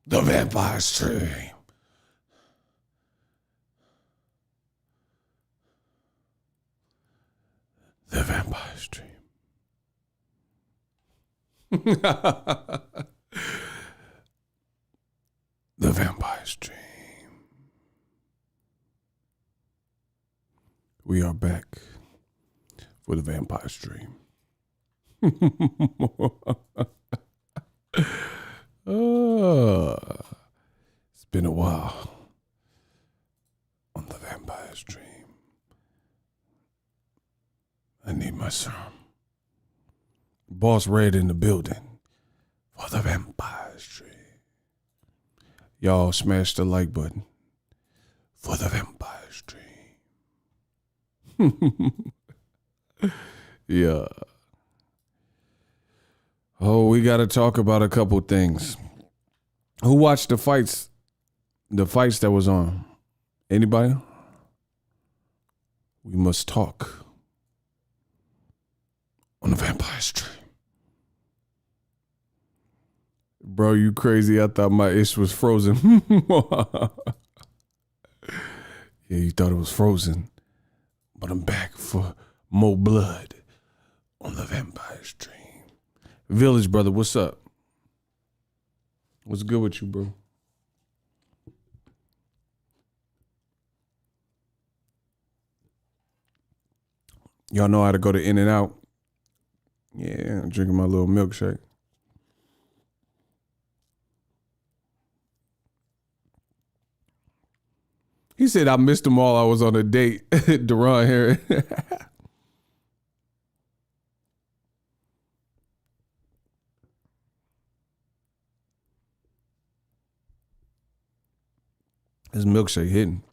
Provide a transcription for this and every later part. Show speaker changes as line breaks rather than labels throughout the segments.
The Vampire Stream. The Vampire Stream. The Vampire Stream. We are back for the Vampire Stream. It's been a while on the Vampire Stream. I need my serum. Boss Red in the building for the Vampire Stream. Y'all smash the like button for the Vampire Stream. Yeah. Oh, we got to talk about a couple things. Who watched the fights? The fights that was on? Anybody? We must talk on the Vampire Stream. Bro, you crazy. I thought my ish was frozen. Yeah, you thought it was frozen. But I'm back for more blood on the Vampire Stream. Village brother, what's up? What's good with you, bro? Y'all know how to go to In-N-Out? Yeah, I'm drinking my little milkshake. He said I missed them all. I was on a date. Deron here. This milkshake hitting.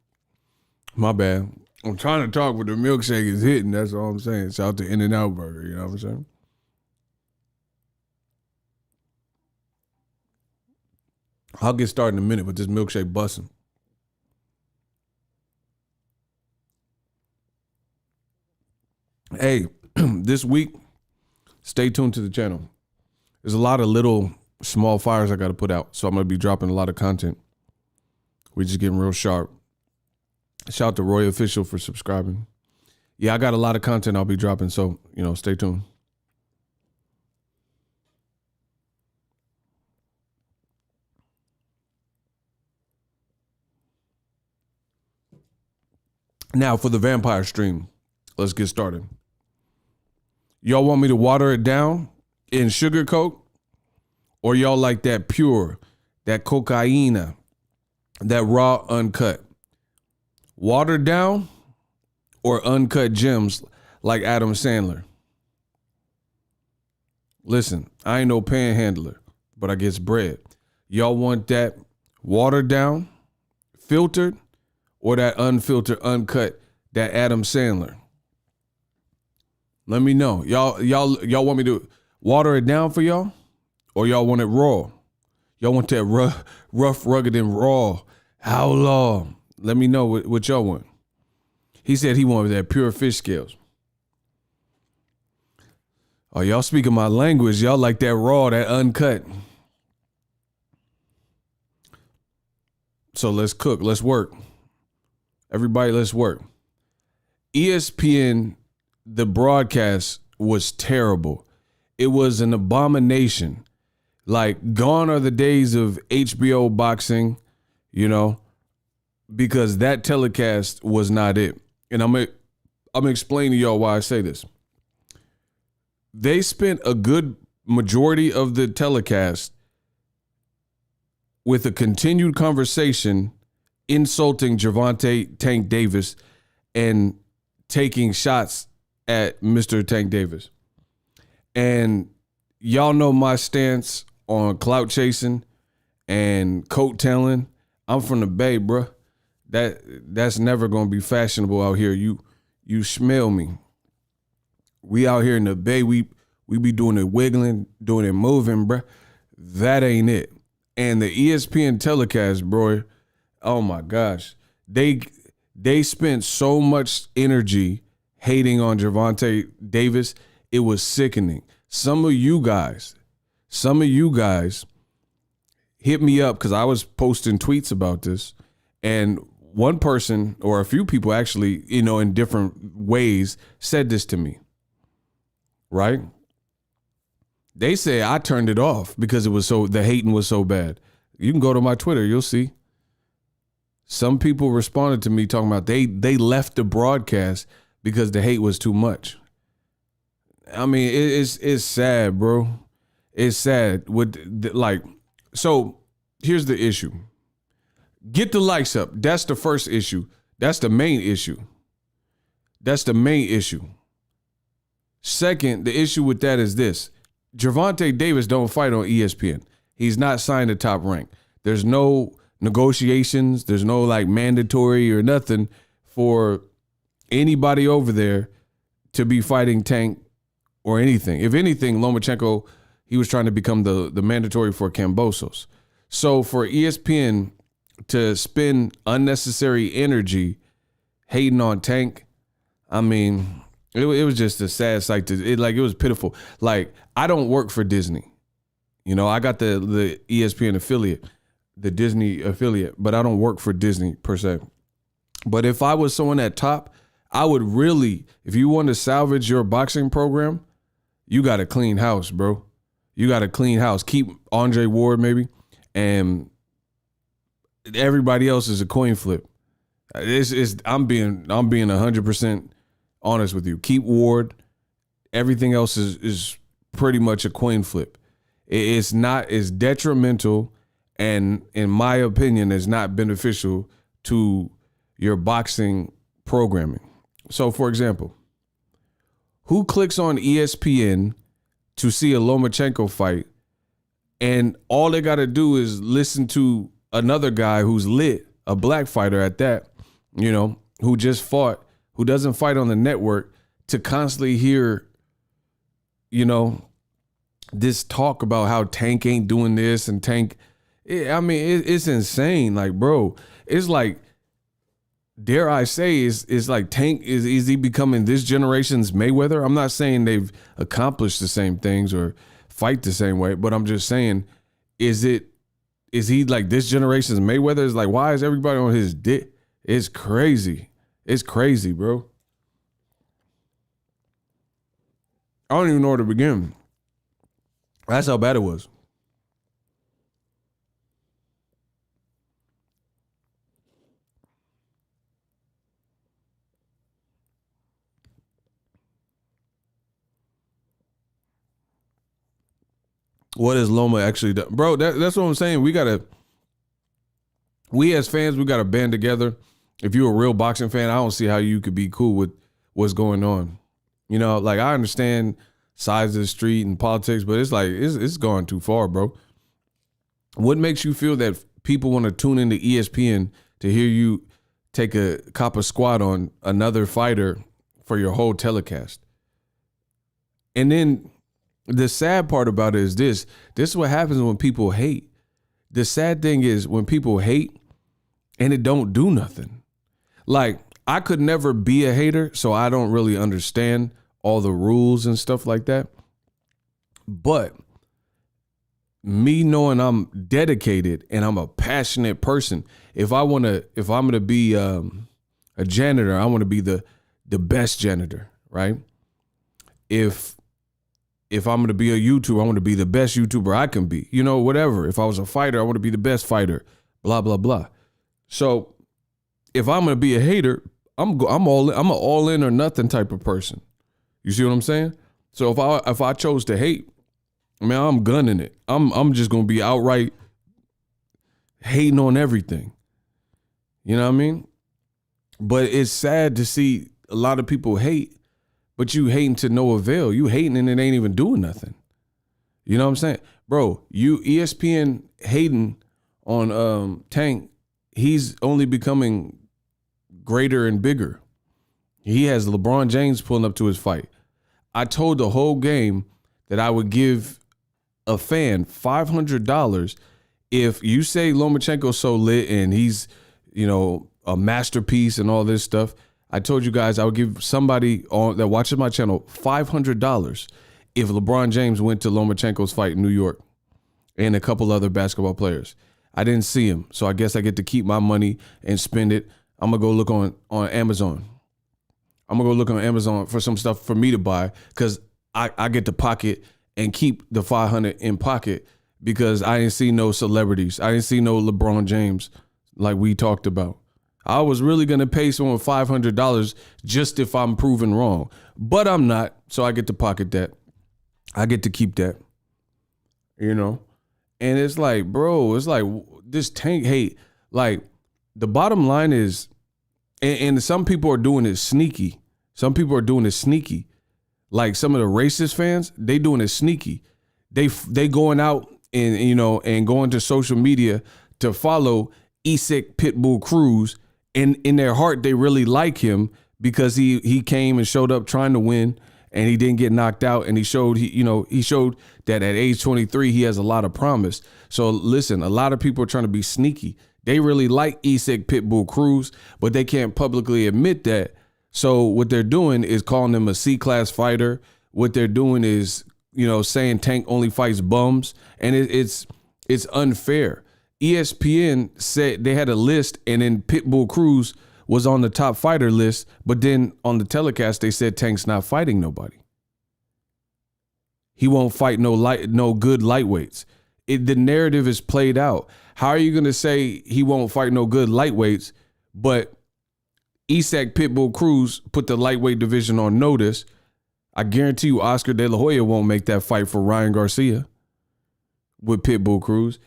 My bad. I'm trying to talk, but the milkshake is hitting. That's all I'm saying. Shout out to In-N-Out Burger. You know what I'm saying? I'll get started in a minute, but this milkshake busting. Hey, this week, stay tuned to the channel. There's a lot of little small fires I got to put out, so I'm going to be dropping a lot of content. We're just getting real sharp. Shout out to Roy Official for subscribing. Yeah, I got a lot of content I'll be dropping, so, stay tuned. Now, for the Vampire Stream, let's get started. Y'all want me to water it down in sugarcoat? Or y'all like that pure, that cocaina, that raw uncut? Watered down or uncut gems like Adam Sandler? Listen, I ain't no panhandler, but I gets bread. Y'all want that watered down, filtered, or that unfiltered, uncut, that Adam Sandler? Let me know. Y'all want me to water it down for y'all? Or y'all want it raw? Y'all want that rough, rugged, and raw? How long? Let me know what y'all want. He said he wanted that pure fish scales. Oh, y'all speaking my language. Y'all like that raw, that uncut. So let's cook. Let's work. Everybody, let's work. ESPN, the broadcast was terrible. It was an abomination. Like, gone are the days of HBO boxing, because that telecast was not it. And I'm explaining to y'all why I say this. They spent a good majority of the telecast with a continued conversation insulting Gervonta Tank Davis and taking shots at Mr. Tank Davis. And y'all know my stance on clout chasing and coattailing. I'm from the Bay, bruh. That's never gonna be fashionable out here. You smell me. We out here in the Bay, we be doing it wiggling, doing it moving, bruh. That ain't it. And the ESPN telecast, bro, oh my gosh. They spent so much energy hating on Gervonta Davis. It was sickening. Some of you guys hit me up because I was posting tweets about this, and one person or a few people actually, in different ways said this to me, right? They say I turned it off because the hating was so bad. You can go to my Twitter, you'll see. Some people responded to me talking about they left the broadcast because the hate was too much. I mean, it's sad, bro. It's sad. So here's the issue. Get the likes up. That's the first issue. That's the main issue. Second, the issue with that is this. Gervonta Davis don't fight on ESPN. He's not signed to Top Rank. There's no negotiations. There's no mandatory or nothing for anybody over there to be fighting Tank or anything. If anything, Lomachenko, he was trying to become the mandatory for Kambosos. So for ESPN to spend unnecessary energy hating on Tank, I mean, it was just a sad sight. It was pitiful. I don't work for Disney. I got the ESPN affiliate, the Disney affiliate, but I don't work for Disney per se. But if I was someone at Top, I would really, if you want to salvage your boxing program, you got to clean house, bro. You got to clean house. Keep Andre Ward maybe, and everybody else is a coin flip. I'm being 100% honest with you. Keep Ward. Everything else is pretty much a coin flip. It's detrimental, and in my opinion, is not beneficial to your boxing programming. So, for example, who clicks on ESPN to see a Lomachenko fight, and all they got to do is listen to another guy who's lit, a black fighter at that, who just fought, who doesn't fight on the network, to constantly hear, this talk about how Tank ain't doing this and Tank. It's insane. Bro, it's dare I say, is Tank, is he becoming this generation's Mayweather? I'm not saying they've accomplished the same things or fight the same way, but I'm just saying, is he this generation's Mayweather? It's why is everybody on his dick? It's crazy. It's crazy, bro. I don't even know where to begin. That's how bad it was. What has Loma actually done? Bro, that's what I'm saying. We as fans, we got to band together. If you're a real boxing fan, I don't see how you could be cool with what's going on. I understand size of the street and politics, but it's gone too far, bro. What makes you feel that people want to tune into ESPN to hear you take a cop a squat on another fighter for your whole telecast? And then the sad part about it is this is what happens when people hate. The sad thing is when people hate and it don't do nothing. I could never be a hater, so I don't really understand all the rules and stuff like that. But me knowing I'm dedicated and I'm a passionate person, if I'm gonna be a janitor, I want to be the best janitor, right? If I'm gonna be a YouTuber, I want to be the best YouTuber I can be. Whatever. If I was a fighter, I want to be the best fighter. Blah blah blah. So if I'm gonna be a hater, I'm an all in or nothing type of person. You see what I'm saying? So if I chose to hate, I'm gunning it. I'm just gonna be outright hating on everything. You know what I mean? But it's sad to see a lot of people hate, but you hating to no avail. You hating and it ain't even doing nothing. You know what I'm saying? Bro, you ESPN hating on Tank, he's only becoming greater and bigger. He has LeBron James pulling up to his fight. I told the whole game that I would give a fan $500 if you say Lomachenko's so lit and he's, a masterpiece and all this stuff. I told you guys I would give somebody that watches my channel $500 if LeBron James went to Lomachenko's fight in New York. and a couple other basketball players. I didn't see him, so I guess I get to keep my money and spend it. I'm going to go look on Amazon. I'm going to go look on Amazon for some stuff for me to buy because I get to pocket and keep the $500 in pocket because I didn't see no celebrities. I didn't see no LeBron James like we talked about. I was really going to pay someone $500 just if I'm proven wrong, but I'm not, so I get to pocket that. I get to keep that, you know? And it's like, bro, it's like this Tank hate. Like, the bottom line is, and some people are doing it sneaky. Some people are doing it sneaky. Like some of the racist fans, they doing it sneaky. They going out and, you know, and going to social media to follow Isak Pitbull Cruz. And in their heart, they really like him because he came and showed up trying to win. And he didn't get knocked out, and he showed that at age 23 he has a lot of promise. So listen, a lot of people are trying to be sneaky. They really like Isak Pitbull Cruz, but they can't publicly admit that. So what they're doing is calling him a C-class fighter. What they're doing is, you know, saying Tank only fights bums, and it's unfair. ESPN said they had a list, and then Pitbull Cruz was on the top fighter list, but then on the telecast, they said Tank's not fighting nobody. He won't fight no good lightweights. The narrative is played out. How are you going to say he won't fight no good lightweights, but Isak Pitbull Cruz put the lightweight division on notice? I guarantee you Oscar De La Hoya won't make that fight for Ryan Garcia with Pitbull Cruz.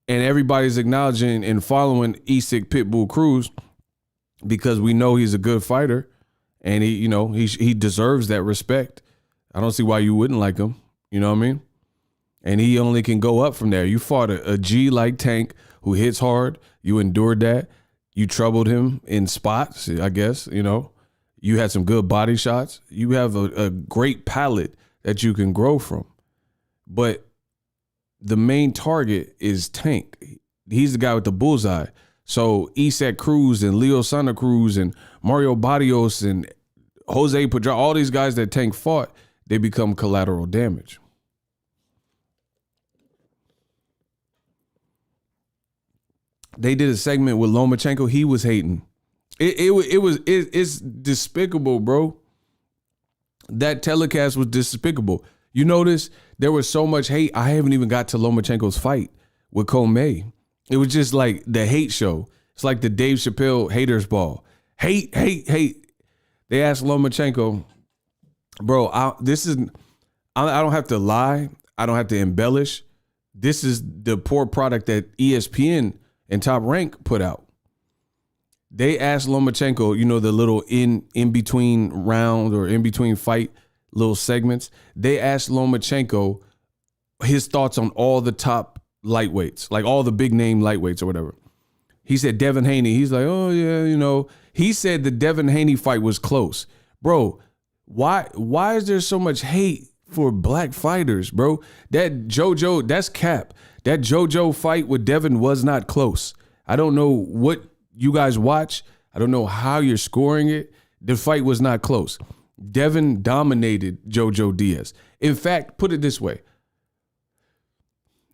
And everybody's acknowledging and following Isak Pitbull Cruz because we know he's a good fighter, and he deserves that respect. I don't see why you wouldn't like him. You know what I mean? And he only can go up from there. You fought a G like Tank who hits hard. You endured that. You troubled him in spots, I guess. You know, you had some good body shots. You have a great palate that you can grow from. But the main target is Tank. He's the guy with the bullseye. So Isak Cruz and Leo Santa Cruz and Mario Barrios and Jose Pedraza, all these guys that Tank fought, they become collateral damage. They did a segment with Lomachenko. He was hating. It's despicable, bro. That telecast was despicable. You notice there was so much hate. I haven't even got to Lomachenko's fight with Commey. It was just like the hate show. It's like the Dave Chappelle haters ball. Hate. They asked Lomachenko, bro, I don't have to lie. I don't have to embellish. This is the poor product that ESPN and Top Rank put out. They asked Lomachenko, you know, the little in between round or in between fight little segments. They asked Lomachenko his thoughts on all the top lightweights, like all the big name lightweights or whatever. He said Devin Haney. He's like, oh yeah, you know. He said the Devin Haney fight was close. Bro, why is there so much hate for black fighters, bro? That JoJo, that's cap. That JoJo fight with Devin was not close. I don't know what you guys watch. I don't know how you're scoring it. The fight was not close. Devin dominated JoJo Diaz. In fact, put it this way.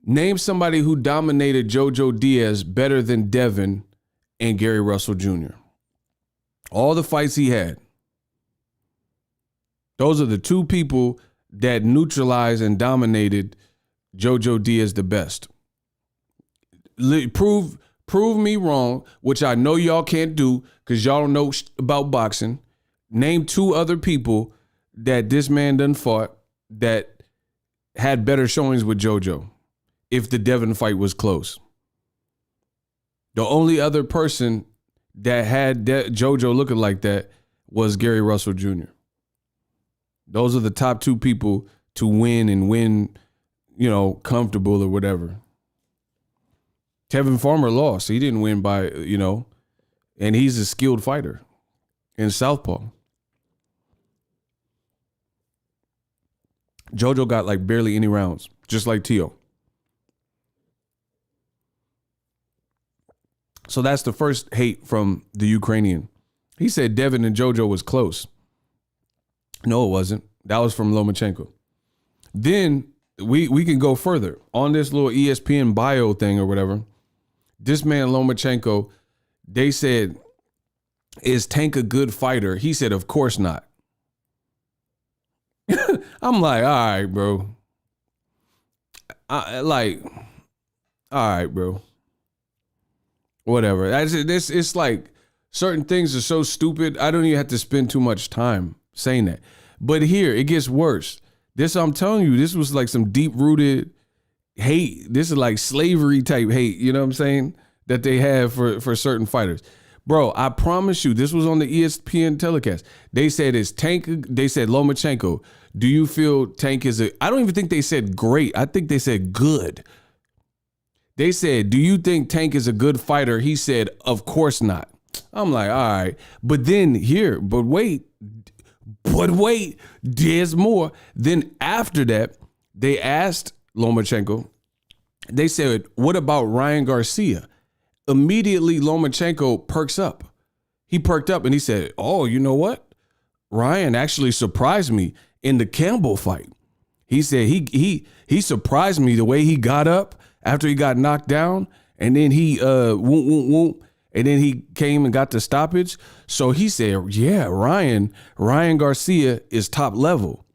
Name somebody who dominated JoJo Diaz better than Devin and Gary Russell Jr. All the fights he had. Those are the two people that neutralized and dominated JoJo Diaz the best. Prove me wrong, which I know y'all can't do because y'all don't know about boxing. Name two other people that this man done fought that had better showings with JoJo if the Devin fight was close. The only other person that had JoJo looking like that was Gary Russell Jr. Those are the top two people to win and win, you know, comfortable or whatever. Tevin Farmer lost. He didn't win by, you know, and he's a skilled fighter in southpaw. JoJo got like barely any rounds, just like Tio. So that's the first hate from the Ukrainian. He said Devin and JoJo was close. No, it wasn't. That was from Lomachenko. Then we can go further on this little ESPN bio thing or whatever. This man Lomachenko, they said, is Tank a good fighter? He said, of course not. I'm like, all right, bro. All right, bro. Whatever. It's like certain things are so stupid. I don't even have to spend too much time saying that. But here, it gets worse. This, I'm telling you, this was like some deep-rooted hate. This is like slavery type hate, you know what I'm saying, that they have for certain fighters. Bro, I promise you, this was on the ESPN telecast. They said it's Tank. They said Lomachenko. Do you feel Tank is I don't even think they said great. I think they said good. They said, do you think Tank is a good fighter? He said, of course not. I'm like, all right. But then here, but wait, there's more. Then after that, they asked Lomachenko, they said, what about Ryan Garcia? Immediately, Lomachenko perks up. He perked up and he said, oh, you know what? Ryan actually surprised me in the Campbell fight. He said he surprised me the way he got up after he got knocked down, and then he and then he came and got the stoppage. So he said, yeah, Ryan Garcia is top level.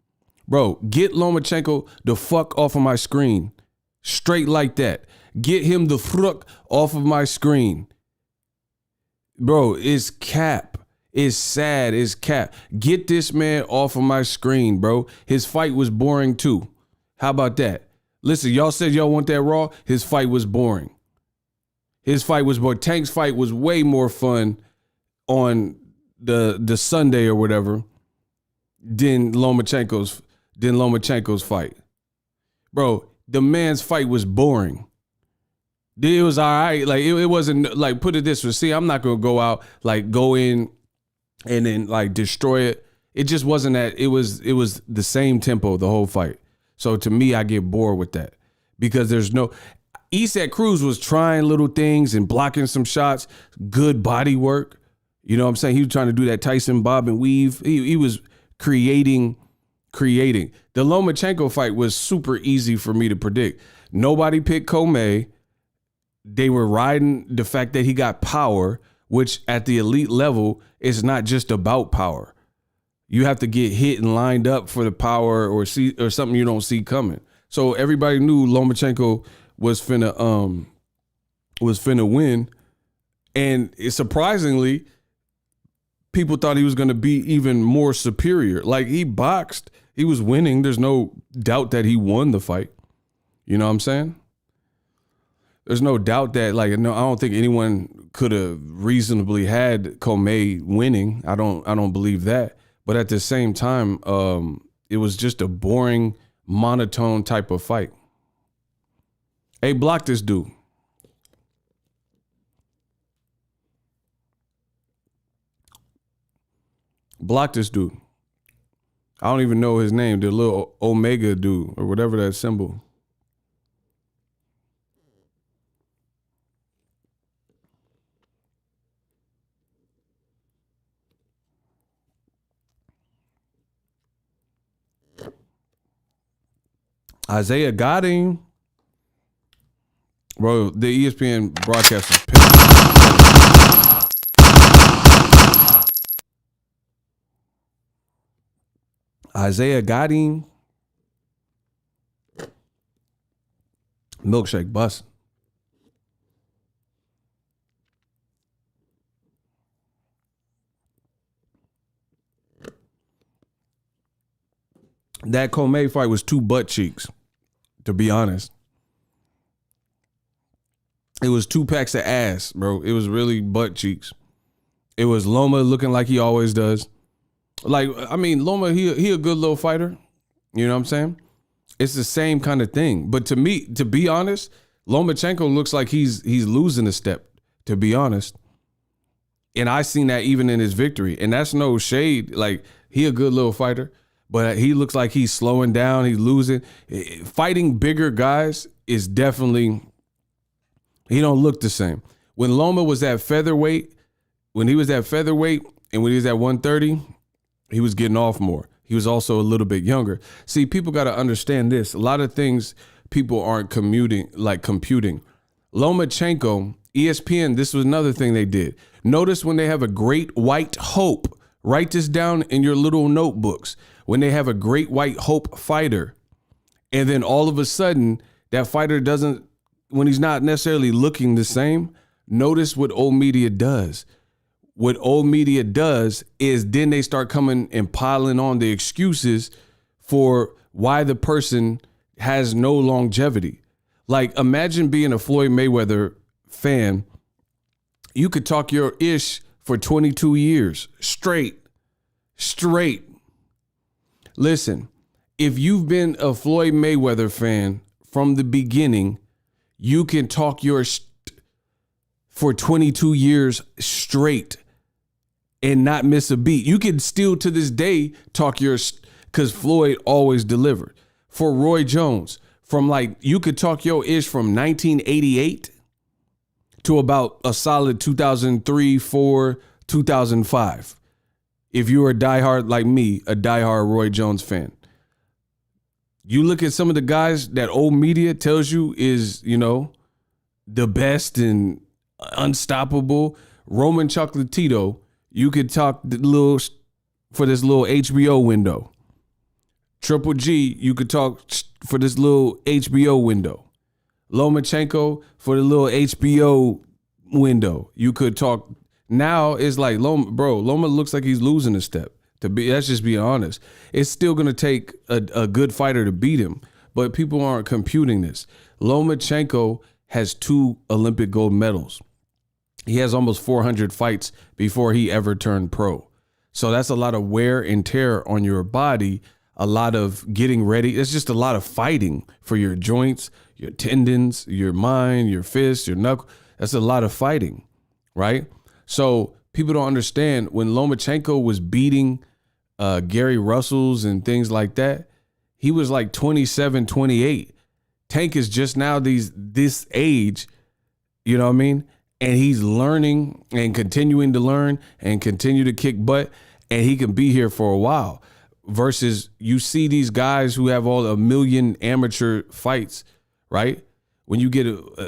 Bro, get Lomachenko the fuck off of my screen. Straight like that. Get him the fuck off of my screen. Bro, it's cap. It's sad. It's cap. Get this man off of my screen, bro. His fight was boring too. How about that? Listen, y'all said y'all want that Raw. His fight was boring. His fight was boring. Tank's fight was way more fun on the Sunday or whatever than Lomachenko's fight. Bro, the man's fight was boring. It was all right. Like it wasn't like, put it this way. See, I'm not gonna go out like go in and then like destroy it. It just wasn't that. It was the same tempo the whole fight. So to me, I get bored with that because there's no. Isak Cruz was trying little things and blocking some shots. Good body work. You know what I'm saying? He was trying to do that Tyson bob and weave. He was creating. The Lomachenko fight was super easy for me to predict. Nobody picked Commey. They were riding the fact that he got power, which at the elite level is not just about power. You have to get hit and lined up for the power or something you don't see coming. So everybody knew Lomachenko was finna win, and surprisingly, people thought he was gonna be even more superior. Like he boxed, he was winning. There's no doubt that he won the fight. You know what I'm saying? There's no doubt that, like, no, I don't think anyone could have reasonably had Commey winning. I don't believe that. But at the same time, it was just a boring, monotone type of fight. Hey, block this dude. Block this dude. I don't even know his name. The little Omega dude or whatever that symbol. Isaiah got him. Bro, the ESPN broadcast is pissed. Isaiah got him. Milkshake bust. That Commey fight was two butt cheeks, to be honest. It was 2 packs of ass, bro. It was really butt cheeks. It was Loma looking like he always does. Like, I mean, Loma, he a good little fighter. You know what I'm saying? It's the same kind of thing. But to me, to be honest, Lomachenko looks like he's losing a step, to be honest. And I seen that even in his victory. And that's no shade. Like, he a good little fighter. But he looks like he's slowing down. He's losing. Fighting bigger guys is definitely, he don't look the same. When Loma was at featherweight, and when he was at 130, he was getting off more. He was also a little bit younger. See, people got to understand this. A lot of things people aren't computing. Lomachenko, ESPN, this was another thing they did. Notice when they have a great white hope, write this down in your little notebooks. When they have a great white hope fighter, and then all of a sudden that fighter doesn't, when he's not necessarily looking the same, notice what old media does. What old media does is then they start coming and piling on the excuses for why the person has no longevity. Like, imagine being a Floyd Mayweather fan. You could talk your ish for 22 years straight. Listen, if you've been a Floyd Mayweather fan from the beginning, you can talk your for 22 years straight and not miss a beat. You can still to this day talk because Floyd always delivered. For Roy Jones, from you could talk your ish from 1988 to about a solid 2003, 4, 2005. If you were a diehard like me, a diehard Roy Jones fan. You look at some of the guys that old media tells you is, the best and unstoppable. Roman Chocolatito, you could talk for this little HBO window. Triple G, you could talk for this little HBO window. Lomachenko for the little HBO window. You could talk. Now it's like Loma looks like he's losing a step. That's just being honest. It's still going to take a good fighter to beat him, but people aren't computing this. Lomachenko has 2 Olympic gold medals. He has almost 400 fights before he ever turned pro. So that's a lot of wear and tear on your body, a lot of getting ready. It's just a lot of fighting for your joints, your tendons, your mind, your fists, your knuckle. That's a lot of fighting, right? So people don't understand when Lomachenko was beating Gary Russells and things like that, he was like 27, 28. Tank is just now this age, you know what I mean? And he's learning and continuing to learn and continue to kick butt, and he can be here for a while. Versus you see these guys who have all 1 million amateur fights, right? When you get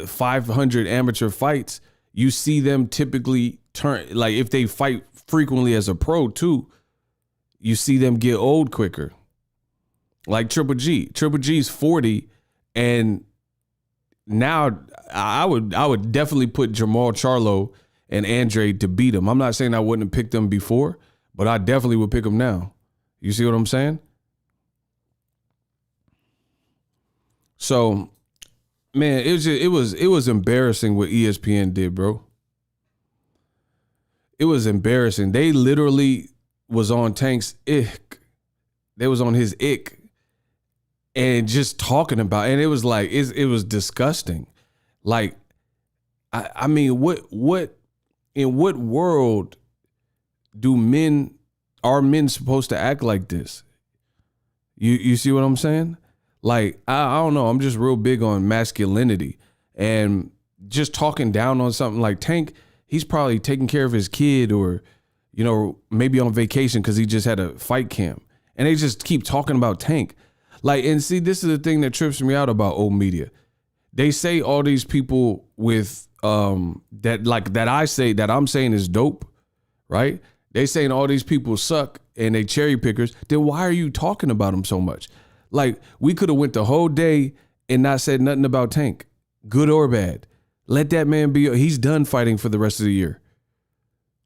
500 amateur fights, you see them typically turn, like if they fight frequently as a pro too, you see them get old quicker. Like Triple G. Triple G's 40, and now I would definitely put Jamal Charlo and Andre to beat him. I'm not saying I wouldn't have picked them before, but I definitely would pick him now. You see what I'm saying? So, man, it was embarrassing what ESPN did, bro. It was embarrassing. They literally was on Tank's ick. They was on his ick and just talking about, and it was like, it was disgusting. Like, I mean, what in what world are men supposed to act like this? You see what I'm saying? Like, I don't know. I'm just real big on masculinity, and just talking down on something like Tank. He's probably taking care of his kid, or, maybe on vacation because he just had a fight camp, and they just keep talking about Tank. Like, and see, this is the thing that trips me out about old media. They say all these people with that I'm saying is dope, right? They saying all these people suck and they cherry pickers. Then why are you talking about them so much? Like, we could have went the whole day and not said nothing about Tank, good or bad. Let that man be. He's done fighting for the rest of the year.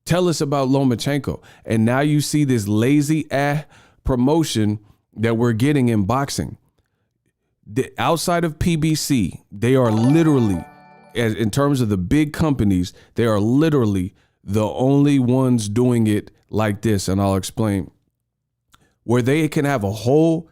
Tell us about Lomachenko. And now you see this lazy promotion that we're getting in boxing. Outside of PBC, they are literally, in terms of the big companies, they are literally the only ones doing it like this. And I'll explain. Where they can have a whole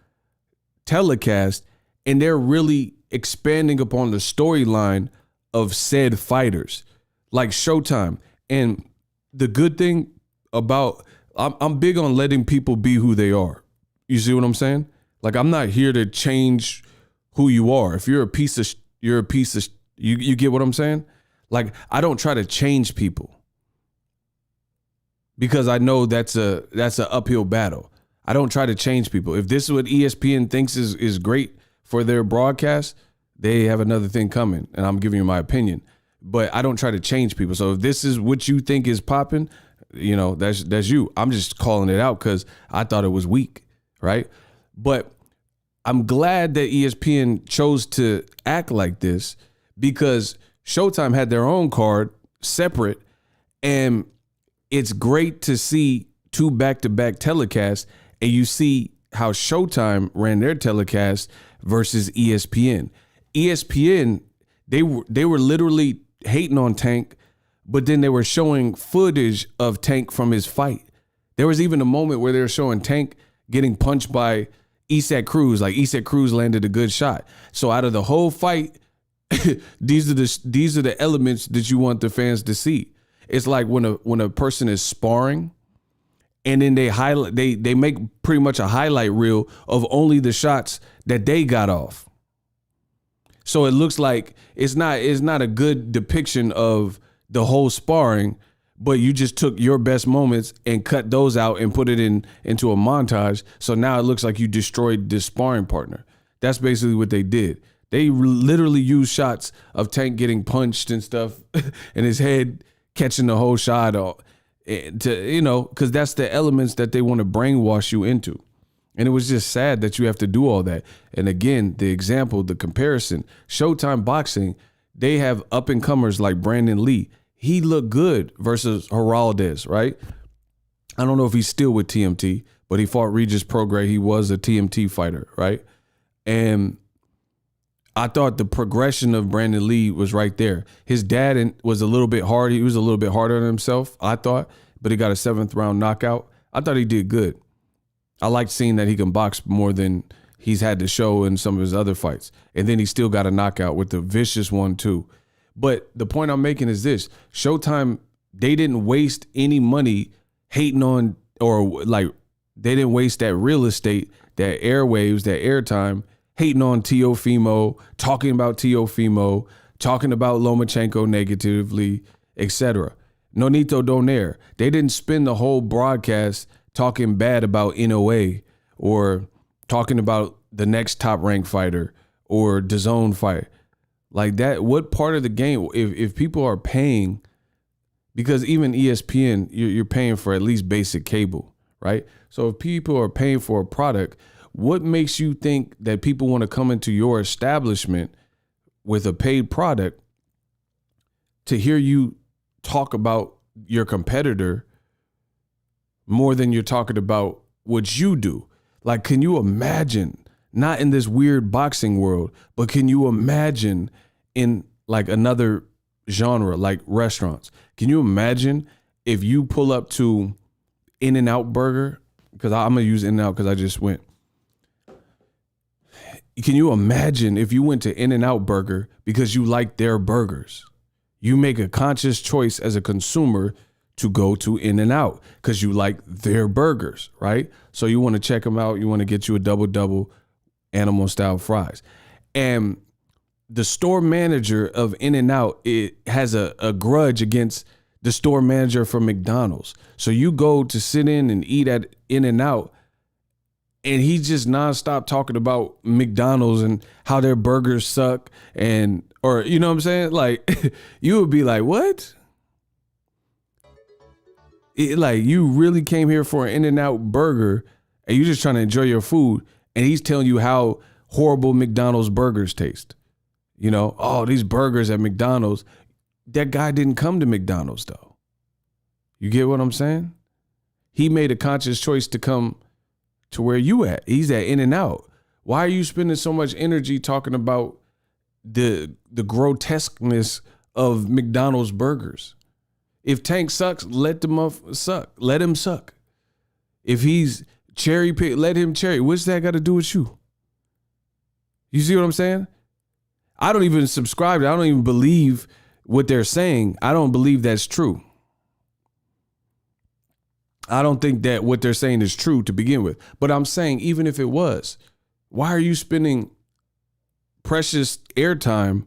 telecast and they're really expanding upon the storyline of said fighters, like Showtime. And the good thing about, I'm big on letting people be who they are. You see what I'm saying? Like, I'm not here to change who you are. If you're a piece of, you get what I'm saying? Like, I don't try to change people because I know that's a uphill battle. I don't try to change people. If this is what ESPN thinks is great for their broadcast, they have another thing coming, and I'm giving you my opinion. But I don't try to change people. So if this is what you think is popping, you know, that's you. I'm just calling it out because I thought it was weak, right? But I'm glad that ESPN chose to act like this because Showtime had their own card separate, and it's great to see two back-to-back telecasts, and you see how Showtime ran their telecast versus ESPN. ESPN, they were literally hating on Tank, but then they were showing footage of Tank from his fight. There was even a moment where they were showing Tank getting punched by Isak Cruz. Like Isak Cruz landed a good shot. So out of the whole fight, these are the elements that you want the fans to see. It's like when a person is sparring, and then they make pretty much a highlight reel of only the shots that they got off. So it looks like it's not a good depiction of the whole sparring, but you just took your best moments and cut those out and put it into a montage. So now it looks like you destroyed this sparring partner. That's basically what they did. They literally used shots of Tank getting punched and stuff and his head catching the whole shot because that's the elements that they want to brainwash you into. And it was just sad that you have to do all that. And again, the example, the comparison, Showtime Boxing, they have up-and-comers like Brandon Lee. He looked good versus Heraldez, right? I don't know if he's still with TMT, but he fought Regis Prograis. He was a TMT fighter, right? And I thought the progression of Brandon Lee was right there. His dad was a little bit hard. He was a little bit harder on himself, I thought, but he got a 7th-round knockout. I thought he did good. I liked seeing that he can box more than he's had to show in some of his other fights. And then he still got a knockout with a vicious one too. But the point I'm making is this. Showtime, they didn't waste any money hating on, or like they didn't waste that real estate, that airwaves, that airtime, hating on Teofimo, talking about Teofimo, talking about Lomachenko negatively, etc. Nonito Donaire. They didn't spend the whole broadcast talking bad about NOA or talking about the next top ranked fighter or DAZN fight. Like that, what part of the game, if people are paying, because even ESPN, you're paying for at least basic cable, right? So if people are paying for a product, what makes you think that people want to come into your establishment with a paid product to hear you talk about your competitor more than you're talking about what you do? Like, can you imagine, not in this weird boxing world, but can you imagine in like another genre, like restaurants? Can you imagine if you pull up to In-N-Out Burger? Because I'm going to use In-N-Out because I just went. Can you imagine if you went to In-N-Out Burger because you like their burgers? You make a conscious choice as a consumer to go to In-N-Out because you like their burgers, right? So you want to check them out. You want to get you a double animal style fries. And the store manager of In-N-Out, it has a grudge against the store manager for McDonald's. So you go to sit in and eat at In-N-Out, and he's just nonstop talking about McDonald's and how their burgers suck, or you know what I'm saying? Like, you would be like, what? Like, you really came here for an In-N-Out burger and you're just trying to enjoy your food, and he's telling you how horrible McDonald's burgers taste. You know, oh, these burgers at McDonald's. That guy didn't come to McDonald's though. You get what I'm saying? He made a conscious choice to come to where you at. He's at In-N-Out. Why are you spending so much energy talking about the grotesqueness of McDonald's burgers? If Tank sucks, let them suck. Let him suck. If he's cherry pick, let him cherry. What's that got to do with you? You see what I'm saying? I don't even subscribe. I don't even believe what they're saying. I don't believe that's true. I don't think that what they're saying is true to begin with. But I'm saying, even if it was, why are you spending precious airtime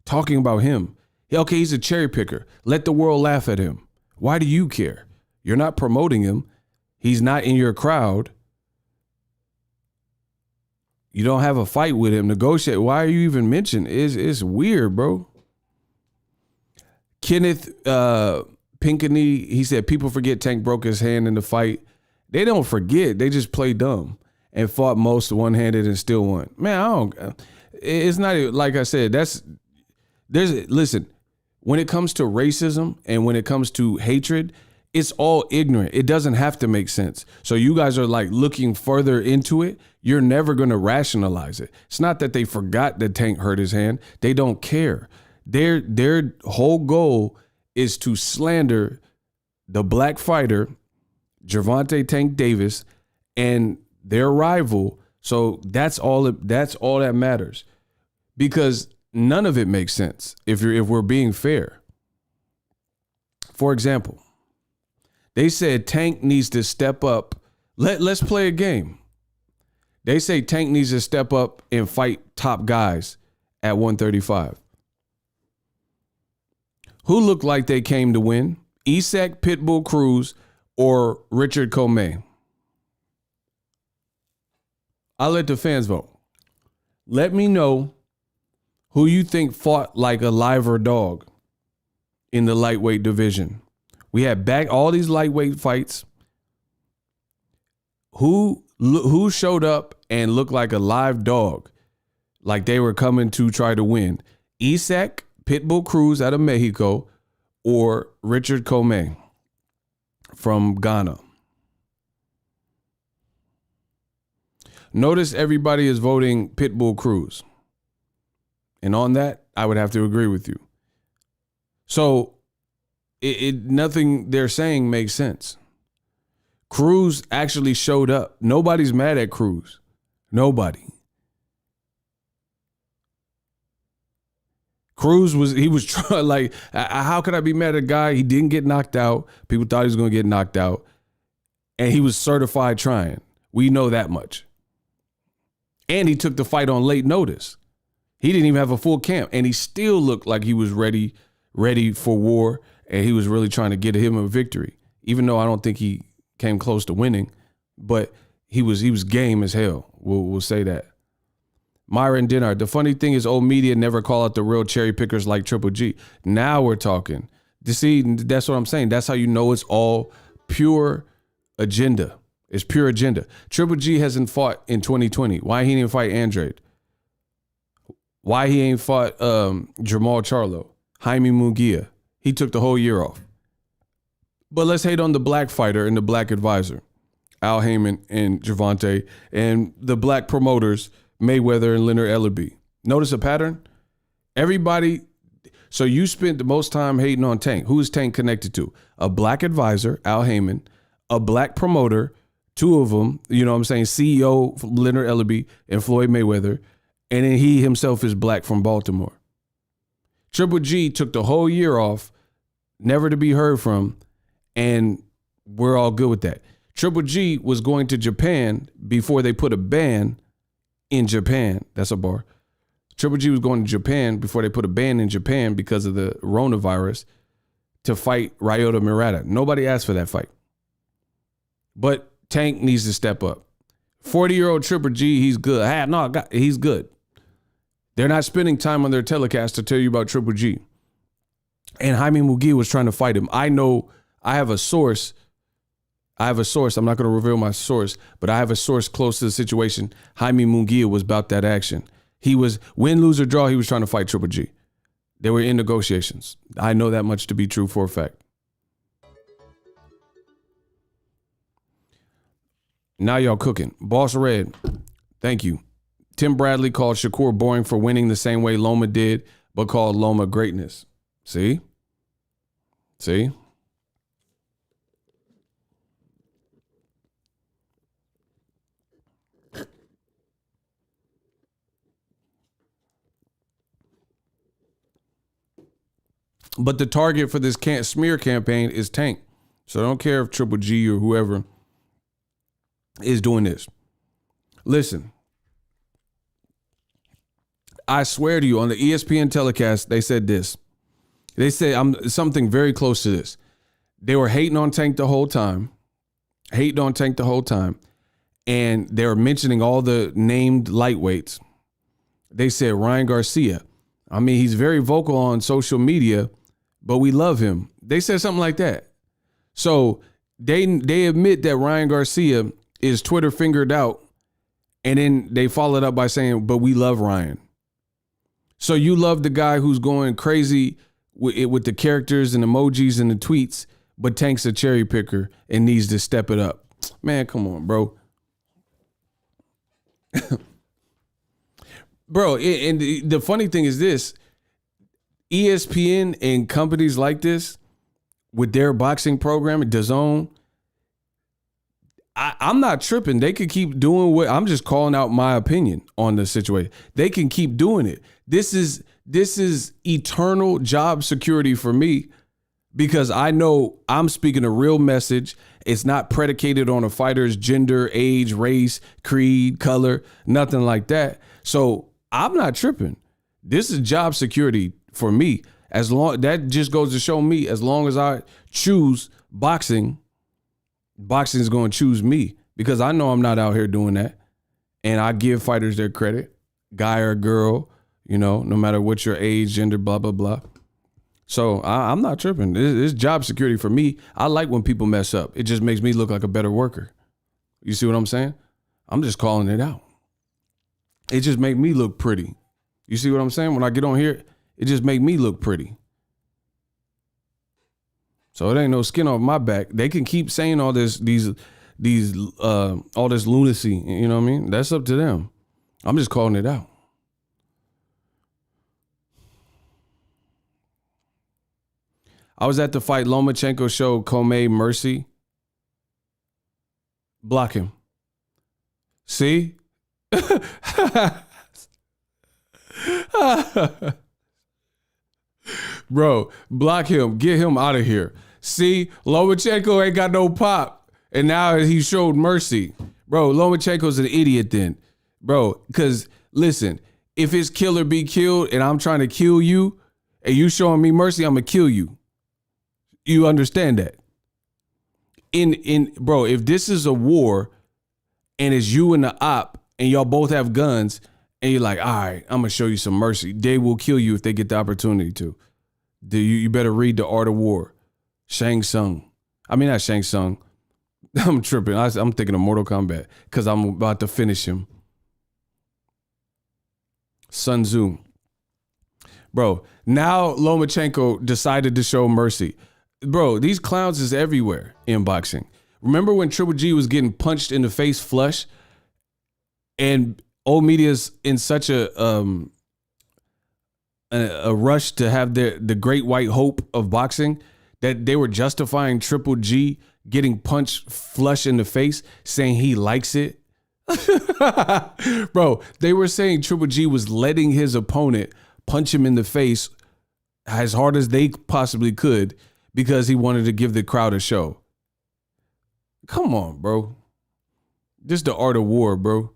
talking about him? Okay, he's a cherry picker. Let the world laugh at him. Why do you care? You're not promoting him. He's not in your crowd. You don't have a fight with him. Negotiate. Why are you even mentioned? It's weird, bro. Kenneth Pinkney, he said people forget Tank broke his hand in the fight. They don't forget. They just play dumb and fought most one-handed and still won. Man, it's not like I said, listen, when it comes to racism and when it comes to hatred, it's all ignorant. It doesn't have to make sense. So you guys are like looking further into it. You're never going to rationalize it. It's not that they forgot that Tank hurt his hand. They don't care. Their whole goal is to slander the black fighter, Gervonta Tank Davis, and their rival. So that's all that matters, because none of it makes sense if we're being fair. For example, they said Tank needs to step up. Let's play a game. They say Tank needs to step up and fight top guys at 135. Who looked like they came to win? Isak Pitbull Cruz or Richard Commey? I'll let the fans vote. Let me know who you think fought like a liver dog in the lightweight division. We had back all these lightweight fights. Who showed up and looked like a live dog, like they were coming to try to win? Isak Pitbull Cruz out of Mexico or Richard Commey from Ghana? Notice everybody is voting Pitbull Cruz. And on that, I would have to agree with you. So nothing they're saying makes sense. Cruz actually showed up. Nobody's mad at Cruz. Nobody. Cruz was trying, like, how could I be mad at a guy? He didn't get knocked out. People thought he was going to get knocked out. And he was certified trying. We know that much. And he took the fight on late notice. He didn't even have a full camp. And he still looked like he was ready for war. And he was really trying to get him a victory, even though I don't think he came close to winning. But he was game as hell. We'll say that. Myron Dinard, the funny thing is old media never call out the real cherry pickers like Triple G. Now we're talking. You see, that's what I'm saying. That's how you know it's all pure agenda. It's pure agenda. Triple G hasn't fought in 2020. Why he didn't fight Andrade? Why he ain't fought Jamal Charlo, Jaime Munguia? He took the whole year off. But let's hate on the black fighter and the black advisor, Al Heyman and Gervonta, and the black promoters, Mayweather and Leonard Ellerbe. Notice a pattern? Everybody, so you spent the most time hating on Tank. Who is Tank connected to? A black advisor, Al Heyman, a black promoter, two of them, you know what I'm saying, CEO Leonard Ellerbe and Floyd Mayweather, and then he himself is black from Baltimore. Triple G took the whole year off, never to be heard from, and we're all good with that. Triple G was going to Japan before they put a ban in Japan. That's a bar. Triple G was going to Japan before they put a ban in Japan because of the coronavirus to fight Ryota Murata. Nobody asked for that fight. But Tank needs to step up. 40-year-old Triple G, he's good. He's good. They're not spending time on their telecast to tell you about Triple G. And Jaime Munguia was trying to fight him. I know I have a source. I'm not going to reveal my source, but I have a source close to the situation. Jaime Munguia was about that action. He was, win, lose, or draw, he was trying to fight Triple G. They were in negotiations. I know that much to be true for a fact. Now y'all cooking. Boss Red, thank you. Tim Bradley called Shakur boring for winning the same way Loma did, but called Loma greatness. See? But the target for this smear campaign is Tank. So I don't care if Triple G or whoever is doing this. Listen, I swear to you, on the ESPN telecast, they said this. They said something very close to this. They were hating on Tank the whole time. and they're mentioning all the named lightweights. They said Ryan Garcia. I mean, he's very vocal on social media, but we love him. They said something like that. So they admit that Ryan Garcia is Twitter fingered out, and then they followed up by saying, but we love Ryan. So you love the guy who's going crazy with the characters and emojis and the tweets, but Tank's a cherry picker and needs to step it up. Man, come on, bro. Bro, and the funny thing is this, ESPN and companies like this with their boxing program, DAZN, I'm not tripping. They could keep doing what I'm just calling out my opinion on the situation. They can keep doing it. This is eternal job security for me because I know I'm speaking a real message. It's not predicated on a fighter's gender, age, race, creed, color, nothing like that. So I'm not tripping. This is job security for me. As long that just goes to show me, as long as I choose boxing is going to choose me because I know I'm not out here doing that. And I give fighters their credit, guy or girl, no matter what your age, gender, blah, blah, blah. So I'm not tripping. It's job security for me. I like when people mess up. It just makes me look like a better worker. You see what I'm saying? I'm just calling it out. It just make me look pretty. You see what I'm saying? When I get on here, it just make me look pretty. So it ain't no skin off my back. They can keep saying all this, all this lunacy. You know what I mean? That's up to them. I'm just calling it out. I was at the fight Lomachenko showed Commey mercy. Block him. See? Bro, block him. Get him out of here. See, Lomachenko ain't got no pop. And now he showed mercy. Bro, Lomachenko's an idiot then. Bro, because listen, if his killer be killed and I'm trying to kill you and you showing me mercy, I'm going to kill you. You understand that? Bro, if this is a war and it's you and the op and y'all both have guns and you're like, all right, I'm going to show you some mercy. They will kill you if they get the opportunity to. You better read The Art of War. Shang Tsung. I mean, not Shang Tsung. I'm tripping. I'm thinking of Mortal Kombat because I'm about to finish him. Sun Tzu. Bro, now Lomachenko decided to show mercy. Bro, these clowns is everywhere in boxing. Remember when Triple G was getting punched in the face flush and old media's in such a rush to have the great white hope of boxing that they were justifying Triple G getting punched flush in the face, saying he likes it. Bro, they were saying Triple G was letting his opponent punch him in the face as hard as they possibly could because he wanted to give the crowd a show. Come on, bro. This is The Art of War, bro.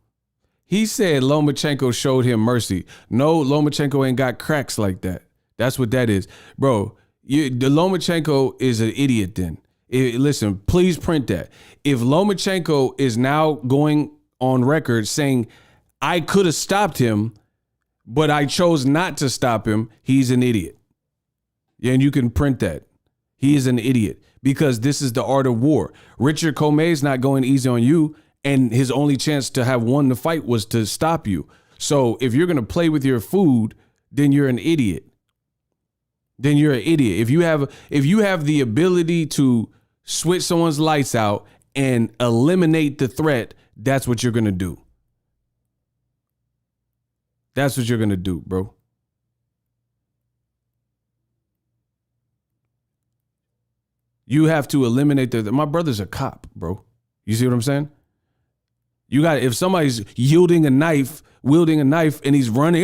He said Lomachenko showed him mercy. No, Lomachenko ain't got cracks like that. That's what that is. Bro, the Lomachenko is an idiot then. Listen, please print that. If Lomachenko is now going on record saying, I could have stopped him, but I chose not to stop him, he's an idiot. Yeah, and you can print that. He is an idiot because this is The Art of War. Richard Commey is not going easy on you, and his only chance to have won the fight was to stop you. So if you're going to play with your food, then you're an idiot. Then you're an idiot. If you have the ability to switch someone's lights out and eliminate the threat, that's what you're going to do. That's what you're going to do, bro. You have to eliminate my brother's a cop, bro. You see what I'm saying? If somebody's wielding a knife and he's running,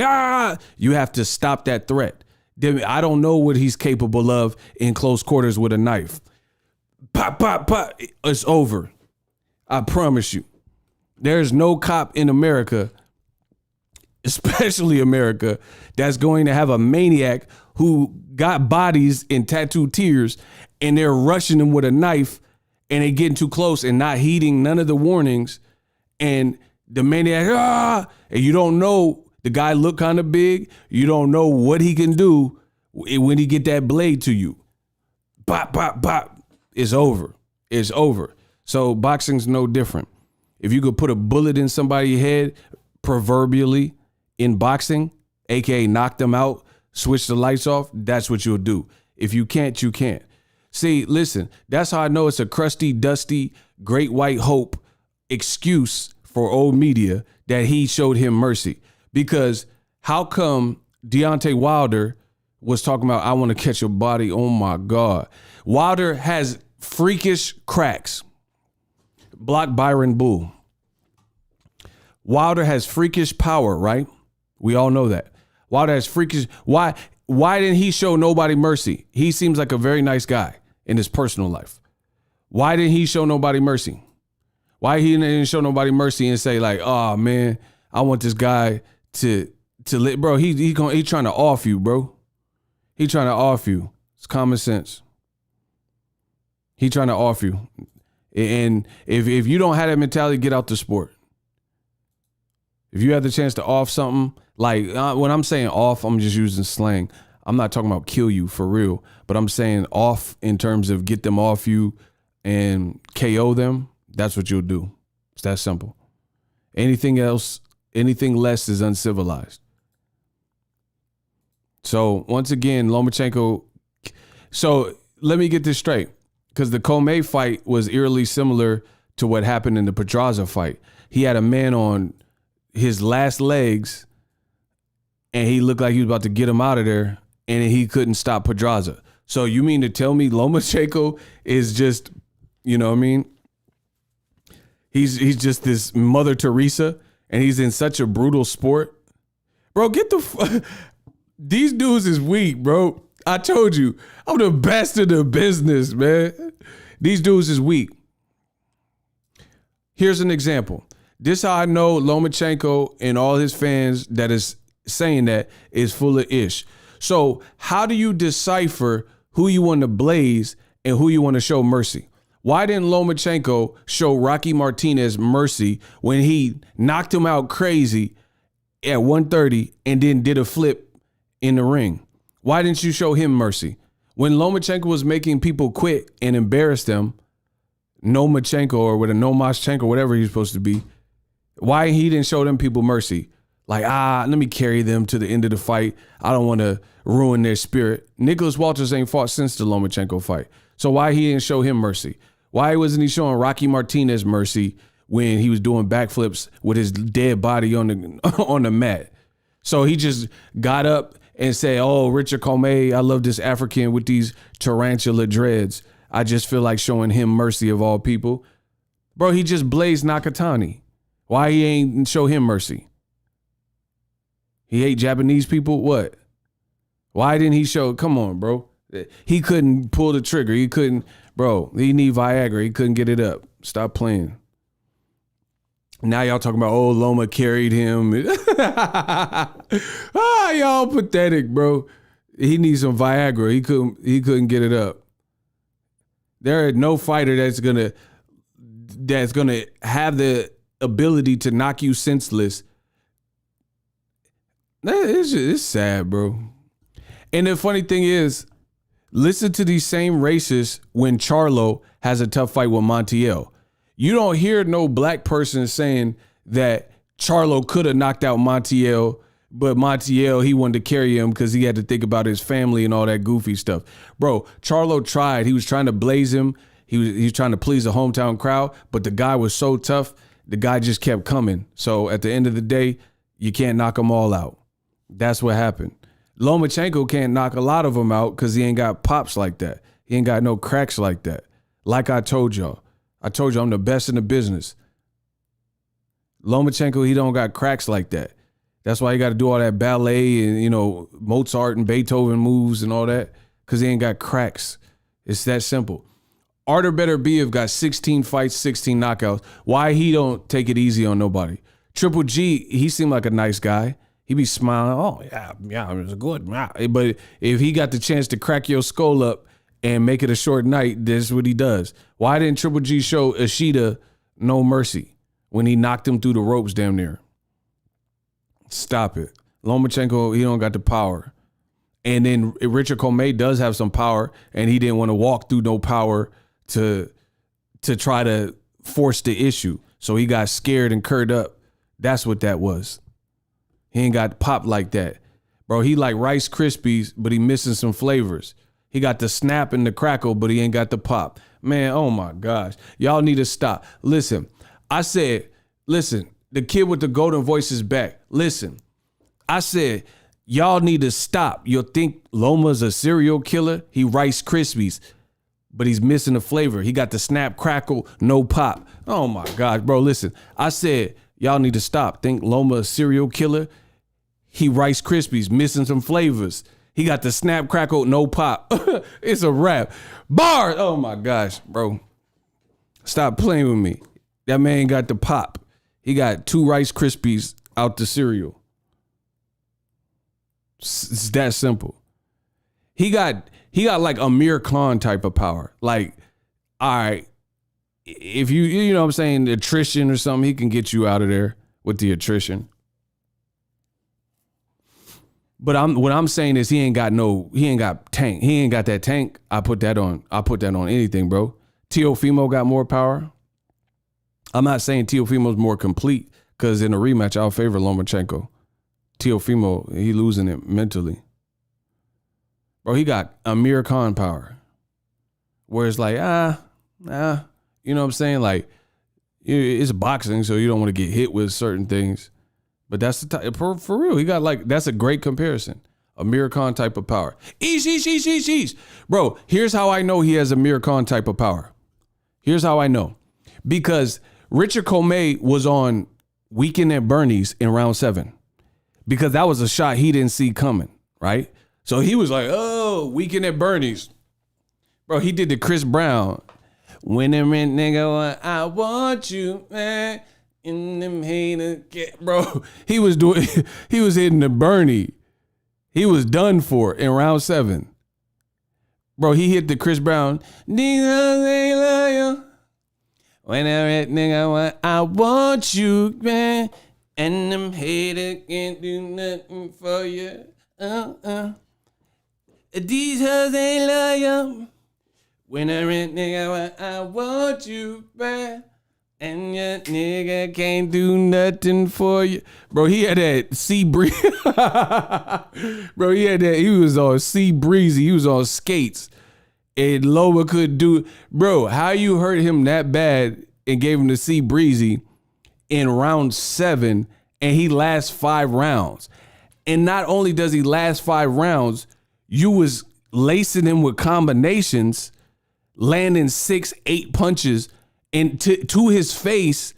you have to stop that threat. I don't know what he's capable of in close quarters with a knife. Pop, pop, pop. It's over. I promise you. There's no cop in America, especially America, that's going to have a maniac who got bodies in tattooed tears and they're rushing them with a knife and they getting too close and not heeding none of the warnings and the maniac, and you don't know, the guy look kind of big. You don't know what he can do when he get that blade to you. Bop, bop, bop. It's over. It's over. So boxing's no different. If you could put a bullet in somebody's head, proverbially, in boxing, aka knock them out, switch the lights off, that's what you'll do. If you can't, you can't. See, listen, that's how I know it's a crusty, dusty, great white hope excuse for old media that he showed him mercy. Because how come Deontay Wilder was talking about, I want to catch a body? Oh my God. Wilder has freakish cracks. Block Byron Bull. Wilder has freakish power, right? We all know that. Wilder has freakish. Why didn't he show nobody mercy? He seems like a very nice guy in his personal life. Why didn't he show nobody mercy? Why he didn't show nobody mercy and say like, oh man, I want this guy to let, bro, he trying to off you, bro. He trying to off you. It's common sense. He trying to off you. And if you don't have that mentality, get out the sport. If you have the chance to off something, like when I'm saying off, I'm just using slang. I'm not talking about kill you for real, but I'm saying off in terms of get them off you and KO them. That's what you'll do. It's that simple. Anything else, anything less is uncivilized. So once again, Lomachenko. So let me get this straight, because the Commey fight was eerily similar to what happened in the Pedraza fight. He had a man on his last legs, and he looked like he was about to get him out of there, and he couldn't stop Pedraza. So you mean to tell me Lomachenko is just, you know what I mean? He's just this Mother Teresa, and he's in such a brutal sport. Bro, these dudes is weak, bro. I told you, I'm the best in the business, man. These dudes is weak. Here's an example. This how I know Lomachenko and all his fans that is saying that is full of ish. So how do you decipher who you want to blaze and who you want to show mercy? Why didn't Lomachenko show Rocky Martinez mercy when he knocked him out crazy at 130 and then did a flip in the ring? Why didn't you show him mercy? When Lomachenko was making people quit and embarrass them, Nomachenko or with a Nomachenko, whatever he's supposed to be, why he didn't show them people mercy? Like, let me carry them to the end of the fight. I don't want to ruin their spirit. Nicholas Walters ain't fought since the Lomachenko fight. So why he didn't show him mercy? Why wasn't he showing Rocky Martinez mercy when he was doing backflips with his dead body on the mat? So he just got up and said, oh, Richard Commey, I love this African with these tarantula dreads. I just feel like showing him mercy of all people. Bro, he just blazed Nakatani. Why he ain't show him mercy? He hate Japanese people? What? Why didn't he show? Come on, bro. He couldn't pull the trigger. He couldn't, bro. He need Viagra. He couldn't get it up. Stop playing. Now y'all talking about, oh, Loma carried him. Y'all pathetic, bro. He needs some Viagra. He couldn't get it up. There is no fighter that's gonna have the ability to knock you senseless. It's sad, bro. And the funny thing is, listen to these same racists when Charlo has a tough fight with Montiel. You don't hear no black person saying that Charlo could have knocked out Montiel, but Montiel, he wanted to carry him because he had to think about his family and all that goofy stuff. Bro, Charlo tried. He was trying to blaze him. He was trying to please the hometown crowd, but the guy was so tough, the guy just kept coming. So at the end of the day, you can't knock them all out. That's what happened. Lomachenko can't knock a lot of them out because he ain't got pops like that. He ain't got no cracks like that. Like I told y'all. I told you I'm the best in the business. Lomachenko, he don't got cracks like that. That's why he got to do all that ballet and, Mozart and Beethoven moves and all that, because he ain't got cracks. It's that simple. Arter Better Be got 16 fights, 16 knockouts. Why he don't take it easy on nobody? Triple G, he seemed like a nice guy. He be smiling. Oh, yeah, it was good. Yeah. But if he got the chance to crack your skull up and make it a short night, this is what he does. Why didn't Triple G show Ishida no mercy? when he knocked him through the ropes damn near. Stop it. Lomachenko, he don't got the power. And then Richard Commey does have some power, and he didn't want to walk through no power to try to force the issue. So he got scared and curled up. That's what that was. He ain't got pop like that. Bro, he like Rice Krispies, but he missing some flavors. He got the snap and the crackle, but he ain't got the pop. Man, oh my gosh. Y'all need to stop. Listen, I said, listen, the kid with the golden voice is back. Listen, I said, y'all need to stop. You'll think Loma's a serial killer. He Rice Krispies, but he's missing the flavor. He got the snap, crackle, no pop. Oh my gosh, bro, listen. I said, y'all need to stop. Think Loma a serial killer. He Rice Krispies, missing some flavors. He got the snap, crackle, no pop. It's a wrap. Bars. Oh my gosh, bro. Stop playing with me. That man got the pop. He got 2 Rice Krispies out the cereal. It's that simple. He got like Amir Khan type of power. Like, all right, if you know what I'm saying, attrition or something, he can get you out of there with the attrition. But what I'm saying is he ain't got tank. He ain't got that tank. I put that on anything, bro. Teofimo got more power. I'm not saying Teofimo's more complete, because in a rematch, I'll favor Lomachenko. Teofimo, he losing it mentally. Bro, he got Amir Khan power. Where it's like, you know what I'm saying? Like, it's boxing, so you don't want to get hit with certain things. But that's the type, for real, he got like, that's a great comparison. Amir Khan type of power. Eesh. Bro, here's how I know he has Amir Khan type of power. Here's how I know. Because Richard Commey was on Weekend at Bernie's in round 7. Because that was a shot he didn't see coming, right? So he was like, oh, Weekend at Bernie's. Bro, he did the Chris Brown. When them rent nigga, I want you, man. In them haters, bro. He was hitting the Bernie. He was done for in round 7. Bro, he hit the Chris Brown. When I rent nigga, I want you, man. And them haters can't do nothing for you. These hoes ain't loyal. When I rent nigga, I want you, man. And your nigga can't do nothing for you. Bro, he had that sea breeze. Bro, he was on sea breezy. He was on skates. And Loma could do. Bro, how you hurt him that bad and gave him the sea breezy in round 7, and he lasts 5 rounds. And not only does he last 5 rounds, you was lacing him with combinations, landing 6-8 punches and to his face,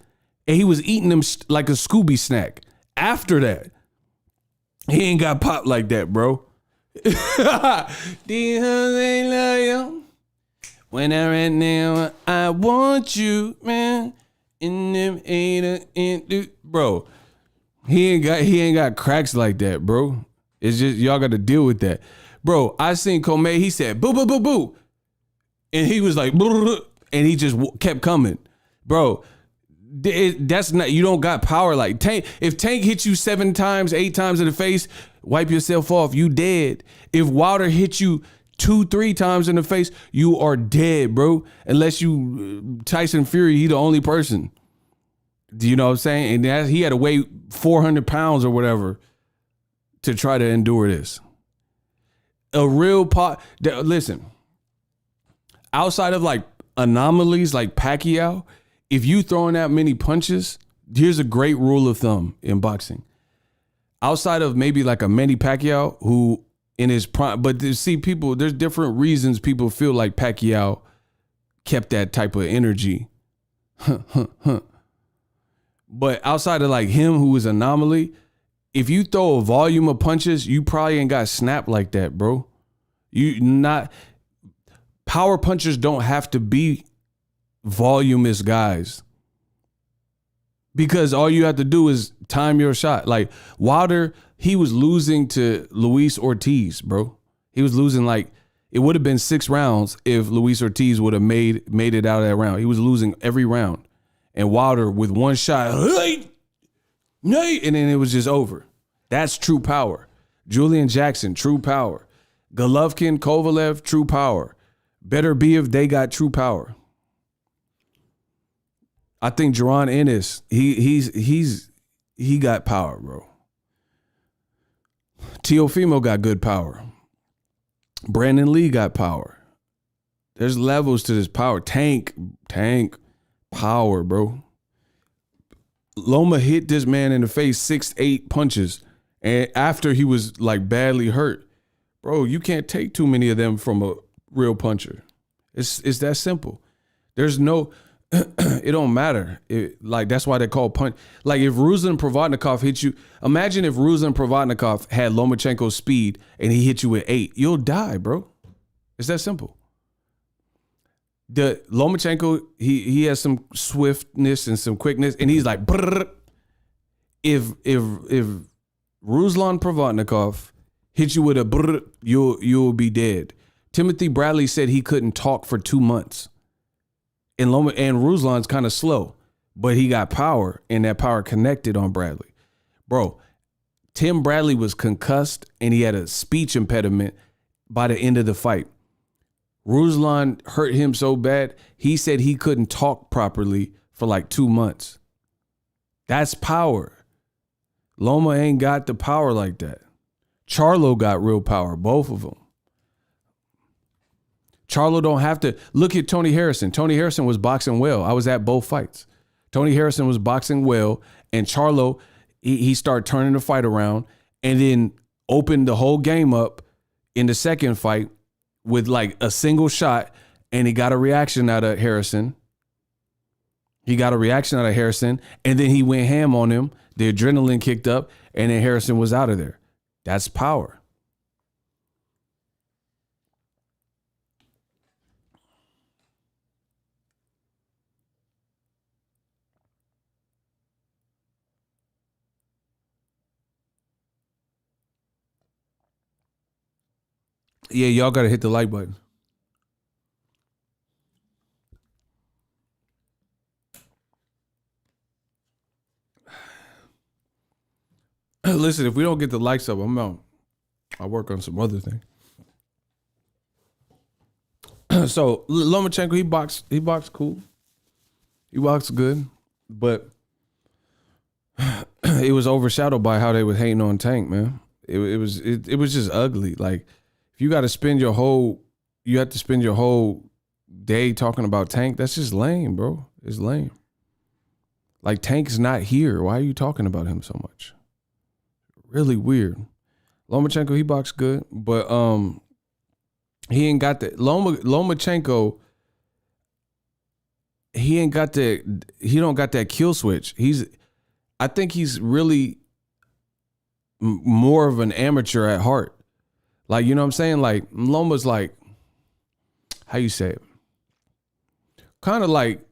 and he was eating them like a Scooby snack. After that, he ain't got popped like that, bro. These hoes ain't loyal. When I rent now, I want you, man. In them bro. He ain't got cracks like that, bro. It's just y'all got to deal with that, bro. I seen Commey. He said boo boo boo boo, and he was like boo, boo, boo, and he just kept coming, bro. That's not, you don't got power like Tank. If Tank hits you 7 times, 8 times in the face, wipe yourself off. You dead. If Wilder hits you 2-3 times in the face, you are dead, bro. Unless you Tyson Fury, he the only person. Do you know what I'm saying? And he had to weigh 400 pounds or whatever to try to endure this. A real listen, outside of like anomalies like Pacquiao, if you throwing that many punches, here's a great rule of thumb in boxing. Outside of maybe like a Manny Pacquiao, who in his prime, but see, people, there's different reasons people feel like Pacquiao kept that type of energy. But outside of like him, who is anomaly, if you throw a volume of punches, you probably ain't got snapped like that, bro. Power punchers don't have to be voluminous guys, because all you have to do is time your shot. Like Wilder, he was losing to Luis Ortiz, bro. He was losing, like, it would have been 6 rounds if Luis Ortiz would have made it out of that round. He was losing every round. And Wilder with one shot, and then it was just over. That's true power. Julian Jackson, true power. Golovkin, Kovalev, true power. Better be if they got true power. I think Jaron Ennis, he got power, bro. Teofimo got good power. Brandon Lee got power. There's levels to this power. Tank power, bro. Loma hit this man in the face 6-8 punches, and after he was like badly hurt, bro, you can't take too many of them from a real puncher. It's that simple. There's no, it don't matter. That's why they call punch. Like if Ruslan Provodnikov hit you, imagine if Ruslan Provodnikov had Lomachenko's speed and he hit you with 8, you'll die, bro. It's that simple. The Lomachenko, he has some swiftness and some quickness, and he's like, brrr. If Ruslan Provodnikov hit you with a brrr, you'll be dead. Timothy Bradley said he couldn't talk for 2 months. And Ruslan's kind of slow, but he got power, and that power connected on Bradley. Bro, Tim Bradley was concussed, and he had a speech impediment by the end of the fight. Ruslan hurt him so bad, he said he couldn't talk properly for like 2 months. That's power. Loma ain't got the power like that. Charlo got real power, both of them. Charlo don't have to. Look at Tony Harrison. Tony Harrison was boxing well. I was at both fights. Tony Harrison was boxing well, and Charlo, he started turning the fight around and then opened the whole game up in the second fight with like a single shot, and he got a reaction out of Harrison. And then he went ham on him. The adrenaline kicked up, and then Harrison was out of there. That's power. Yeah, y'all got to hit the like button. Listen, if we don't get the likes up, I'm out. I'll work on some other thing. So Lomachenko, he boxed cool. He boxed good, but it was overshadowed by how they were hating on Tank, man. It was just ugly. Like, if you got to spend your whole day talking about Tank, that's just lame, bro. It's lame. Like, Tank's not here. Why are you talking about him so much? Really weird. Lomachenko, he boxed good, but he ain't got that. Lomachenko, he don't got that kill switch. I think he's really more of an amateur at heart. Like, you know what I'm saying? Like, Loma's like, how you say it? Kind of like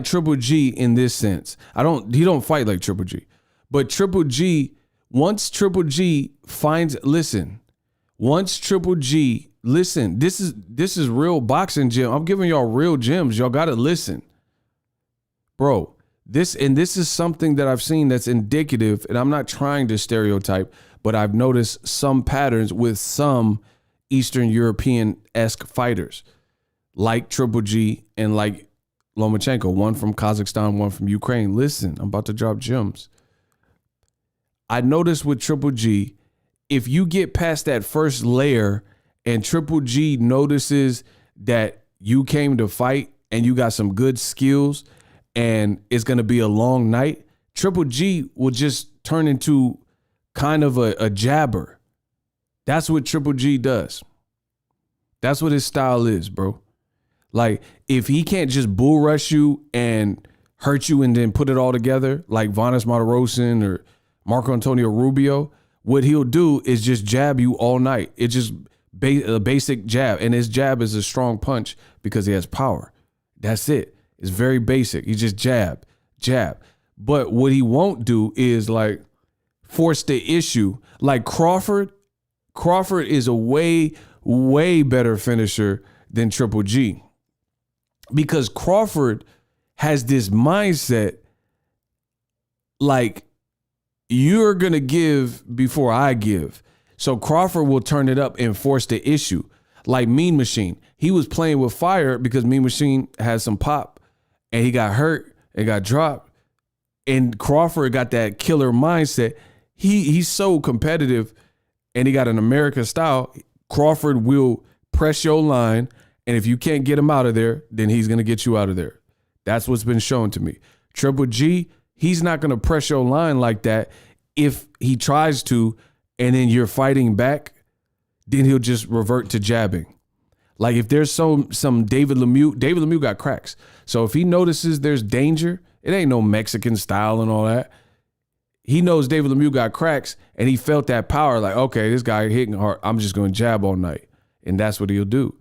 Triple G in this sense. He don't fight like Triple G. But Triple G, once Triple G listen, this is real boxing gym. I'm giving y'all real gems. Y'all got to listen. Bro, this is something that I've seen that's indicative, and I'm not trying to stereotype, but I've noticed some patterns with some Eastern European-esque fighters, like Triple G and like Lomachenko, one from Kazakhstan, one from Ukraine. Listen, I'm about to drop gems. I noticed with Triple G, if you get past that first layer and Triple G notices that you came to fight and you got some good skills and it's going to be a long night, Triple G will just turn into kind of a jabber. That's what Triple G does. That's what his style is, bro. Like, if he can't just bull rush you and hurt you and then put it all together, like Vanes Martirosyan or Marco Antonio Rubio, what he'll do is just jab you all night. It's just a basic jab, and his jab is a strong punch because he has power. That's it. It's very basic. He just jab. But what he won't do is like force the issue. Like Crawford is a way, way better finisher than Triple G, because Crawford has this mindset like you're going to give before I give. So Crawford will turn it up and force the issue. Like Mean Machine. He was playing with fire because Mean Machine had some pop and he got hurt and got dropped. And Crawford got that killer mindset. He's so competitive and he got an American style. Crawford will press your line, and if you can't get him out of there, then he's going to get you out of there. That's what's been shown to me. Triple G, he's not going to press your line like that. If he tries to, and then you're fighting back, then he'll just revert to jabbing. Like if there's some David Lemieux got cracks. So if he notices there's danger, it ain't no Mexican style and all that. He knows David Lemieux got cracks, and he felt that power. Like, okay, this guy hitting hard. I'm just going to jab all night, and that's what he'll do,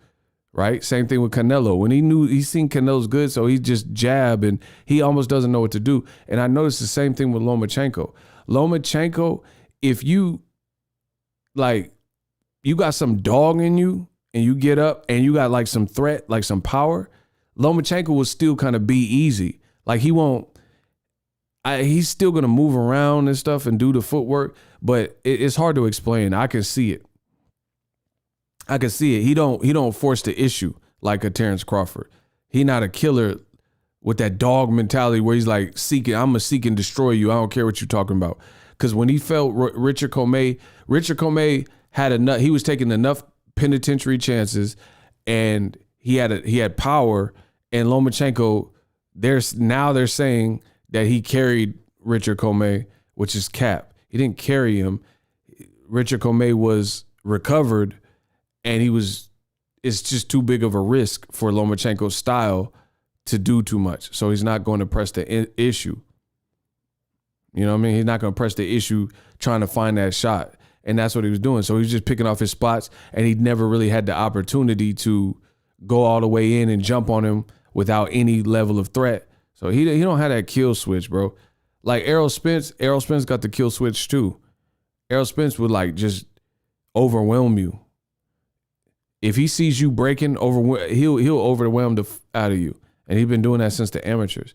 right? Same thing with Canelo. When he's seen Canelo's good, so he just jab, and he almost doesn't know what to do. And I noticed the same thing with Lomachenko. Lomachenko, if you got some dog in you, and you get up, and you got like some threat, like some power, Lomachenko will still kind of be easy. Like he won't. He's still going to move around and stuff and do the footwork, but it's hard to explain. I can see it. He don't force the issue like a Terrence Crawford. He not a killer with that dog mentality where he's like I'm going to seek and destroy you. I don't care what you're talking about. Because when he felt Richard Commey had enough. He was taking enough penitentiary chances, and he had power. And Lomachenko, they're saying that he carried Richard Commey, which is cap. He didn't carry him. Richard Commey was recovered, and it's just too big of a risk for Lomachenko's style to do too much. So he's not going to press the issue. You know what I mean? He's not going to press the issue trying to find that shot. And that's what he was doing. So he was just picking off his spots, and he never really had the opportunity to go all the way in and jump on him without any level of threat. So he don't have that kill switch, bro. Like Errol Spence got the kill switch too. Errol Spence would like just overwhelm you. If he sees you breaking, he'll overwhelm the out of you. And he's been doing that since the amateurs.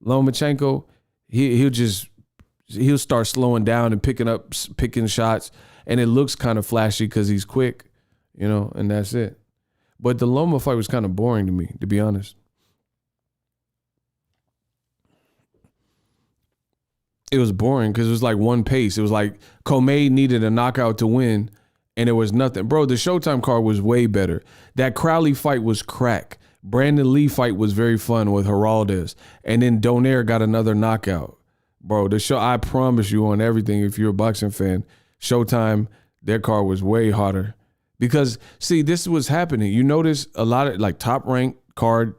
Lomachenko, he'll start slowing down and picking shots, and it looks kind of flashy because he's quick, and that's it. But the Loma fight was kind of boring to me, to be honest. It was boring because it was like one pace. It was like Commey needed a knockout to win, and there was nothing. Bro, the Showtime card was way better. That Crowley fight was crack. Brandon Lee fight was very fun with Geraldes. And then Donaire got another knockout. Bro, the show, I promise you on everything, if you're a boxing fan, Showtime, their card was way hotter. Because, see, this was happening. You notice a lot of, like, top-ranked card,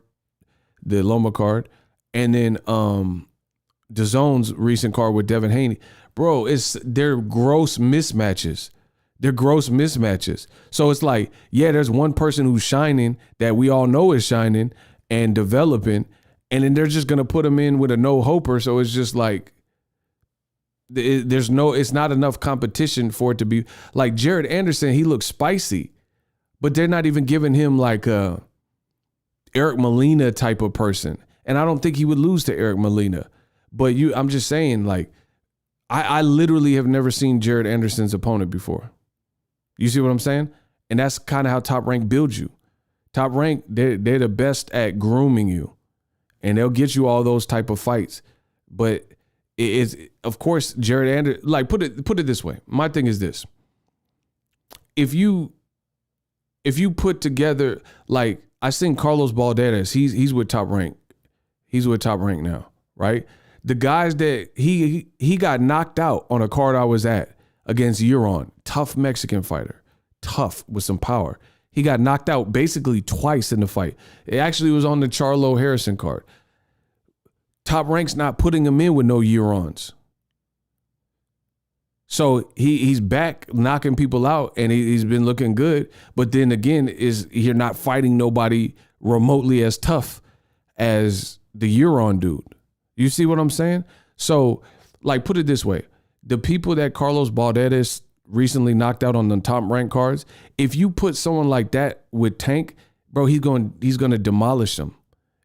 the Loma card, and then DAZN's recent card with Devin Haney. Bro, they're gross mismatches. So it's like, yeah, there's one person who's shining that we all know is shining and developing, and then they're just going to put him in with a no-hoper. So it's just like, it's not enough competition for it to be like Jared Anderson. He looks spicy, but they're not even giving him like a Eric Molina type of person. And I don't think he would lose to Eric Molina. But I'm just saying, like, I literally have never seen Jared Anderson's opponent before. You see what I'm saying? And that's kind of how Top Rank builds you. Top Rank, they're the best at grooming you, and they'll get you all those type of fights. But it's, of course, Jared Anderson. Like, put it this way. My thing is this: if you put together, like, I seen Carlos Balderas, he's with Top Rank. He's with Top Rank now, right? The guys that he got knocked out on a card I was at against Euron, tough Mexican fighter, tough with some power. He got knocked out basically twice in the fight. It actually was on the Charlo Harrison card. Top Rank's not putting him in with no Eurons. So he's back knocking people out, and he's been looking good. But then again, you're not fighting nobody remotely as tough as the Euron dude. You see what I'm saying? So, like, put it this way. The people that Carlos Balderas recently knocked out on the top rank cards, if you put someone like that with Tank, bro, he's going to demolish them.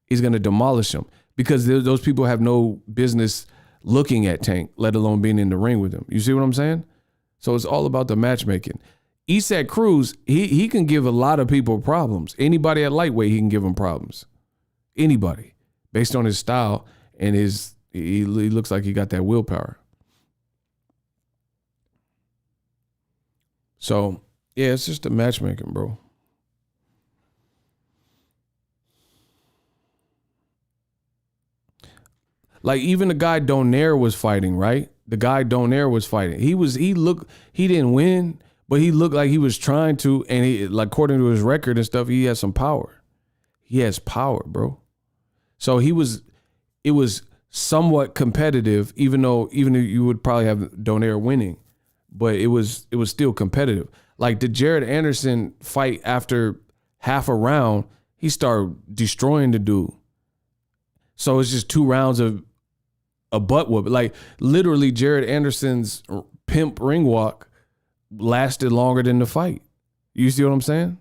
He's going to demolish them because those people have no business looking at Tank, let alone being in the ring with him. You see what I'm saying? So it's all about the matchmaking. Isak Cruz, he can give a lot of people problems. Anybody at lightweight, he can give them problems. Anybody, based on his style and he looks like he got that willpower. So yeah, it's just the matchmaking, bro. Like even the guy Donaire was fighting, right? The guy Donaire was fighting. He didn't win, but he looked like he was trying to, and he, like, according to his record and stuff, he has some power. He has power, bro. So it was somewhat competitive, even though you would probably have Donaire winning, but it was still competitive. Like the Jared Anderson fight, after half a round, he started destroying the dude. So it's just 2 rounds of a butt whoop. Like literally Jared Anderson's pimp ring walk lasted longer than the fight. You see what I'm saying?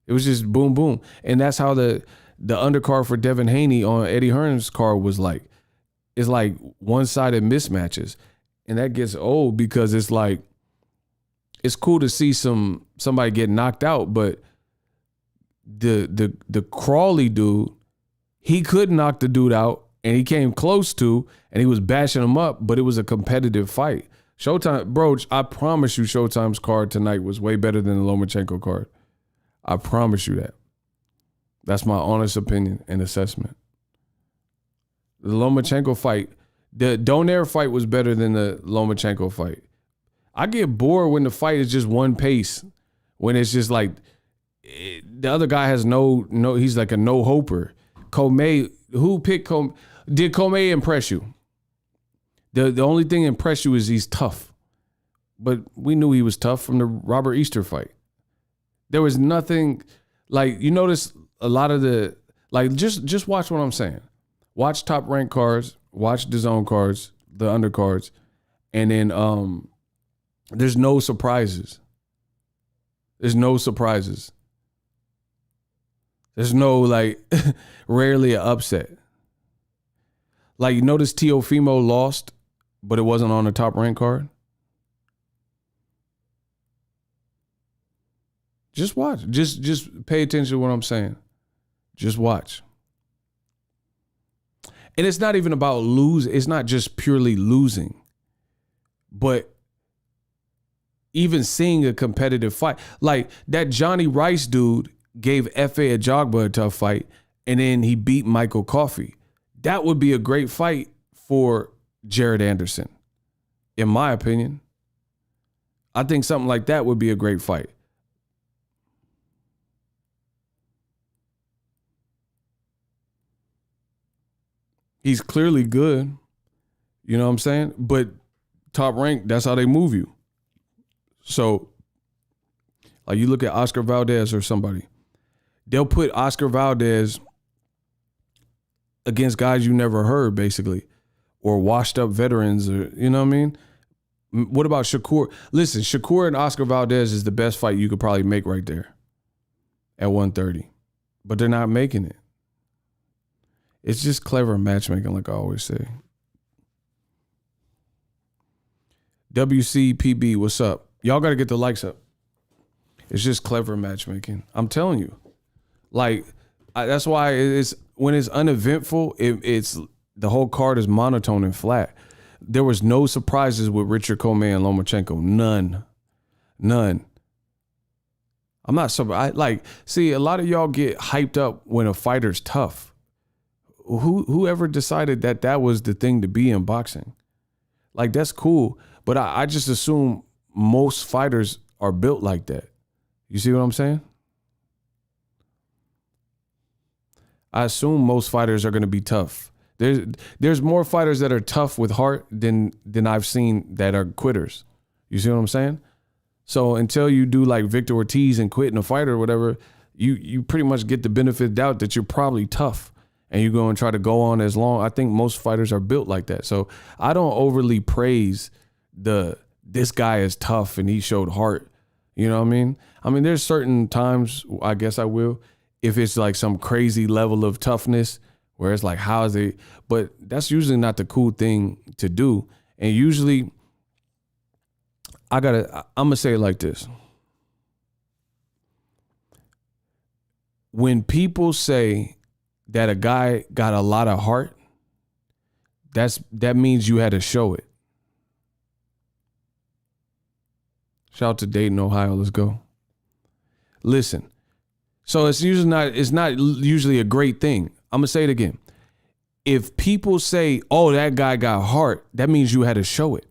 It was just boom, boom. And that's how the undercard for Devin Haney on Eddie Hearn's card was like. It's like one-sided mismatches. And that gets old because it's like, it's cool to see somebody get knocked out, but the Crawley dude, he could knock the dude out, and he came close to, and he was bashing him up, but it was a competitive fight. Showtime, bro, I promise you Showtime's card tonight was way better than the Lomachenko card. I promise you that. That's my honest opinion and assessment. The Lomachenko fight, the Donaire fight was better than the Lomachenko fight. I get bored when the fight is just one pace, when it's just like the other guy has no, he's like a no-hoper. Commey, who picked Commey? Did Commey impress you? The only thing that impressed you is he's tough. But we knew he was tough from the Robert Easter fight. There was nothing, like, you notice a lot of the, like, just watch what I'm saying. Watch Top Rank cards, watch the zone cards, the undercards, and then there's no surprises. There's no surprises. There's no, like, rarely an upset. Like, you notice Teofimo lost, but it wasn't on the Top Rank card. Just watch. Just pay attention to what I'm saying. Just watch. And it's not even about lose. It's not just purely losing, but even seeing a competitive fight. Like that Johnny Rice dude gave F.A. Ajagba a tough fight, and then he beat Michael Coffey. That would be a great fight for Jared Anderson, in my opinion. I think something like that would be a great fight. He's clearly good, you know what I'm saying? But Top Rank, that's how they move you. So, like, you look at Oscar Valdez or somebody, they'll put Oscar Valdez against guys you never heard, basically, or washed up veterans, or, you know what I mean? What about Shakur? Listen, Shakur and Oscar Valdez is the best fight you could probably make right there at 130, but they're not making it. It's just clever matchmaking, like I always say. WCPB, what's up? Y'all got to get the likes up. It's just clever matchmaking. I'm telling you. Like, that's why it's when it's uneventful, it's the whole card is monotone and flat. There was no surprises with Richard Commey and Lomachenko. None. I'm not surprised. See, a lot of y'all get hyped up when a fighter's tough. Whoever decided that was the thing to be in boxing? Like, that's cool, but I just assume most fighters are built like that. You see what I'm saying? I assume most fighters are going to be tough. There's more fighters that are tough with heart than I've seen that are quitters. You see what I'm saying? So until you do like Victor Ortiz and quit in a fight or whatever, you pretty much get the benefit of doubt that you're probably tough. And you're going to try to go on as long. I think most fighters are built like that. So I don't overly praise this guy is tough and he showed heart. You know what I mean? I mean, there's certain times, I guess I will, if it's like some crazy level of toughness where it's like, how is it? But that's usually not the cool thing to do. And usually I'm going to say it like this. When people say that a guy got a lot of heart, that means you had to show it. Shout out to Dayton, Ohio. Let's go. Listen. So it's not usually a great thing. I'm gonna say it again. If people say, "Oh, that guy got heart," that means you had to show it.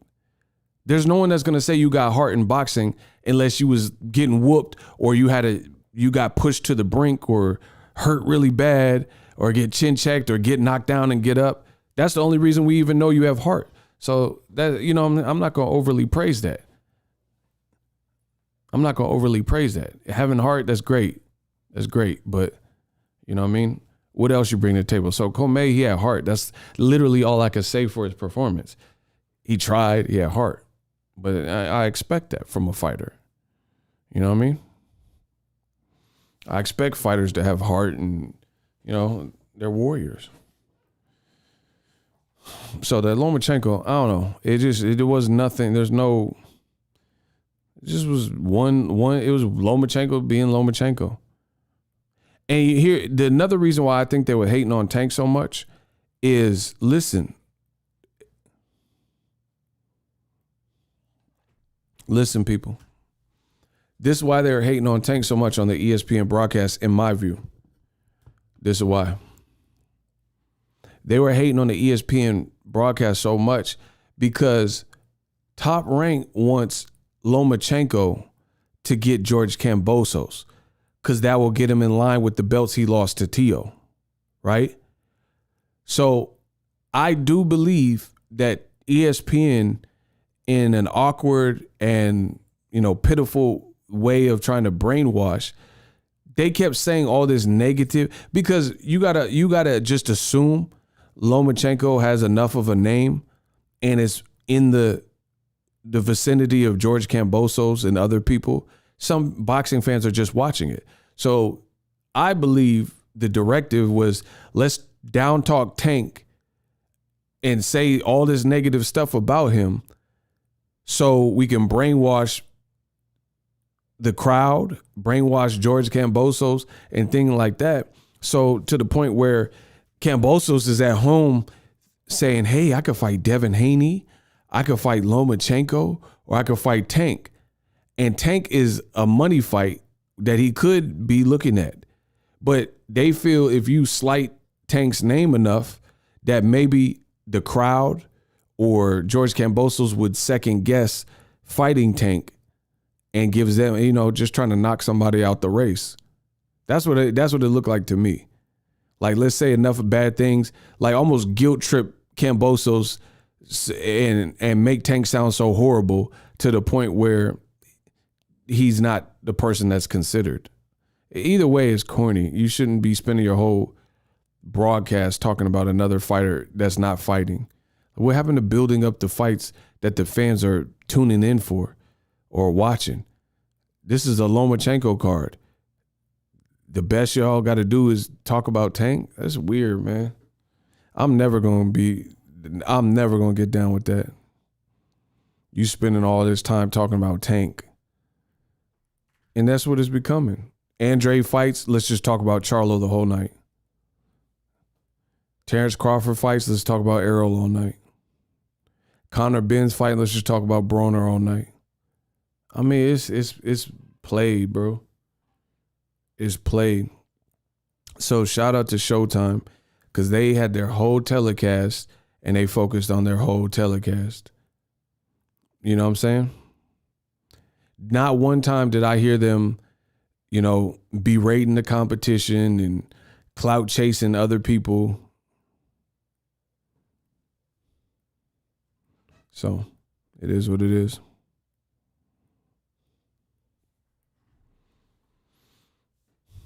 There's no one that's gonna say you got heart in boxing unless you was getting whooped or you got pushed to the brink or hurt really bad or get chin checked or get knocked down and get up. That's the only reason we even know you have heart. So that, I'm not gonna overly praise that. Having heart, that's great. That's great. But you know what I mean? What else you bring to the table? So Commey, he had heart. That's literally all I could say for his performance. He tried, he had heart. But I expect that from a fighter. You know what I mean? I expect fighters to have heart and, they're warriors. So that Lomachenko, I don't know. It was nothing. It just was one. It was Lomachenko being Lomachenko. And here, another reason why I think they were hating on Tank so much is, listen, people. This is why they were hating on Tank so much on the ESPN broadcast, in my view. This is why. They were hating on the ESPN broadcast so much because Top Rank wants Lomachenko to get George Kambosos because that will get him in line with the belts he lost to Tio, right? So I do believe that ESPN, in an awkward and, pitiful way of trying to brainwash, they kept saying all this negative because you gotta just assume Lomachenko has enough of a name and is in the vicinity of George Kambosos and other people. Some boxing fans are just watching it. So I believe the directive was, let's down talk Tank and say all this negative stuff about him so we can brainwash the crowd, brainwash George Kambosos and things like that. So to the point where Kambosos is at home saying, hey, I could fight Devin Haney, I could fight Lomachenko, or I could fight Tank. And Tank is a money fight that he could be looking at. But they feel if you slight Tank's name enough that maybe the crowd or George Kambosos would second guess fighting Tank and gives them, just trying to knock somebody out the race. That's what it looked like to me. Like, let's say enough of bad things, like almost guilt trip Kambosos and make Tank sound so horrible to the point where he's not the person that's considered. Either way, it's corny. You shouldn't be spending your whole broadcast talking about another fighter that's not fighting. What happened to building up the fights that the fans are tuning in for or watching? This is a Lomachenko card. The best y'all got to do is talk about Tank. That's weird, man. I'm never going to get down with that. You spending all this time talking about Tank. And that's what it's becoming. Andre fights, let's just talk about Charlo the whole night. Terrence Crawford fights, let's talk about Errol all night. Conor Ben's fight, let's just talk about Broner all night. I mean, it's played, bro. It's played. So shout out to Showtime because they had their whole telecast and they focused on their whole telecast. You know what I'm saying? Not one time did I hear them, berating the competition and clout chasing other people. So it is what it is.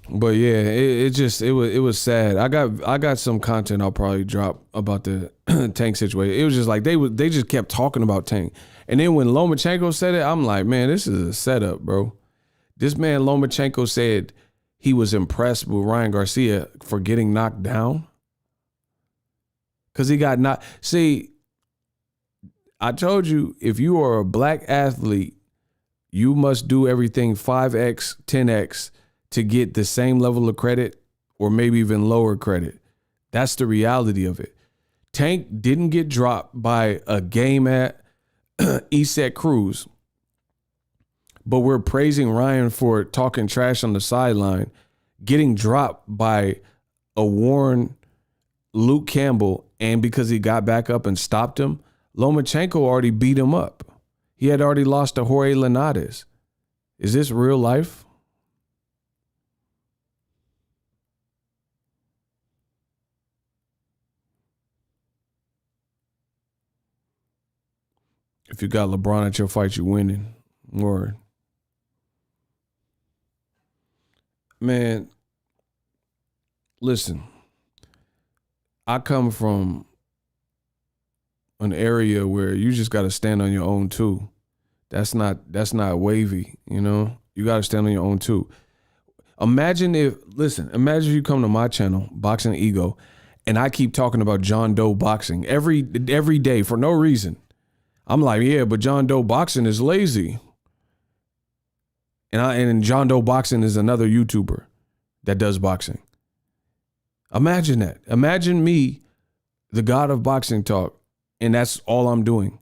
But yeah, it was sad. I got some content I'll probably drop about the Tank situation. It was just like they just kept talking about Tank. And then when Lomachenko said it, I'm like, man, this is a setup, bro. This man Lomachenko said he was impressed with Ryan Garcia for getting knocked down. because he got not. See, I told you, if you are a black athlete, you must do everything 5x, 10x to get the same level of credit or maybe even lower credit. That's the reality of it. Tank didn't get dropped by a game at ESEC Cruz, but we're praising Ryan for talking trash on the sideline, getting dropped by a worn Luke Campbell, and because he got back up and stopped him, Lomachenko already beat him up. He had already lost to Jorge Linares. Is this real life? If you got LeBron at your fight, you winning. Word. Man, listen. I come from an area where you just got to stand on your own too. That's not wavy, you know? You got to stand on your own too. Imagine if you come to my channel, Boxing Ego, and I keep talking about John Doe boxing every day for no reason. I'm like, yeah, but John Doe boxing is lazy. And John Doe boxing is another YouTuber that does boxing. Imagine that. Imagine me, the god of boxing talk, and that's all I'm doing.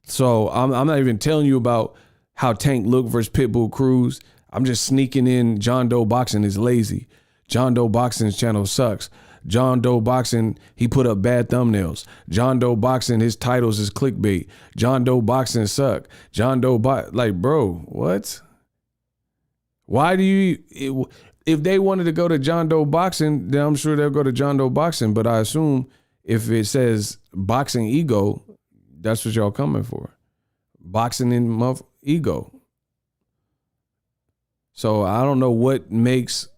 So I'm not even telling you about how Tank looked versus Pitbull Cruz. I'm just sneaking in John Doe boxing is lazy. John Doe boxing's channel sucks. John Doe boxing, he put up bad thumbnails. John Doe boxing, his titles is clickbait. John Doe boxing suck. John Doe like, bro, what? Why do you? If they wanted to go to John Doe boxing, then I'm sure they'll go to John Doe boxing. But I assume if it says Boxing Ego, that's what y'all coming for. Boxing in ego. So I don't know what makes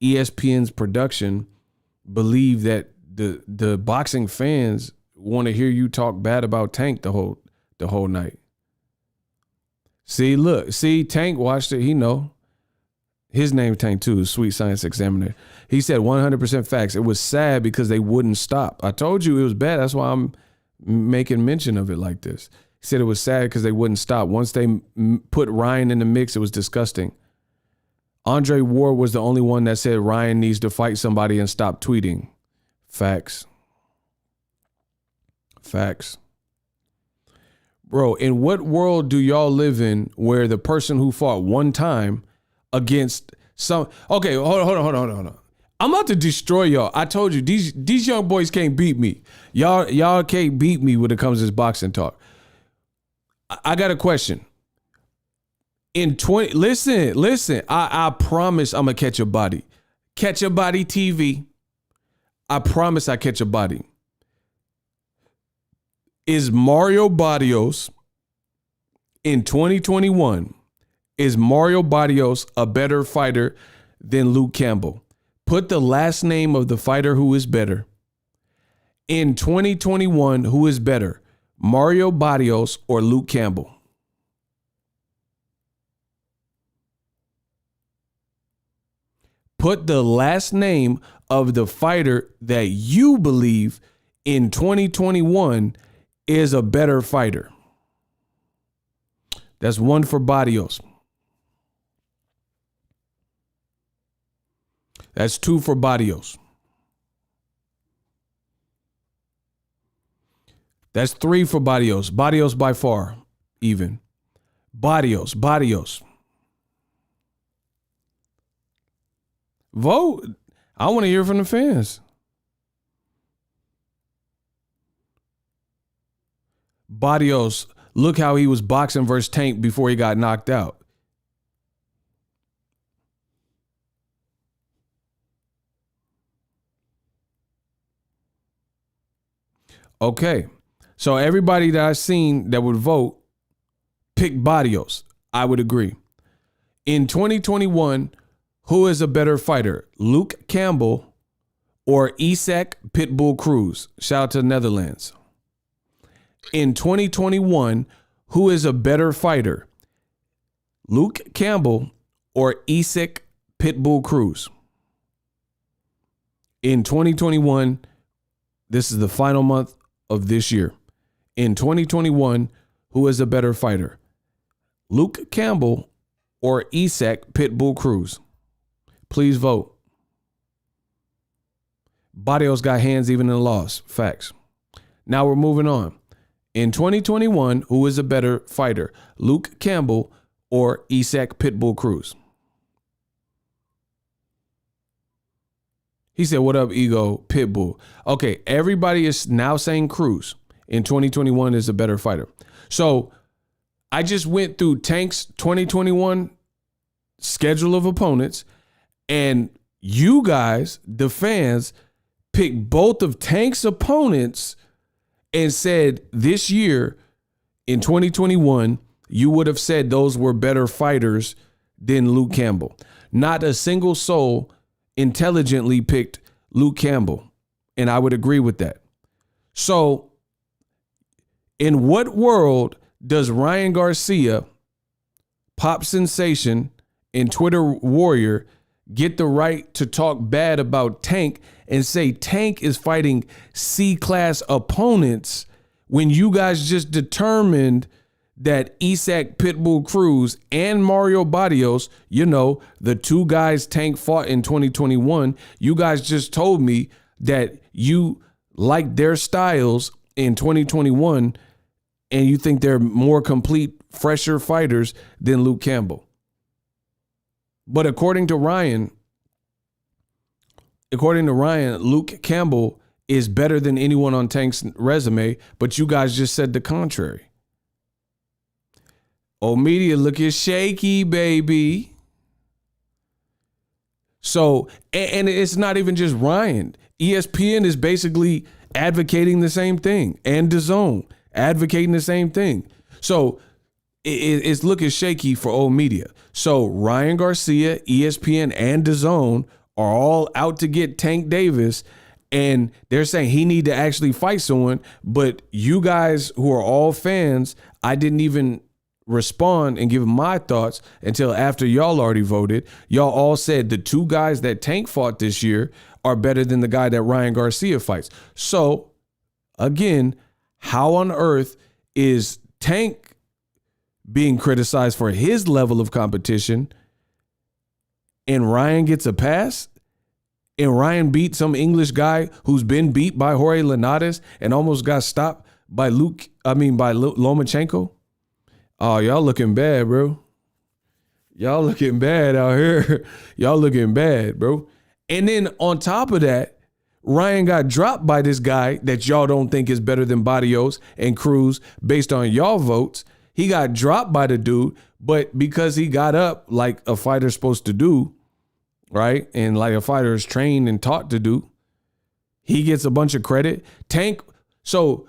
ESPN's production believe that the boxing fans want to hear you talk bad about Tank the whole night. See, Tank watched it. He know. His name Tank too, Sweet Science Examiner. He said 100% facts. It was sad because they wouldn't stop. I told you it was bad. That's why I'm making mention of it like this. He said it was sad because they wouldn't stop. Once they put Ryan in the mix, it was disgusting. Andre Ward was the only one that said Ryan needs to fight somebody and stop tweeting. Facts. Facts. Bro, in what world do y'all live in where the person who fought one time against some... Okay, hold on. I'm about to destroy y'all. I told you, these young boys can't beat me. Y'all can't beat me when it comes to this boxing talk. I got a question. Listen, I promise I'm gonna catch a body. Catch a body TV. I promise I catch a body. Is Mario Barrios in 2021, is Mario Barrios a better fighter than Luke Campbell? Put the last name of the fighter who is better. In 2021, who is better, Mario Barrios or Luke Campbell? Put the last name of the fighter that you believe in 2021 is a better fighter. That's one for Barrios. That's two for Barrios. That's three for Barrios. Barrios by far, even. Barrios. Vote. I want to hear from the fans. Barrios, look how he was boxing versus Tank before he got knocked out. Okay. So everybody that I've seen that would vote pick Barrios. I would agree. In 2021, who is a better fighter, Luke Campbell or Isak Pitbull Cruz? Shout out to the Netherlands. In 2021, who is a better fighter, Luke Campbell or Isak Pitbull Cruz? In 2021, This is the final month of this year. In 2021, who is a better fighter? Luke Campbell or Isak Pitbull Cruz? Please vote. Barrios got hands even in a loss. Facts. Now we're moving on. In 2021, who is a better fighter? Luke Campbell or Isak Pitbull Cruz? He said, what up, Ego? Pitbull. Okay, everybody is now saying Cruz in 2021 is a better fighter. So I just went through Tank's 2021 schedule of opponents, and you guys, the fans, picked both of Tank's opponents and said this year in 2021, you would have said those were better fighters than Luke Campbell. Not a single soul intelligently picked Luke Campbell, and I would agree with that. So in what world does Ryan Garcia, pop sensation and Twitter warrior, get the right to talk bad about Tank and say Tank is fighting C-class opponents when you guys just determined that Isak Pitbull Cruz and Mario Barrios, you know, the two guys Tank fought in 2021, you guys just told me that you like their styles in 2021 and you think they're more complete, fresher fighters than Luke Campbell. But according to Ryan, Luke Campbell is better than anyone on Tank's resume, but you guys just said the contrary. Oh, media looking shaky, baby. So, and it's not even just Ryan. ESPN is basically advocating the same thing, and DAZN advocating the same thing. So it's looking shaky for old media. So Ryan Garcia, ESPN, and DAZN are all out to get Tank Davis, and they're saying he need to actually fight someone. But you guys who are all fans, I didn't even respond and give my thoughts until after y'all already voted. Y'all all said the two guys that Tank fought this year are better than the guy that Ryan Garcia fights. So again, how on earth is Tank being criticized for his level of competition and Ryan gets a pass? And Ryan beat some English guy who's been beat by Jorge Linares and almost got stopped by Lomachenko? Oh, y'all looking bad, bro. Y'all looking bad out here. Y'all looking bad, bro. And then on top of that, Ryan got dropped by this guy that y'all don't think is better than Barrios and Cruz based on y'all votes. He got dropped by the dude, but because he got up like a fighter's supposed to do, right? And like a fighter is trained and taught to do, he gets a bunch of credit. Tank. So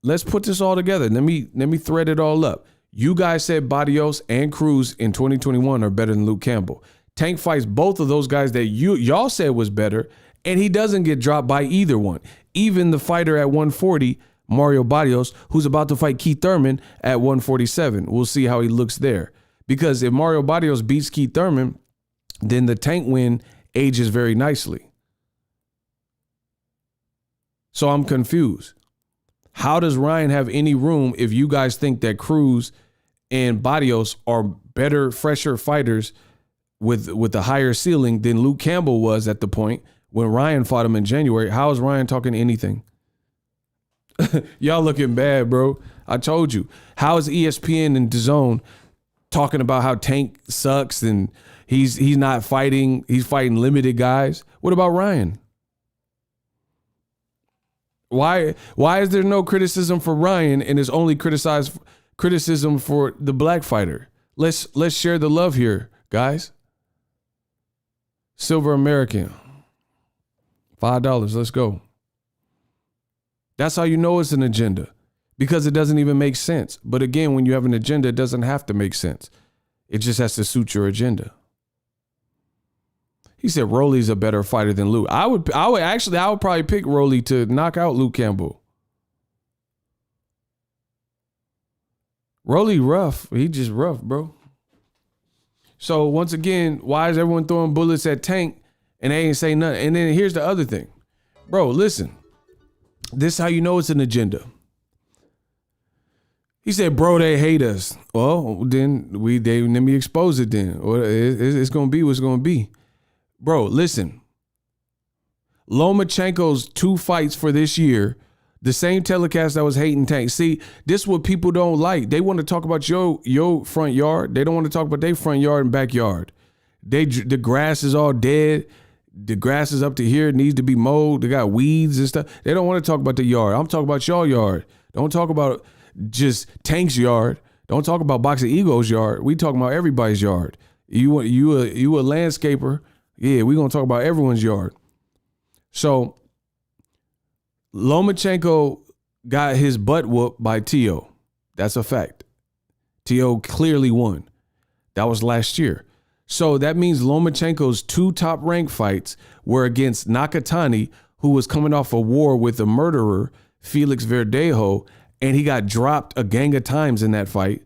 let's put this all together. Let me thread it all up. You guys said Barrios and Cruz in 2021 are better than Luke Campbell. Tank fights both of those guys that y'all said was better, and he doesn't get dropped by either one. Even the fighter at 140, Mario Barrios, who's about to fight Keith Thurman at 147. We'll see how he looks there. Because if Mario Barrios beats Keith Thurman, then the Tank win ages very nicely. So I'm confused. How does Ryan have any room if you guys think that Cruz and Barrios are better, fresher fighters with a higher ceiling than Luke Campbell was at the point when Ryan fought him in January? How is Ryan talking anything? Y'all looking bad, bro. I told you. How is ESPN and DAZN talking about how Tank sucks and he's not fighting, he's fighting limited guys? What about Ryan? Why is there no criticism for Ryan and is only criticism for the black fighter? Let's share the love here, guys. Silver American. $5. Let's go. That's how you know it's an agenda, because it doesn't even make sense. But again, when you have an agenda, it doesn't have to make sense. It just has to suit your agenda. He said Rolly's a better fighter than Luke. I would probably pick Rolly to knock out Luke Campbell. Rolly rough. He just rough, bro. So once again, why is everyone throwing bullets at Tank and they ain't say nothing? And then here's the other thing. Bro, listen. This is how you know it's an agenda. He said, bro, they hate us. Well, then let me expose it then. Or it's going to be what's going to be. Bro, listen. Lomachenko's 2 fights for this year, the same telecast that was hating Tank. See, this is what people don't like. They want to talk about your front yard. They don't want to talk about their front yard and backyard. The grass is all dead. The grass is up to here. It needs to be mowed. They got weeds and stuff. They don't want to talk about the yard. I'm talking about your yard. Don't talk about just Tank's yard. Don't talk about Boxing Ego's yard. We talking about everybody's yard. You a landscaper. Yeah, we gonna talk about everyone's yard. So Lomachenko got his butt whooped by Tio. That's a fact. Tio clearly won. That was last year. So that means Lomachenko's 2 top-ranked fights were against Nakatani, who was coming off a war with the murderer, Felix Verdejo, and he got dropped a gang of times in that fight.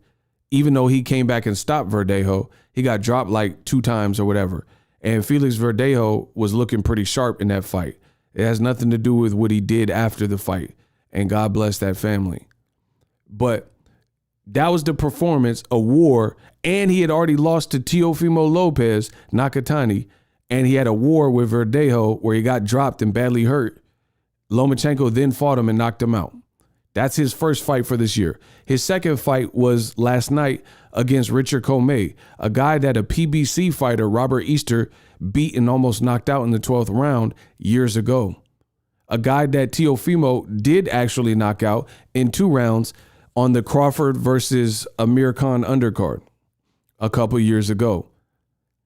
Even though he came back and stopped Verdejo, he got dropped like 2 times or whatever. And Felix Verdejo was looking pretty sharp in that fight. It has nothing to do with what he did after the fight. And God bless that family. But that was the performance, a war, and he had already lost to Teofimo Lopez, Nakatani, and he had a war with Verdejo where he got dropped and badly hurt. Lomachenko then fought him and knocked him out. That's his first fight for this year. His second fight was last night against Richard Commey, a guy that a PBC fighter, Robert Easter, beat and almost knocked out in the 12th round years ago. A guy that Teofimo did actually knock out in 2 rounds on the Crawford versus Amir Khan undercard a couple years ago.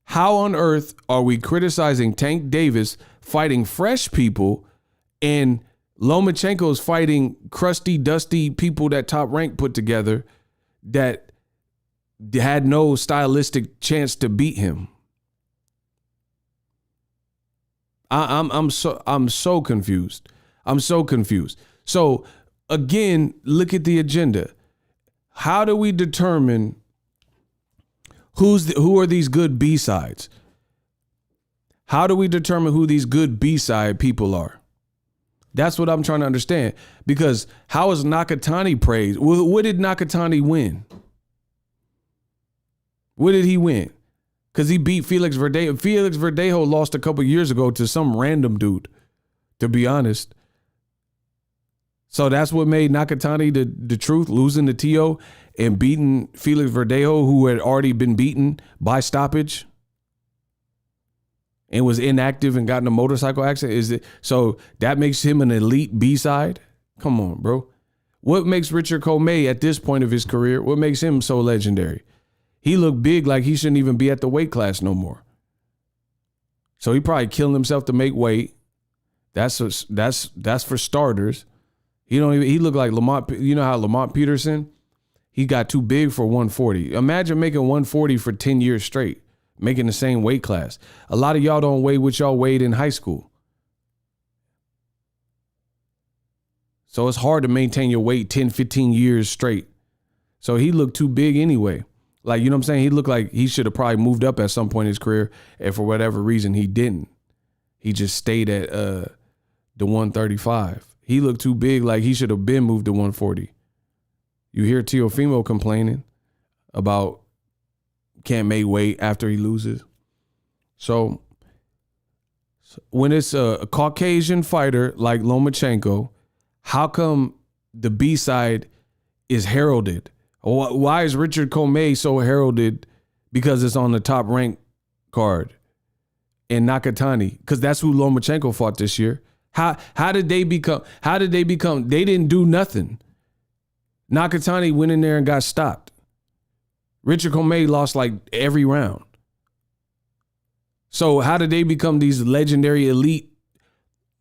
How on earth are we criticizing Tank Davis fighting fresh people and Lomachenko's fighting crusty, dusty people that Top Rank put together that had no stylistic chance to beat him? I'm so confused. I'm so confused. So again, look at the agenda. How do we determine who are these good B-sides? How do we determine who these good B-side people are? That's what I'm trying to understand. Because how is Nakatani praised? What did Nakatani win? What did he win? Because he beat Felix Verdejo. Felix Verdejo lost a couple years ago to some random dude, to be honest. So that's what made Nakatani the truth, losing to Tio and beating Felix Verdejo, who had already been beaten by stoppage and was inactive and got in a motorcycle accident. So that makes him an elite B-side? Come on, bro. What makes Richard Commey at this point of his career, what makes him so legendary? He looked big like he shouldn't even be at the weight class no more. So he probably killing himself to make weight. That's for starters. He looked like Lamont. You know how Lamont Peterson, he got too big for 140. Imagine making 140 for 10 years straight, making the same weight class. A lot of y'all don't weigh what y'all weighed in high school. So it's hard to maintain your weight 10, 15 years straight. So he looked too big anyway. Like, you know what I'm saying? He looked like he should have probably moved up at some point in his career. And for whatever reason, he didn't. He just stayed at the 135. He looked too big, like he should have been moved to 140. You hear Teofimo complaining about can't make weight after he loses. So when it's a Caucasian fighter like Lomachenko, how come the B-side is heralded? Why is Richard Commey so heralded? Because it's on the top rank card. And Nakatani, because that's who Lomachenko fought this year. How did they become? They didn't do nothing. Nakatani went in there and got stopped. Richard Commey lost like every round. So how did they become these legendary elite,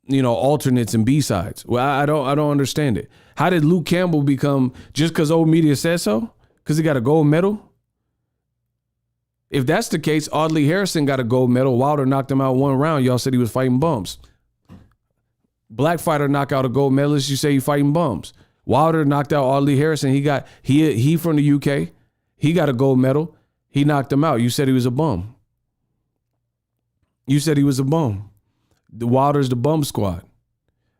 alternates and B-sides? Well, I don't understand it. How did Luke Campbell become, just because old media says so? Because he got a gold medal? If that's the case, Audley Harrison got a gold medal. Wilder knocked him out 1 round. Y'all said he was fighting bums. Black fighter knock out a gold medalist. You say he fighting bums. Wilder knocked out Audley Harrison. He from the UK. He got a gold medal. He knocked him out. You said he was a bum. You said he was a bum. The Wilder's the bum squad.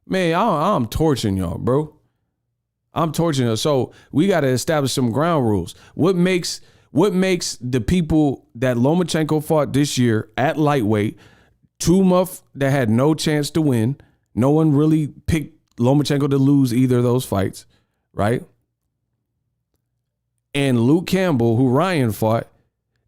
Man, I'm torching y'all, bro. I'm torching y'all. So we got to establish some ground rules. What makes the people that Lomachenko fought this year at lightweight, Tumov that had no chance to win, no one really picked Lomachenko to lose either of those fights, right? And Luke Campbell, who Ryan fought,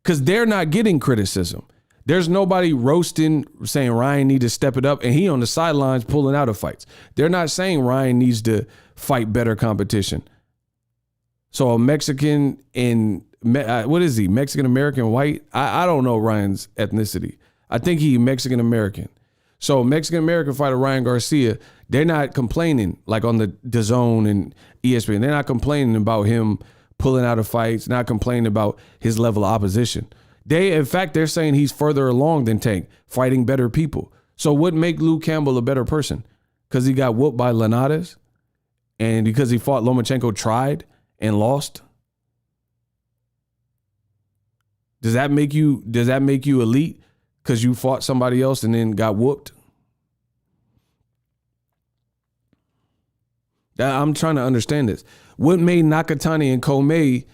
because they're not getting criticism. There's nobody roasting, saying Ryan needs to step it up, and he on the sidelines pulling out of fights. They're not saying Ryan needs to fight better competition. So a Mexican and what is he? Mexican American white? I don't know Ryan's ethnicity. I think he Mexican American. So Mexican American fighter Ryan Garcia, they're not complaining like on the DAZN and ESPN. They're not complaining about him pulling out of fights, not complaining about his level of opposition. In fact, they're saying he's further along than Tank, fighting better people. So what make Luke Campbell a better person? Because he got whooped by Linares? And because he fought Lomachenko, tried and lost? Does that make you elite because you fought somebody else and then got whooped? I'm trying to understand this. What made Nakatani and Commey,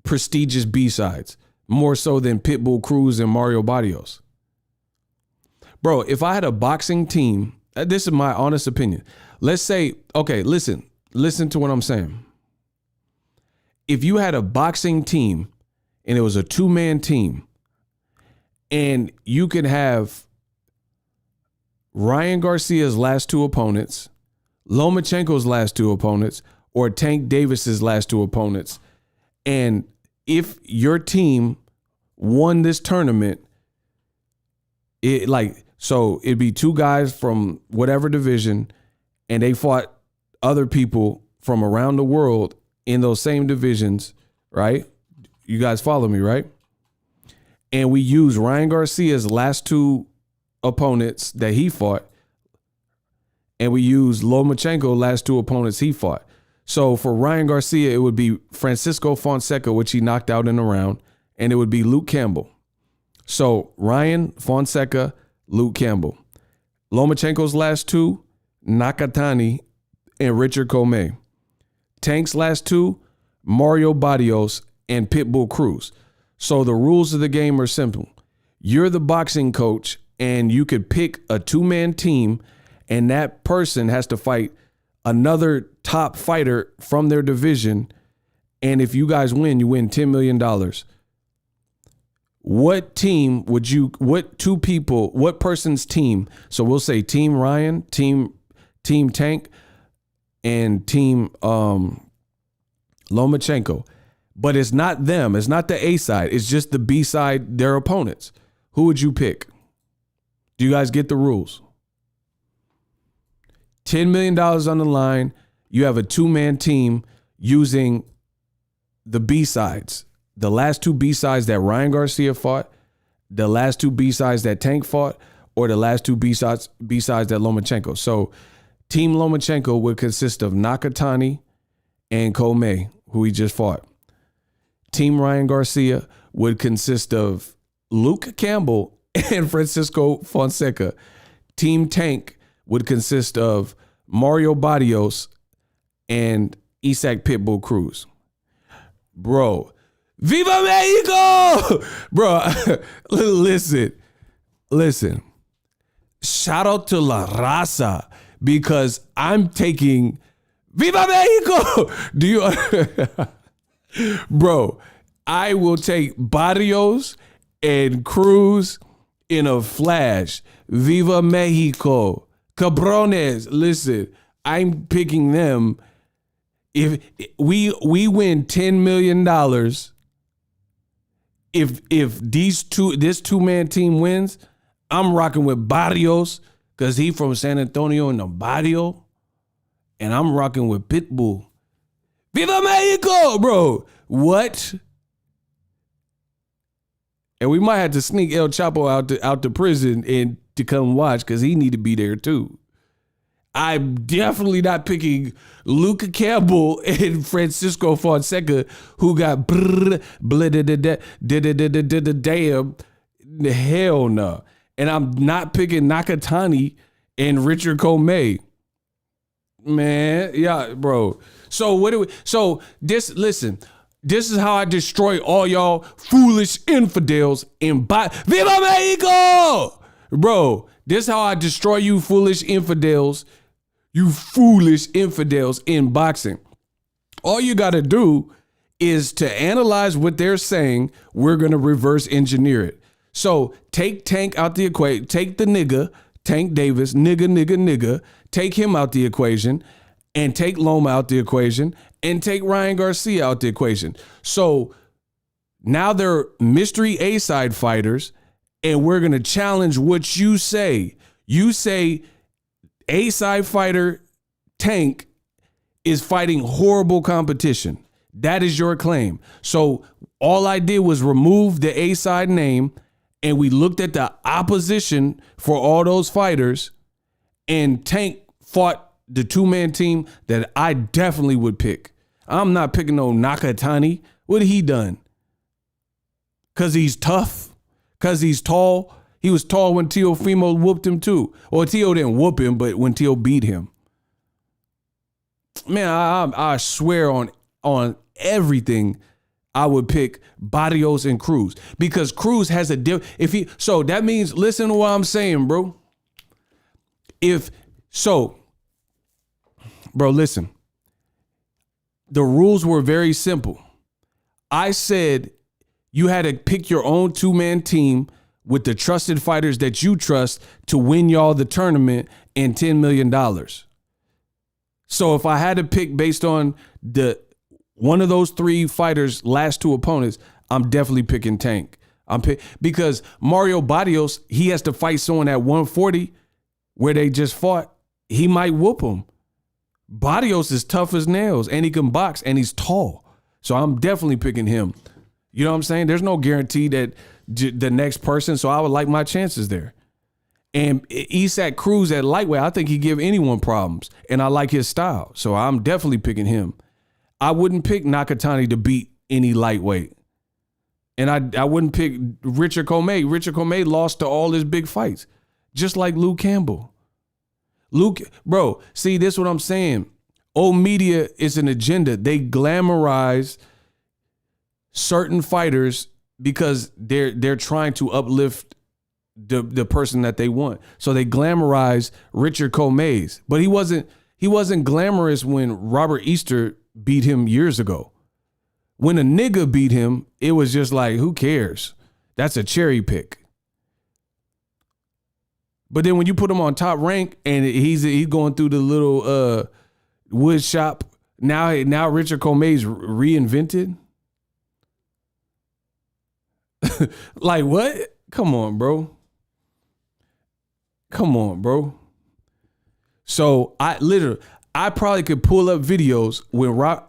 prestigious B-sides? More so than Pitbull Cruz and Mario Barrios. Bro, if I had a boxing team, this is my honest opinion. Let's say, okay, listen to what I'm saying. If you had a boxing team and it was a 2-man team and you could have Ryan Garcia's last 2 opponents, Lomachenko's last 2 opponents, or Tank Davis's last 2 opponents, and if your team won this tournament, it'd be 2 guys from whatever division, and they fought other people from around the world in those same divisions, right? You guys follow me, right? And we use Ryan Garcia's last 2 opponents that he fought, and we use Lomachenko's last 2 opponents he fought. So for Ryan Garcia, it would be Francisco Fonseca, which he knocked out in a round, and it would be Luke Campbell. So Ryan, Fonseca, Luke Campbell. Lomachenko's last 2, Nakatani and Richard Commey. Tank's last 2, Mario Barrios and Pitbull Cruz. So the rules of the game are simple. You're the boxing coach, and you could pick a 2-man team, and that person has to fight another top fighter from their division. And if you guys win, you win $10 million. What team would you, what 2 people, what person's team? So we'll say Team Ryan, Team Tank, and Team Lomachenko. But it's not them. It's not the A side. It's just the B side, their opponents. Who would you pick? Do you guys get the rules? $10 million on the line. You have a 2-man team using the B-sides. The last 2 B-sides that Ryan Garcia fought, the last 2 B-sides that Tank fought, or the last 2 B-sides that Lomachenko. So Team Lomachenko would consist of Nakatani and Commey, who he just fought. Team Ryan Garcia would consist of Luke Campbell and Francisco Fonseca. Team Tank would consist of Mario Barrios and Isaac Pitbull Cruz. Bro, Viva Mexico! Bro, listen. Shout out to La Raza because I'm taking Viva Mexico! Do you... Bro, I will take Barrios and Cruz in a flash. Viva Mexico. Cabrones, listen, I'm picking them. If we win $10 million, if this 2-man team wins, I'm rocking with Barrios because he from San Antonio in the barrio, and I'm rocking with Pitbull. Viva Mexico, bro. What? And we might have to sneak El Chapo out to prison and to come watch because he need to be there too. I'm definitely not picking Luke Campbell and Francisco Fonseca, who got damn. Hell no. And I'm not picking Nakatani and Richard Commey. Man, yeah, bro. So what do we? So this, listen. This is how I destroy all y'all foolish infidels in Viva Mexico, bro. This is how I destroy you foolish infidels. You foolish infidels in boxing. All you got to do is to analyze what they're saying. We're going to reverse engineer it. So take Tank out the equation. Take the nigga, Tank Davis, nigga. Take him out the equation and take Loma out the equation and take Ryan Garcia out the equation. So now they're mystery A-side fighters and we're going to challenge what you say. You say A-side fighter Tank is fighting horrible competition. That is your claim. So all I did was remove the A-side name and we looked at the opposition for all those fighters and Tank fought the two-man team that I definitely would pick. I'm not picking no Nakatani. What he done? Because he's tough? Because he's tall? He was tall when Teofimo whooped him too. Or Teo didn't whoop him, but when Teo beat him. Man, I swear on everything, I would pick Barrios and Cruz. Because Cruz has a so that means, listen to what I'm saying, bro. Bro, listen. The rules were very simple. I said you had to pick your own two-man team with the trusted fighters that you trust to win y'all the tournament and $10 million. So if I had to pick based on one of those three fighters' last two opponents, I'm definitely picking Tank. Because Mario Barrios, he has to fight someone at 140 where they just fought. He might whoop him. Barrios is tough as nails and he can box and he's tall. So I'm definitely picking him. You know what I'm saying? There's no guarantee that the next person, so I would like my chances there. And Isaac Cruz at lightweight, I think he give anyone problems and I like his style. So I'm definitely picking him. I wouldn't pick Nakatani to beat any lightweight. And I wouldn't pick Richard Commey. Richard Commey lost to all his big fights, just like Luke Campbell. Bro, see, this is what I'm saying. Old media is an agenda. They glamorize certain fighters because they're trying to uplift the person that they want. So they glamorize Richard Commey's, but he wasn't glamorous when Robert Easter beat him years ago. When a nigga beat him, it was just like, who cares? That's a cherry pick. But then when you put him on Top Rank and he's going through the little wood shop, now Richard Commey's reinvented. Like what? Come on, bro. So I probably could pull up videos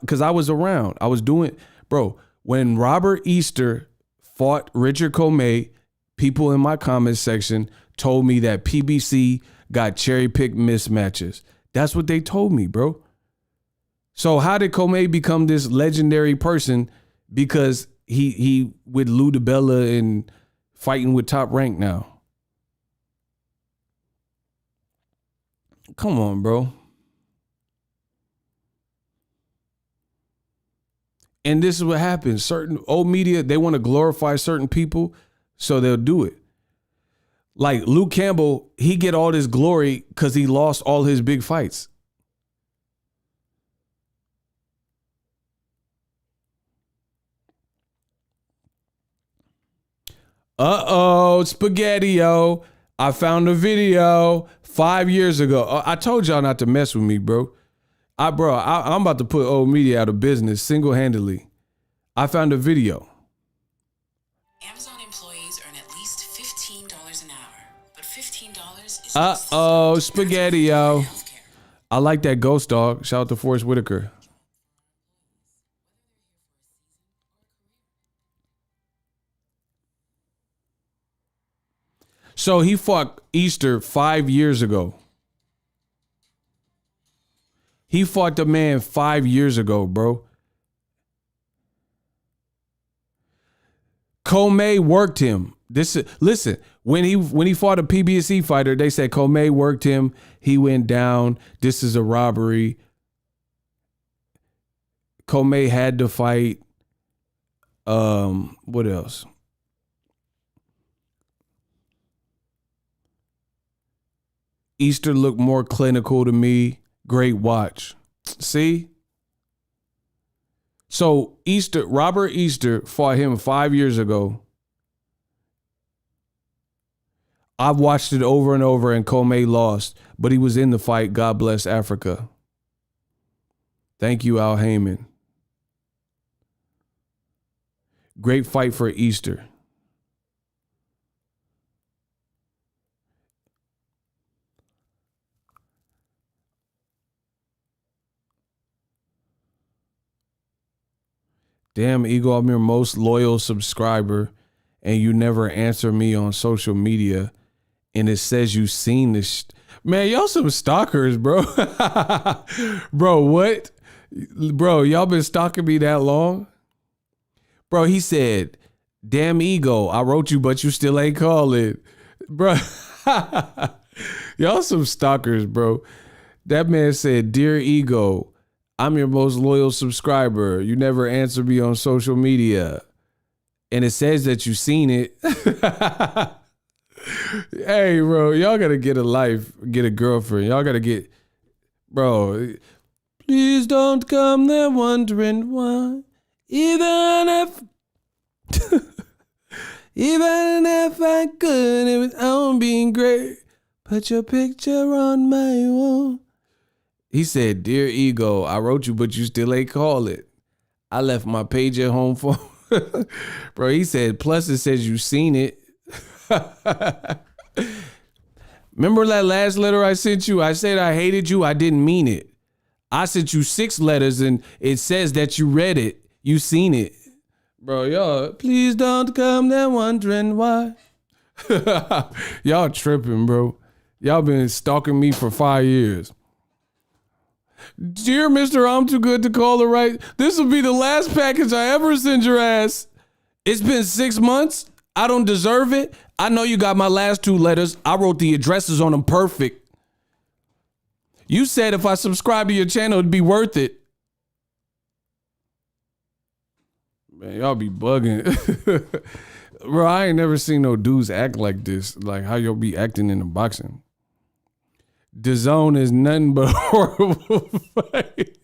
because I was around. I was doing, bro, when Robert Easter fought Richard Commey, people in my comments section told me that PBC got cherry-picked mismatches. That's what they told me, bro. So how did Commey become this legendary person? Because he with Lou DiBella and fighting with Top Rank now. Come on, bro. And this is what happens. Certain old media, they want to glorify certain people, so they'll do it. Like Luke Campbell, he get all this glory because he lost all his big fights. Spaghetti-o. I found a video 5 years ago. I told y'all not to mess with me, bro. I'm about to put old media out of business single-handedly. I found a video.
Amazon employees earn at least $15 an hour, but $15 is
Spaghetti-o. I like that ghost dog. Shout out to Forrest Whitaker. So he fought Easter 5 years ago. He fought the man 5 years ago, bro. Commey worked him. Listen, when he fought a PBC fighter, they said Commey worked him. He went down. This is a robbery. Commey had to fight. What else? Easter looked more clinical to me. Great watch. See? So Robert Easter fought him 5 years ago. I've watched it over and over, and Commey lost, but he was in the fight. God bless Africa. Thank you, Al Heyman. Great fight for Easter. Damn, Eagle, I'm your most loyal subscriber, and you never answer me on social media, and it says you seen this. Man, y'all some stalkers, bro. Bro, what? Bro, y'all been stalking me that long? Bro, he said, damn, Ego, I wrote you, but you still ain't call it. Bro, y'all some stalkers, bro. That man said, dear Ego, I'm your most loyal subscriber. You never answer me on social media. And it says that you seen it. Hey, bro, y'all got to get a life, get a girlfriend. Y'all got to get, bro, please don't come there wondering why. Even if I could, it was on being great. Put your picture on my wall. He said, dear Ego, I wrote you, but you still ain't call it. I left my page at home for bro. He said, plus it says you seen it. Remember that last letter I sent you? I said I hated you. I didn't mean it. I sent you 6 letters and it says that you read it. You seen it. Bro, y'all, please don't come there wondering why. Y'all tripping, bro. Y'all been stalking me for 5 years. Dear Mr. I'm too good to call it right. This will be the last package I ever send your ass. It's been 6 months. I don't deserve it. I know you got my last 2 letters. I wrote the addresses on them perfect. You said if I subscribe to your channel, it'd be worth it. Man, y'all be bugging. Bro, I ain't never seen no dudes act like this. Like how y'all be acting in the boxing. DAZN is nothing but horrible fight.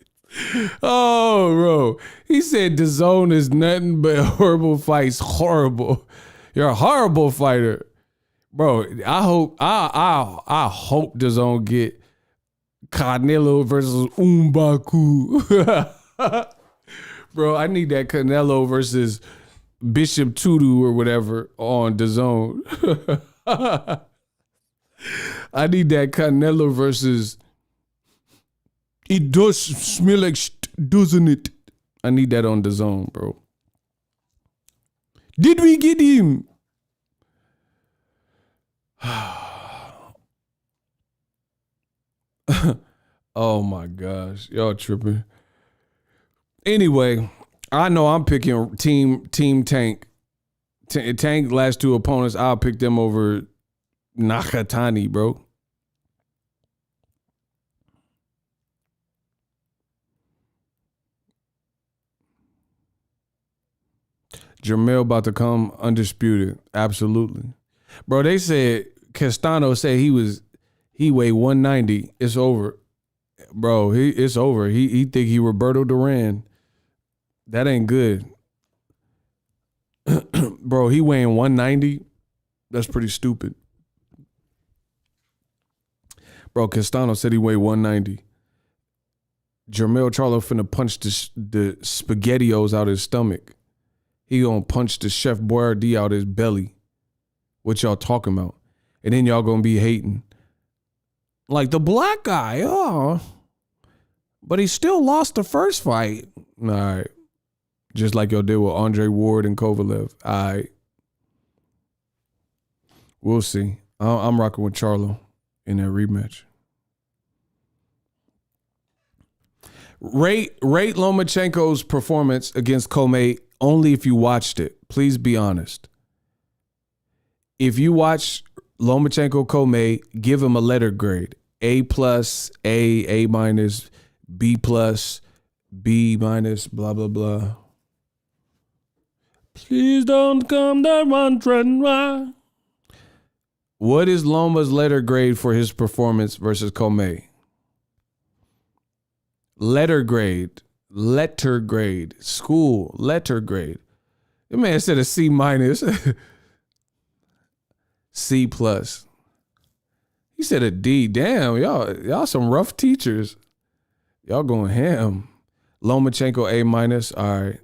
Oh, bro. He said DAZN is nothing but horrible fights. Horrible. You're a horrible fighter. Bro, I hope DAZN get Canelo versus Umbaku. Bro, I need that Canelo versus Bishop Tutu or whatever on DAZN. I need that Canelo versus it does smell like doesn't it? I need that on DAZN, bro. Did we get him? Oh my gosh, y'all tripping. Anyway, I know I'm picking Team Tank. Tank last 2 opponents, I'll pick them over Nakatani, bro. Jermell about to come undisputed. Absolutely. Bro, they said Castano said he weighed 190. It's over. Bro, it's over. He think he Roberto Duran. That ain't good. Bro, he weighing 190. That's pretty stupid. Bro, Castano said he weighed 190. Jermell Charlo finna punch the SpaghettiOs out his stomach. He gonna punch the Chef Boyardee out his belly. What y'all talking about? And then y'all gonna be hating. Like the black guy, oh. But he still lost the first fight. All right. Just like y'all did with Andre Ward and Kovalev. All right. We'll see. I'm rocking with Charlo in that rematch. Rate Lomachenko's performance against Commey only if you watched it. Please be honest. if you watch Lomachenko Commey, give him a letter grade. A+, A minus, B+, B minus, blah, blah, blah. Please don't come that wondering why. What is Loma's letter grade for his performance versus Commey? Letter grade, school, letter grade. The man said a C minus, C plus. He said a D. Damn, y'all some rough teachers. Y'all going ham. Lomachenko A minus. All right.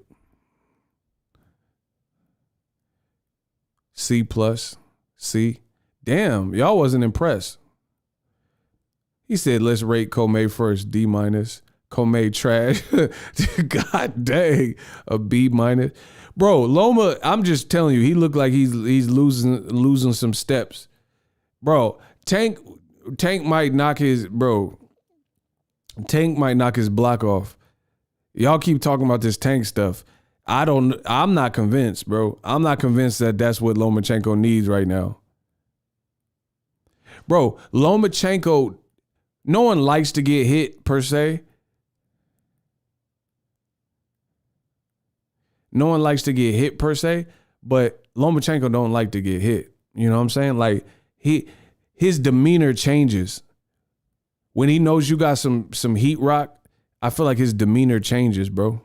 C plus. C. Damn, y'all wasn't impressed. He said, let's rate Commey first. D minus. Commey trash. God dang. A B minus. Bro, Loma, I'm just telling you, he looked like he's losing some steps. Bro, Tank might knock his block off. Y'all keep talking about this Tank stuff. I'm not convinced, bro. I'm not convinced that that's what Lomachenko needs right now. Bro, Lomachenko, no one likes to get hit per se. No one likes to get hit per se, but Lomachenko don't like to get hit. You know what I'm saying? Like his demeanor changes. When he knows you got some heat rock, I feel like his demeanor changes, bro.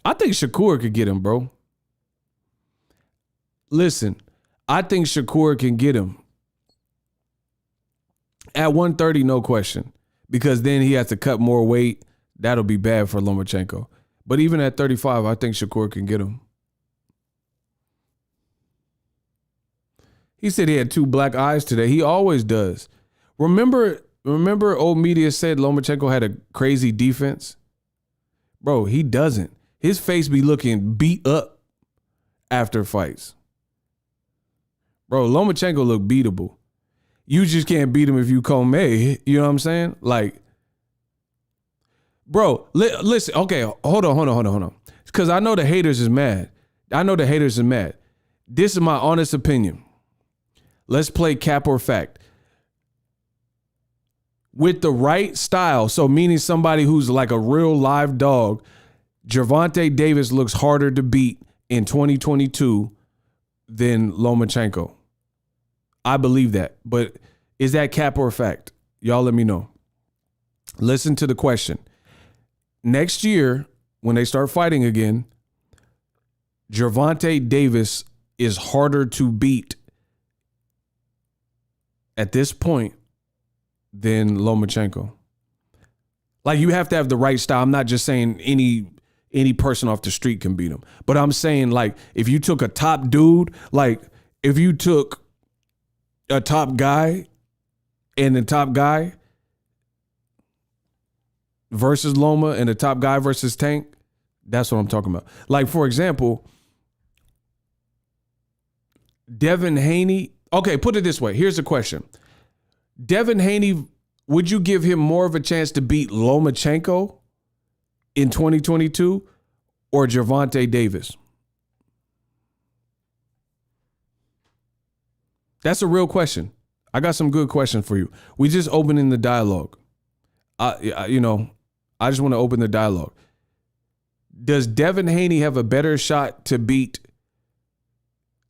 I think Shakur could get him, bro. Listen, I think Shakur can get him. At 130, no question. Because then he has to cut more weight. That'll be bad for Lomachenko. But even at 35, I think Shakur can get him. He said he had 2 black eyes today. He always does. Remember old media said Lomachenko had a crazy defense? Bro, he doesn't. His face be looking beat up after fights. Bro, Lomachenko look beatable. You just can't beat him if you Commey. You know what I'm saying? Like, bro, listen. Okay, hold on. Because I know the haters is mad. This is my honest opinion. Let's play cap or fact. With the right style, so meaning somebody who's like a real live dog, Gervonta Davis looks harder to beat in 2022 than Lomachenko. I believe that. But is that cap or fact? Y'all let me know. Listen to the question. Next year, when they start fighting again, Gervonta Davis is harder to beat at this point than Lomachenko. Like, you have to have the right style. I'm not just saying any person off the street can beat him. But I'm saying, like, if you took a top dude, like if you took a top guy and the top guy versus Loma and the top guy versus Tank, that's what I'm talking about. Like, for example, Devin Haney. Okay, put it this way. Here's the question. Devin Haney, would you give him more of a chance to beat Lomachenko in 2022 or Gervonta Davis? That's a real question. I got some good questions for you. We just opening the dialogue. I just want to open the dialogue. Does Devin Haney have a better shot to beat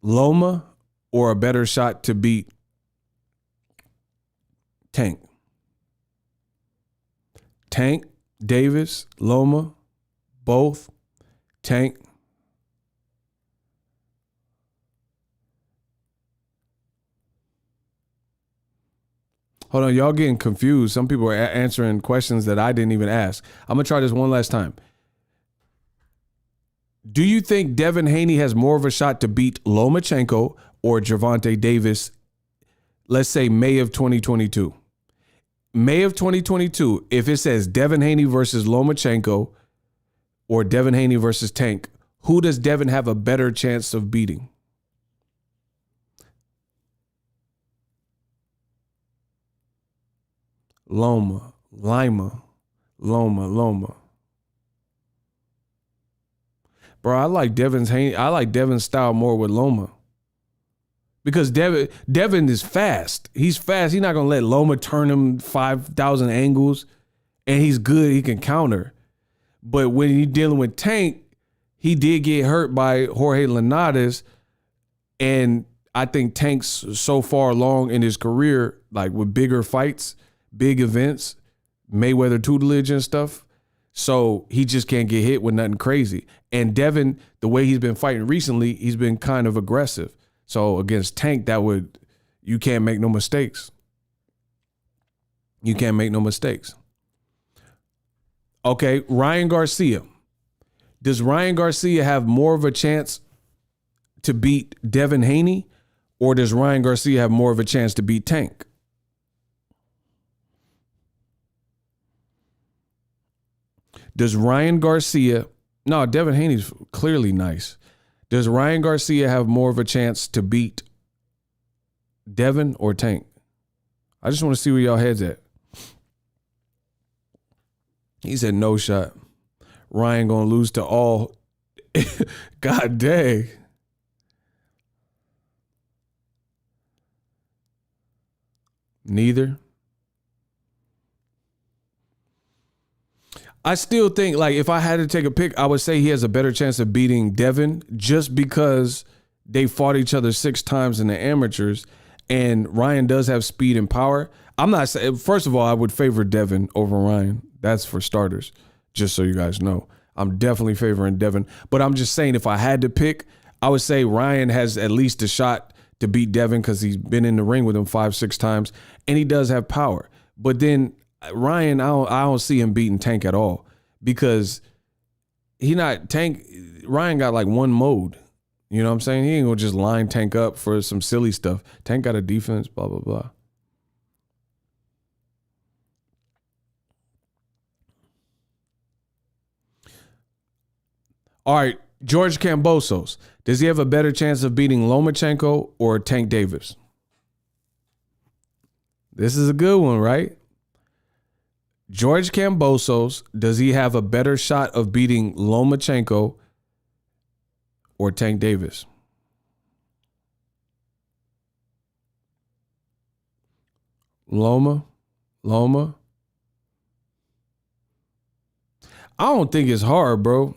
Loma or a better shot to beat Tank? Tank, Davis, Loma, both. Tank. Hold on, y'all getting confused. Some people are answering questions that I didn't even ask. I'm going to try this one last time. Do you think Devin Haney has more of a shot to beat Lomachenko or Gervonta Davis, let's say May of 2022? May of 2022, if it says Devin Haney versus Lomachenko or Devin Haney versus Tank, who does Devin have a better chance of beating? Loma. Bro, I like Devin's style more with Loma. because Devin is fast. He's fast. He's not gonna let Loma turn him 5,000 angles, and he's good. He can counter. But when you're dealing with Tank, he did get hurt by Jorge Linares, and I think Tank's so far along in his career, like with bigger fights, big events, Mayweather tutelage and stuff. So he just can't get hit with nothing crazy. And Devin, the way he's been fighting recently, he's been kind of aggressive. So against Tank, you can't make no mistakes. You can't make no mistakes. Okay, Ryan Garcia. Does Ryan Garcia have more of a chance to beat Devin Haney, or does Ryan Garcia have more of a chance to beat Tank? Does Ryan Garcia, no, Devin Haney's clearly nice. Does Ryan Garcia have more of a chance to beat Devin or Tank? I just want to see where y'all heads at. He said no shot. Ryan gonna lose to all. God dang. Neither. I still think, like, if I had to take a pick, I would say he has a better chance of beating Devin just because they fought each other 6 times in the amateurs, and Ryan does have speed and power. I'm not saying, first of all, I would favor Devin over Ryan. That's for starters, just so you guys know. I'm definitely favoring Devin, but I'm just saying if I had to pick, I would say Ryan has at least a shot to beat Devin because he's been in the ring with him 5-6 times, and he does have power. But then Ryan, I don't see him beating Tank at all because Ryan got like one mode. You know what I'm saying? He ain't gonna just line Tank up for some silly stuff. Tank got a defense, blah, blah, blah. All right, George Kambosos. Does he have a better chance of beating Lomachenko or Tank Davis? This is a good one, right? George Kambosos, does he have a better shot of beating Lomachenko or Tank Davis? Loma? I don't think it's hard, bro.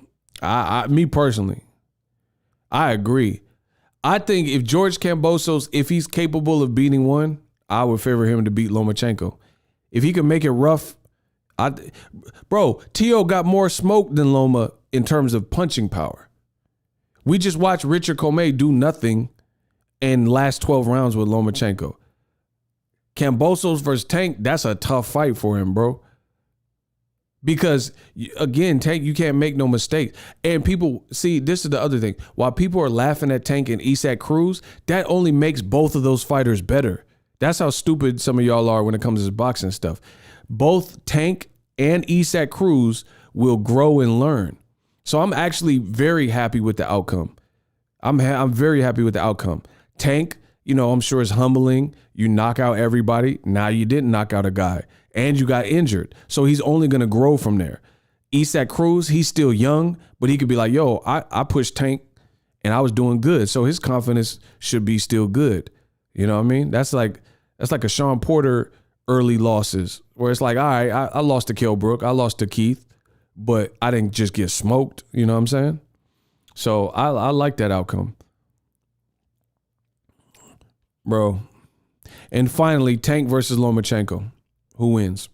Me personally, I agree. I think if George Kambosos, if he's capable of beating one, I would favor him to beat Lomachenko. If he can make it rough, T.O. got more smoke than Loma in terms of punching power. We just watched Richard Commey do nothing in last 12 rounds with Lomachenko. Kambosos versus Tank, that's a tough fight for him, bro. Because, again, Tank, you can't make no mistakes. And people, see, this is the other thing. While people are laughing at Tank and Isaac Cruz, that only makes both of those fighters better. That's how stupid some of y'all are when it comes to this boxing stuff. Both Tank and Isaac Cruz will grow and learn. So I'm actually very happy with the outcome. I'm very happy with the outcome. Tank, I'm sure is humbling. You knock out everybody. Now you didn't knock out a guy. And you got injured. So he's only going to grow from there. Isaac Cruz, he's still young, but he could be like, yo, I pushed Tank and I was doing good. So his confidence should be still good. You know what I mean? That's like a Sean Porter early losses where it's like, all right, I lost to Kell Brook. I lost to Keith, but I didn't just get smoked. You know what I'm saying? So I like that outcome. Bro. And finally, Tank versus Lomachenko. Who wins?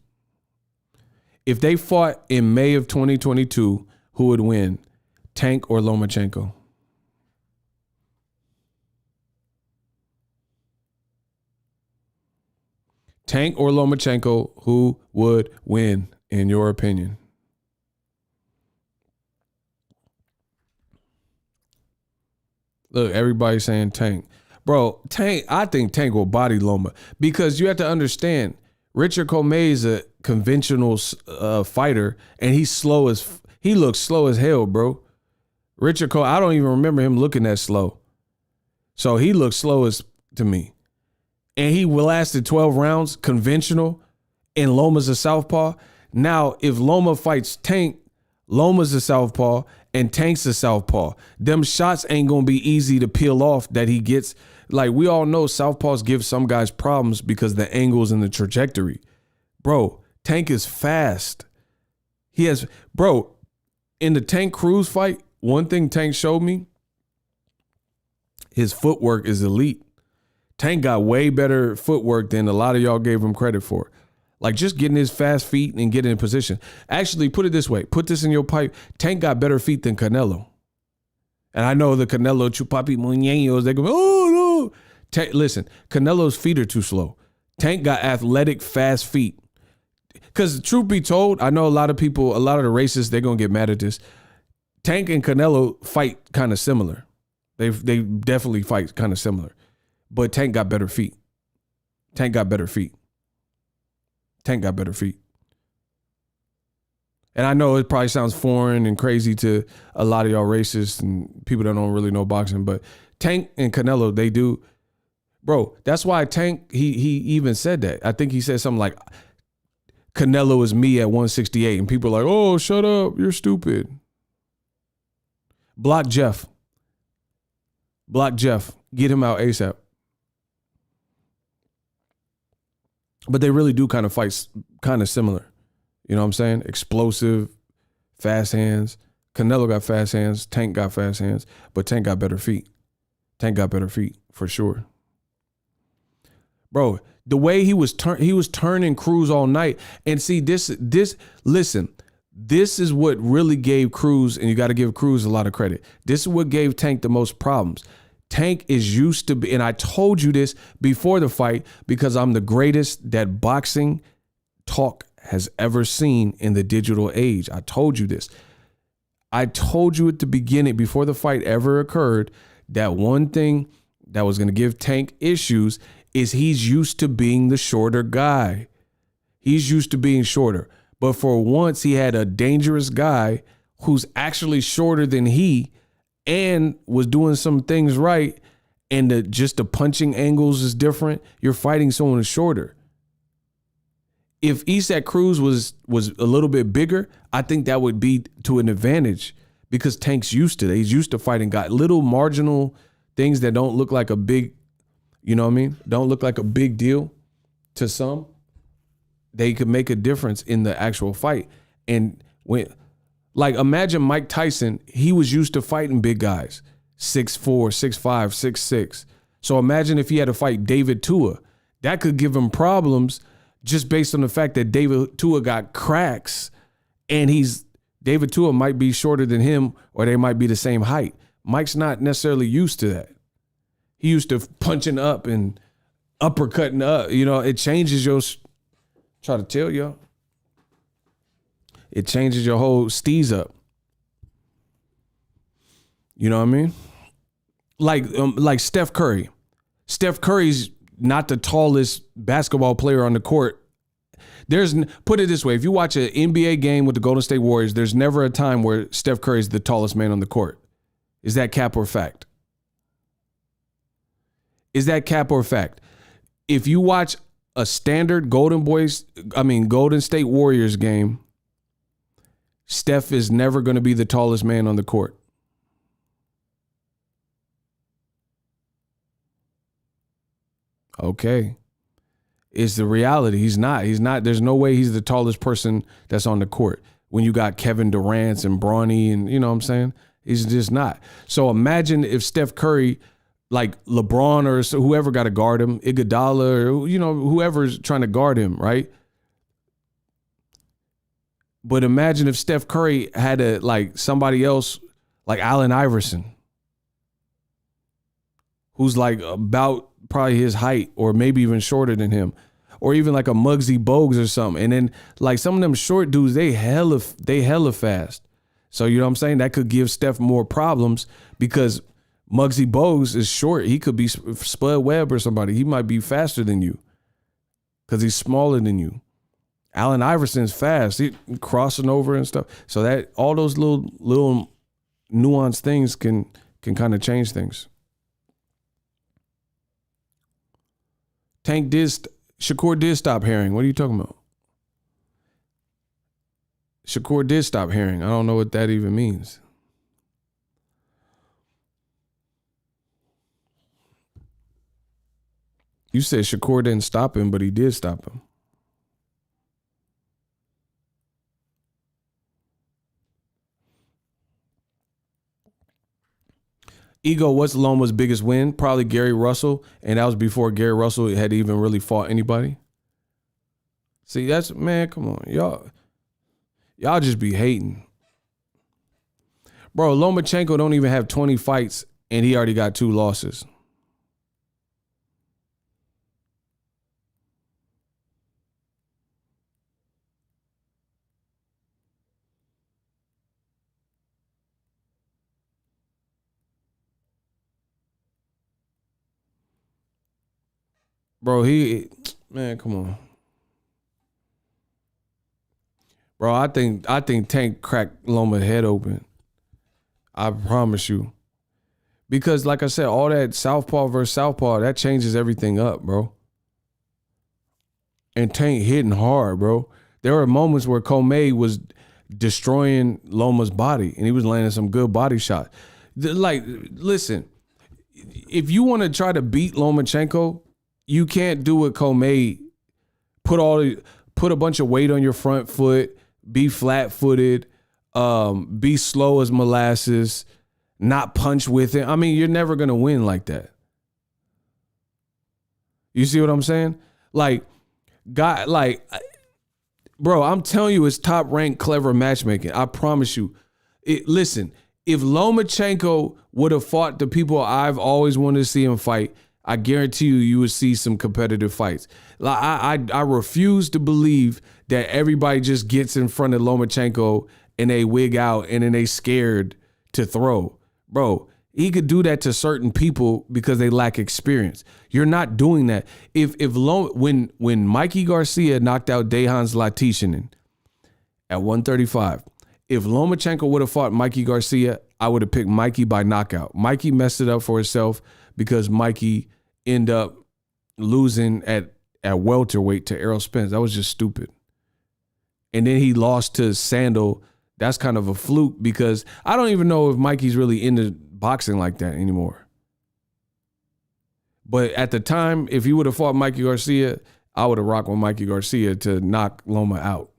If they fought in May of 2022, who would win? Tank or Lomachenko? Tank or Lomachenko, who would win, in your opinion? Look, everybody's saying Tank. Bro, Tank, I think Tank will body Loma because you have to understand, Richard Commey is a conventional fighter, and he looks slow as hell, bro. Richard Commey, I don't even remember him looking that slow. So he looks slow to me. And he lasted 12 rounds, conventional, and Loma's a southpaw. Now, if Loma fights Tank, Loma's a southpaw, and Tank's a southpaw. Them shots ain't going to be easy to peel off that he gets Like, we all know southpaws give some guys problems because the angles and the trajectory. Bro, Tank is fast. Bro, in the Tank Cruz fight, one thing Tank showed me, his footwork is elite. Tank got way better footwork than a lot of y'all gave him credit for. Like, just getting his fast feet and getting in position. Actually, put it this way. Put this in your pipe. Tank got better feet than Canelo. And I know the Canelo Chupapi Muñeños, they go, oh, no. Listen, Canelo's feet are too slow. Tank got athletic, fast feet. Because truth be told, I know a lot of the racists, they're going to get mad at this. Tank and Canelo fight kind of similar. They definitely fight kind of similar. But Tank got better feet. Tank got better feet. Tank got better feet. And I know it probably sounds foreign and crazy to a lot of y'all racists and people that don't really know boxing, but Tank and Canelo, they do. Bro, that's why Tank, he even said that. I think he said something like, Canelo is me at 168. And people are like, oh, shut up. You're stupid. Block Jeff. Block Jeff. Get him out ASAP. But they really do kind of fight kind of similar. You know what I'm saying? Explosive, fast hands. Canelo got fast hands. Tank got fast hands. But Tank got better feet. Tank got better feet for sure. Bro, the way he was turning Cruz all night. And see, listen, this is what really gave Cruz, and you got to give Cruz a lot of credit. This is what gave Tank the most problems. Tank is used to be, and I told you this before the fight because I'm the greatest that boxing talk has ever seen in the digital age. I told you this. I told you at the beginning, before the fight ever occurred, that one thing that was going to give Tank issues is he's used to being the shorter guy. He's used to being shorter. But for once, he had a dangerous guy who's actually shorter than he and was doing some things right, and just the punching angles is different. You're fighting someone who's shorter. If Isaac Cruz was a little bit bigger, I think that would be to an advantage because Tank's used to that. He's used to fighting got little marginal things that don't look like a big, you know what I mean? Don't look like a big deal to some. They could make a difference in the actual fight. And when, like, imagine Mike Tyson, he was used to fighting big guys, 6'4", 6'5", 6'6". So imagine if he had to fight David Tua. That could give him problems just based on the fact that David Tua got cracks and David Tua might be shorter than him or they might be the same height. Mike's not necessarily used to that. He used to punching up and uppercutting up. You know, it changes your, try to tell y'all. It changes your whole steez up. You know what I mean? Like Steph Curry. Steph Curry's not the tallest basketball player on the court. Put it this way, if you watch an NBA game with the Golden State Warriors, there's never a time where Steph Curry is the tallest man on the court. Is that cap or fact? Is that cap or fact? If you watch a standard Golden State Warriors game, Steph is never going to be the tallest man on the court. Okay. It's the reality. He's not. There's no way he's the tallest person that's on the court. When you got Kevin Durant and Bronny and, you know what I'm saying? He's just not. So imagine if Steph Curry, like LeBron or whoever got to guard him, Iguodala or, you know, whoever's trying to guard him, right? But imagine if Steph Curry had somebody else like Allen Iverson, who's like about probably his height or maybe even shorter than him, or even like a Muggsy Bogues or something. And then like some of them short dudes, they hella fast. So, you know what I'm saying? That could give Steph more problems because Muggsy Bogues is short. He could be Spud Webb or somebody. He might be faster than you because he's smaller than you. Allen Iverson's fast. He crossing over and stuff. So that all those little nuanced things can kind of change things. Shakur did stop hearing. What are you talking about? Shakur did stop hearing. I don't know what that even means. You said Shakur didn't stop him, but he did stop him. Ego, what's Loma's biggest win? Probably Gary Russell, and that was before Gary Russell had even really fought anybody. See, that's, man, come on. Y'all just be hating. Bro, Lomachenko don't even have 20 fights, and he already got 2 losses. Bro, man, come on. Bro, I think Tank cracked Loma head open. I promise you. Because like I said, all that southpaw versus southpaw, that changes everything up, bro. And Tank hitting hard, bro. There were moments where Commey was destroying Loma's body, and he was landing some good body shots. Like, listen, if you want to try to beat Lomachenko, you can't do what Commey put a bunch of weight on your front foot, be flat-footed, be slow as molasses, not punch with it. I mean, you're never going to win like that. You see what I'm saying? Like, bro, I'm telling you, it's top-ranked clever matchmaking. I promise you. Listen, if Lomachenko would have fought the people I've always wanted to see him fight, I guarantee you would see some competitive fights. Like I refuse to believe that everybody just gets in front of Lomachenko and they wig out and then they scared to throw. Bro, he could do that to certain people because they lack experience. You're not doing that. When Mikey Garcia knocked out Dejan Zlaticanin at 135, if Lomachenko would have fought Mikey Garcia, I would have picked Mikey by knockout. Mikey messed it up for himself because Mikey ended up losing at welterweight to Errol Spence. That was just stupid. And then he lost to Sandal. That's kind of a fluke because I don't even know if Mikey's really into boxing like that anymore. But at the time, if he would have fought Mikey Garcia, I would have rocked with Mikey Garcia to knock Loma out.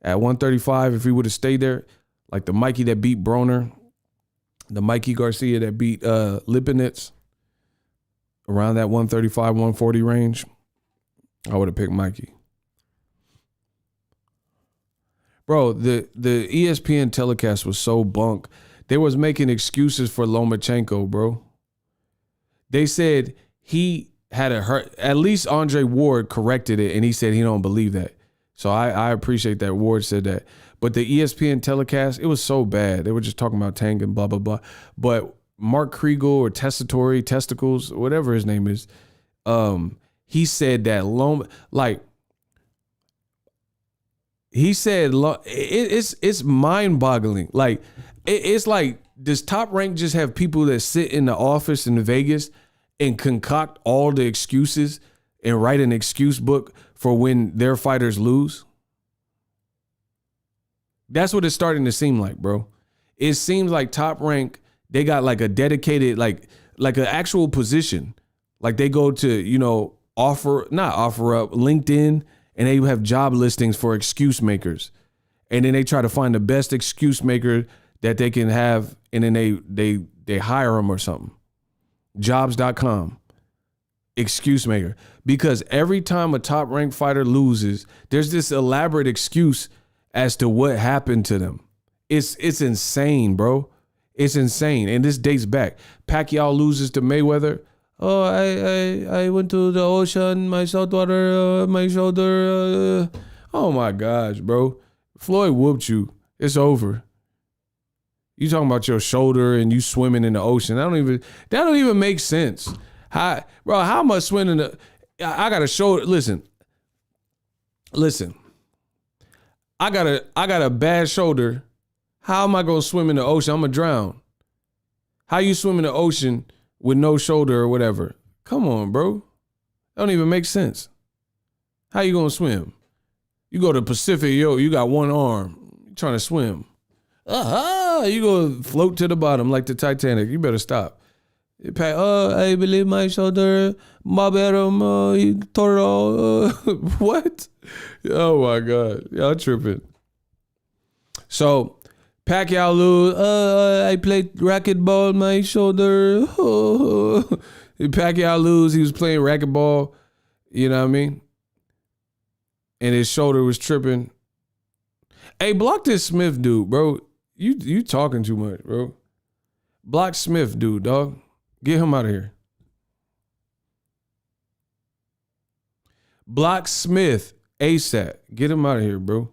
At 135, if he would have stayed there, like the Mikey that beat Broner, the Mikey Garcia that beat Lipinets, around that 135, 140 range, I would have picked Mikey. Bro, the ESPN telecast was so bunk. They was making excuses for Lomachenko, bro. They said he had a hurt. At least Andre Ward corrected it, and he said he don't believe that. So I appreciate that Ward said that. But the ESPN telecast, it was so bad. They were just talking about Tank and blah, blah, blah. But Mark Kriegel or Testicles, whatever his name is, he said that it's mind-boggling. Like, it's like, does Top Rank just have people that sit in the office in Vegas and concoct all the excuses and write an excuse book for when their fighters lose? That's what it's starting to seem like, bro. It seems like Top Rank, they got like a dedicated, like an actual position. Like they go to, not offer up LinkedIn, and they have job listings for excuse makers. And then they try to find the best excuse maker that they can have, and then they hire them or something. Jobs.com. Excuse maker. Because every time a top ranked fighter loses, there's this elaborate excuse as to what happened to them. It's insane, bro. It's insane. And this dates back. Pacquiao loses to Mayweather. Oh, I went to the ocean, my saltwater, my shoulder. Oh my gosh, bro. Floyd whooped you. It's over. You talking about your shoulder and you swimming in the ocean. That don't even make sense. How am I swimming in I got a shoulder. Listen. I got a bad shoulder. How am I gonna swim in the ocean? I'm gonna drown. How you swim in the ocean with no shoulder or whatever? Come on, bro. That don't even make sense. How you gonna swim? You go to Pacific, you got one arm. You trying to swim. You go float to the bottom like the Titanic. You better stop. I believe my shoulder, my bottom, he tore it all. What? Oh my God, y'all tripping. So Pacquiao lose. I played racquetball, my shoulder. Pacquiao lose. He was playing racquetball. You know what I mean? And his shoulder was tripping. Hey, block this Smith dude, bro. You talking too much, bro. Block Smith dude, dog. Get him out of here. Block Smith ASAP. Get him out of here, bro.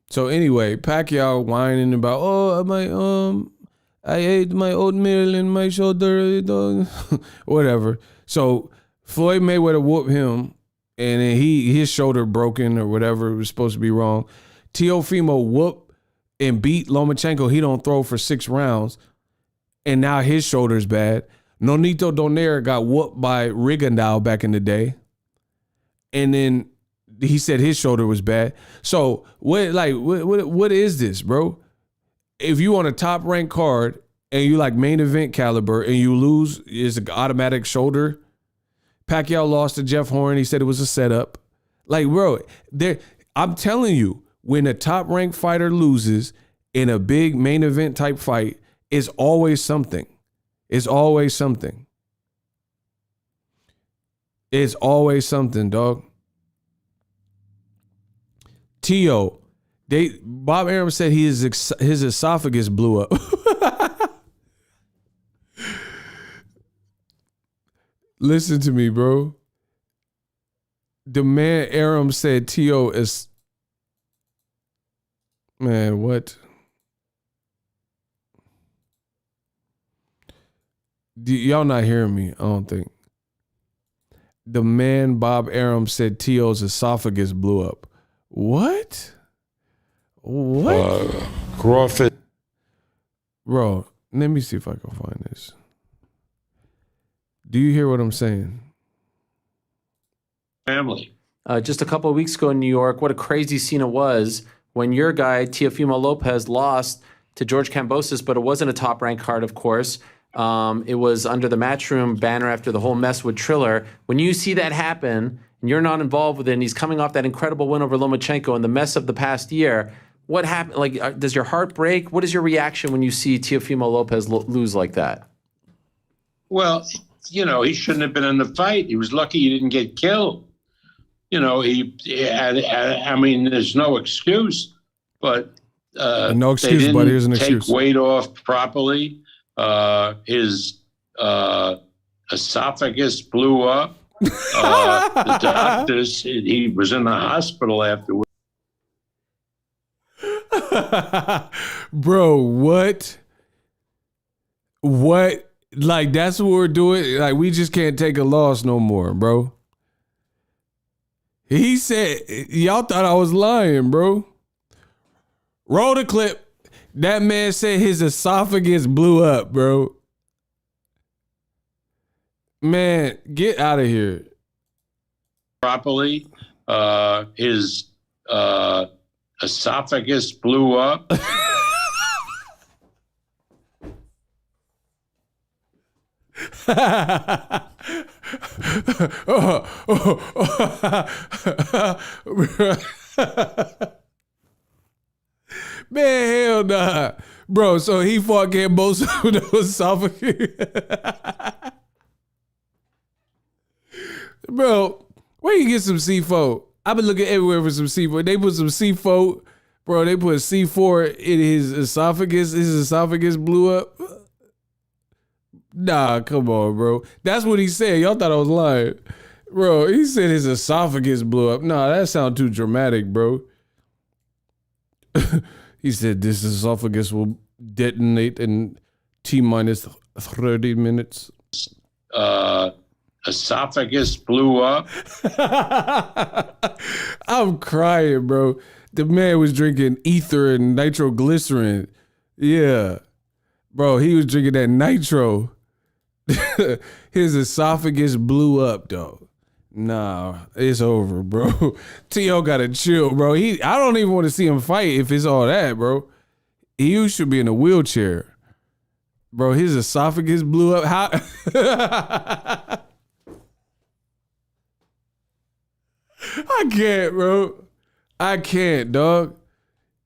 So anyway, Pacquiao whining about, I ate my oatmeal in my shoulder, whatever. So Floyd Mayweather whooped him, and then his shoulder broken or whatever. It was supposed to be wrong. Teofimo whooped and beat Lomachenko. He don't throw for 6 rounds, and now his shoulder's bad. Nonito Donaire got whooped by Rigondeaux back in the day, and then he said his shoulder was bad. So what is this, bro? If you on a top ranked card and you like main event caliber and you lose, is an automatic shoulder. Pacquiao lost to Jeff Horn. He said it was a setup. Like, bro, I'm telling you, when a top ranked fighter loses in a big main event type fight, it's always something. It's always something. It's always something, dog. T.O., Bob Arum said his esophagus blew up. Listen to me, bro. The man Arum said T.O. is... Man, what? Y'all not hearing me, I don't think. The man Bob Arum said T.O.'s esophagus blew up. What?
Crawford.
Bro, let me see if I can find this. Do you hear what I'm saying?
Family.
Just a couple of weeks ago in New York, what a crazy scene it was when your guy, Teofimo Lopez, lost to George Kambosos, but it wasn't a top-ranked card, of course. It was under the Matchroom banner after the whole mess with Triller. When you see that happen and you're not involved with it, and he's coming off that incredible win over Lomachenko and the mess of the past year, what happened? Like, does your heart break? What is your reaction when you see Teofimo Lopez lose like that?
Well, you know, he shouldn't have been in the fight. He was lucky he didn't get killed. You know, I mean, there's no excuse, but
no excuse, but here's an excuse.
Take weight off properly. His esophagus blew up. The doctors, he was in the hospital afterwards.
Bro, what? What? Like, that's what we're doing? Like, we just can't take a loss no more, bro. He said, y'all thought I was lying, bro. Roll the clip. That man said his esophagus blew up, bro. Man, get out of here.
Properly, his esophagus blew up.
Man, hell nah. Bro, so he fought Kambosos with no esophagus. Bro, where you get some C4? I've been looking everywhere for some C4. They put some C4. Bro, they put C4 in his esophagus. His esophagus blew up. Nah, come on, bro. That's what he said. Y'all thought I was lying. Bro, he said his esophagus blew up. Nah, that sounds too dramatic, bro. He said this esophagus will detonate in T-minus 30 minutes.
Esophagus blew up.
I'm crying, bro. The man was drinking ether and nitroglycerin. Yeah. Bro, he was drinking that nitro. His esophagus blew up, though. Nah, it's over, bro. T.O. gotta chill, bro. I don't even want to see him fight if it's all that, bro. he used to be in a wheelchair. Bro, his esophagus blew up. How? I can't, bro. I can't, dog.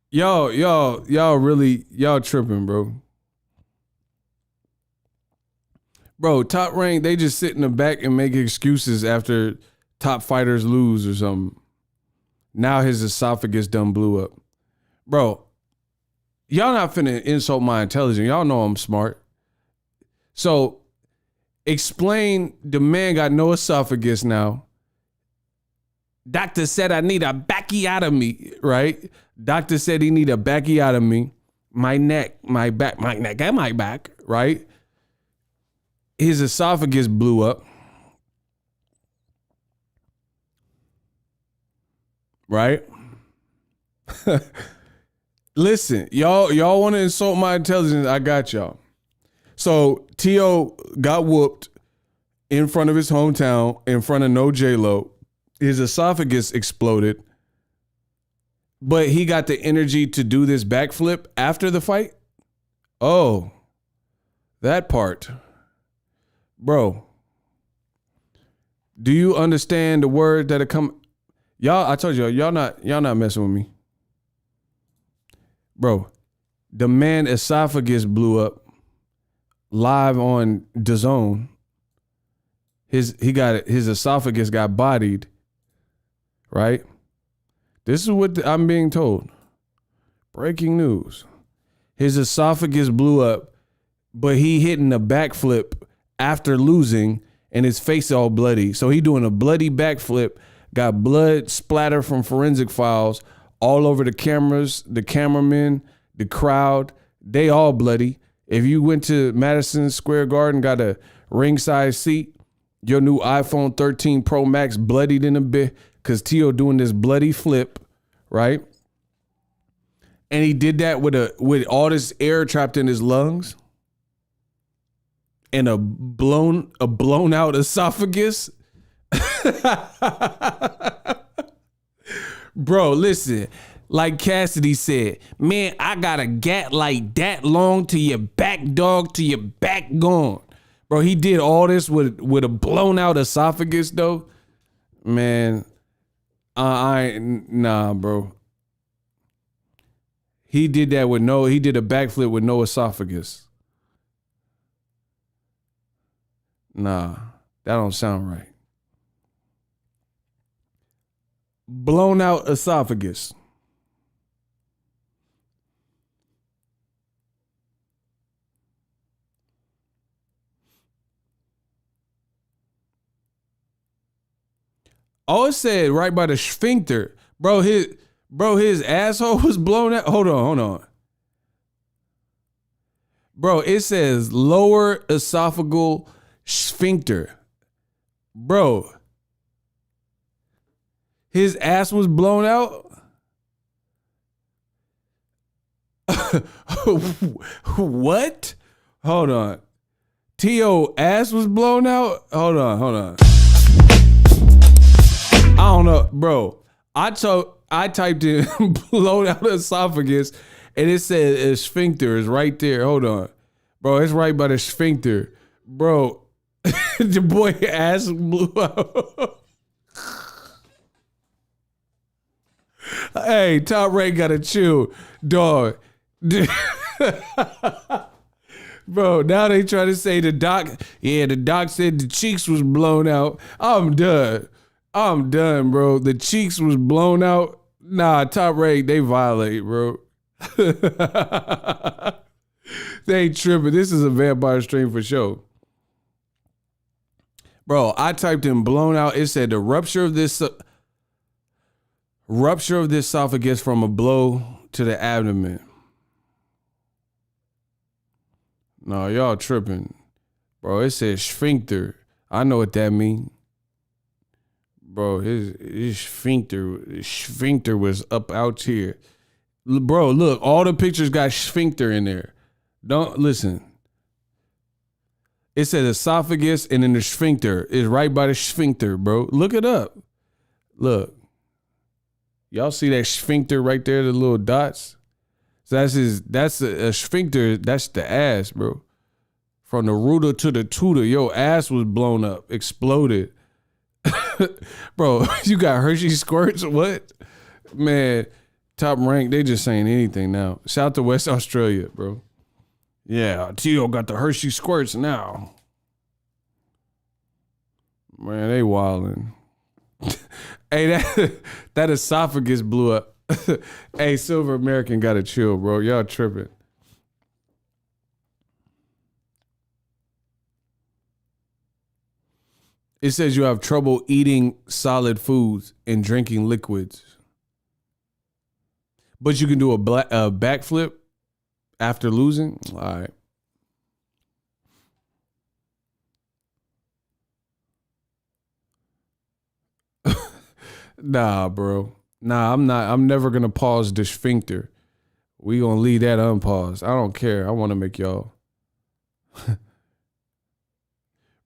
Y'all tripping, bro. Bro, Top Rank, they just sit in the back and make excuses after top fighters lose or something. Now his esophagus done blew up. Bro, y'all not finna insult my intelligence. Y'all know I'm smart. So, explain the man got no esophagus now. Doctor said I need a backiotomy, right? Doctor said he need a backiotomy. My neck, my back, and my back, right? His esophagus blew up. Right? Listen, y'all want to insult my intelligence? I got y'all. So T.O. got whooped in front of his hometown, in front of no J-Lo. His esophagus exploded, but he got the energy to do this backflip after the fight. Oh, that part. Bro, do you understand the word that come? Y'all, I told y'all not messing with me. Bro, the man esophagus blew up live on DAZN. His esophagus got bodied, right? This is what I'm being told. Breaking news. His esophagus blew up, but he hitting a backflip after losing and his face all bloody. So he doing a bloody backflip, got blood splatter from forensic files all over the cameras, the cameramen, the crowd. They all bloody. If you went to Madison Square Garden, got a ringside seat, your new iPhone 13 Pro Max bloodied in a bit because T.O. doing this bloody flip, right? And he did that with all this air trapped in his lungs and a blown out esophagus. Bro, listen, like Cassidy said, man, I got a gat like that long to your back, dog, to your back gone. Bro, he did all this with a blown out esophagus, though. Man, nah, bro. He did that he did a backflip with no esophagus. Nah, that don't sound right. Blown out esophagus. Oh, it said right by the sphincter. Bro, his asshole was blown out. Hold on. Bro, it says lower esophageal sphincter. Bro, his ass was blown out? What? Hold on. T.O. ass was blown out? Hold on. I don't know, bro. I typed in blown out esophagus and it said sphincter is right there. Hold on. Bro, it's right by the sphincter. Bro, the boy ass blew out. Hey, Top Rank gotta chill, dog. Bro, now they try to say the doc said the cheeks was blown out. I'm done, bro. The cheeks was blown out. Nah, Top Rank, they violate, bro. They ain't tripping. This is a vampire stream for sure. Bro, I typed in blown out. It said the rupture of this esophagus from a blow to the abdomen. No, y'all tripping. Bro, it says sphincter. I know what that means. Bro, his sphincter was up out here. Bro, look, all the pictures got sphincter in there. Don't listen. It says esophagus and then the sphincter is right by the sphincter, bro. Look it up. Look. Y'all see that sphincter right there, the little dots? So that's a sphincter. That's the ass, bro. From the rooter to the tutor, your ass was blown up, exploded. Bro, you got Hershey squirts? What? Man, Top Rank, they just saying anything now. Shout out to West Australia, bro. Yeah, Tio got the Hershey squirts now. Man, they wildin'. Hey, that esophagus blew up. Hey, Silver American gotta chill, bro. Y'all tripping. It says you have trouble eating solid foods and drinking liquids. But you can do a backflip after losing? All right. Nah, bro. Nah, I'm never gonna pause the sphincter. We gonna leave that unpaused. I don't care. I wanna make y'all.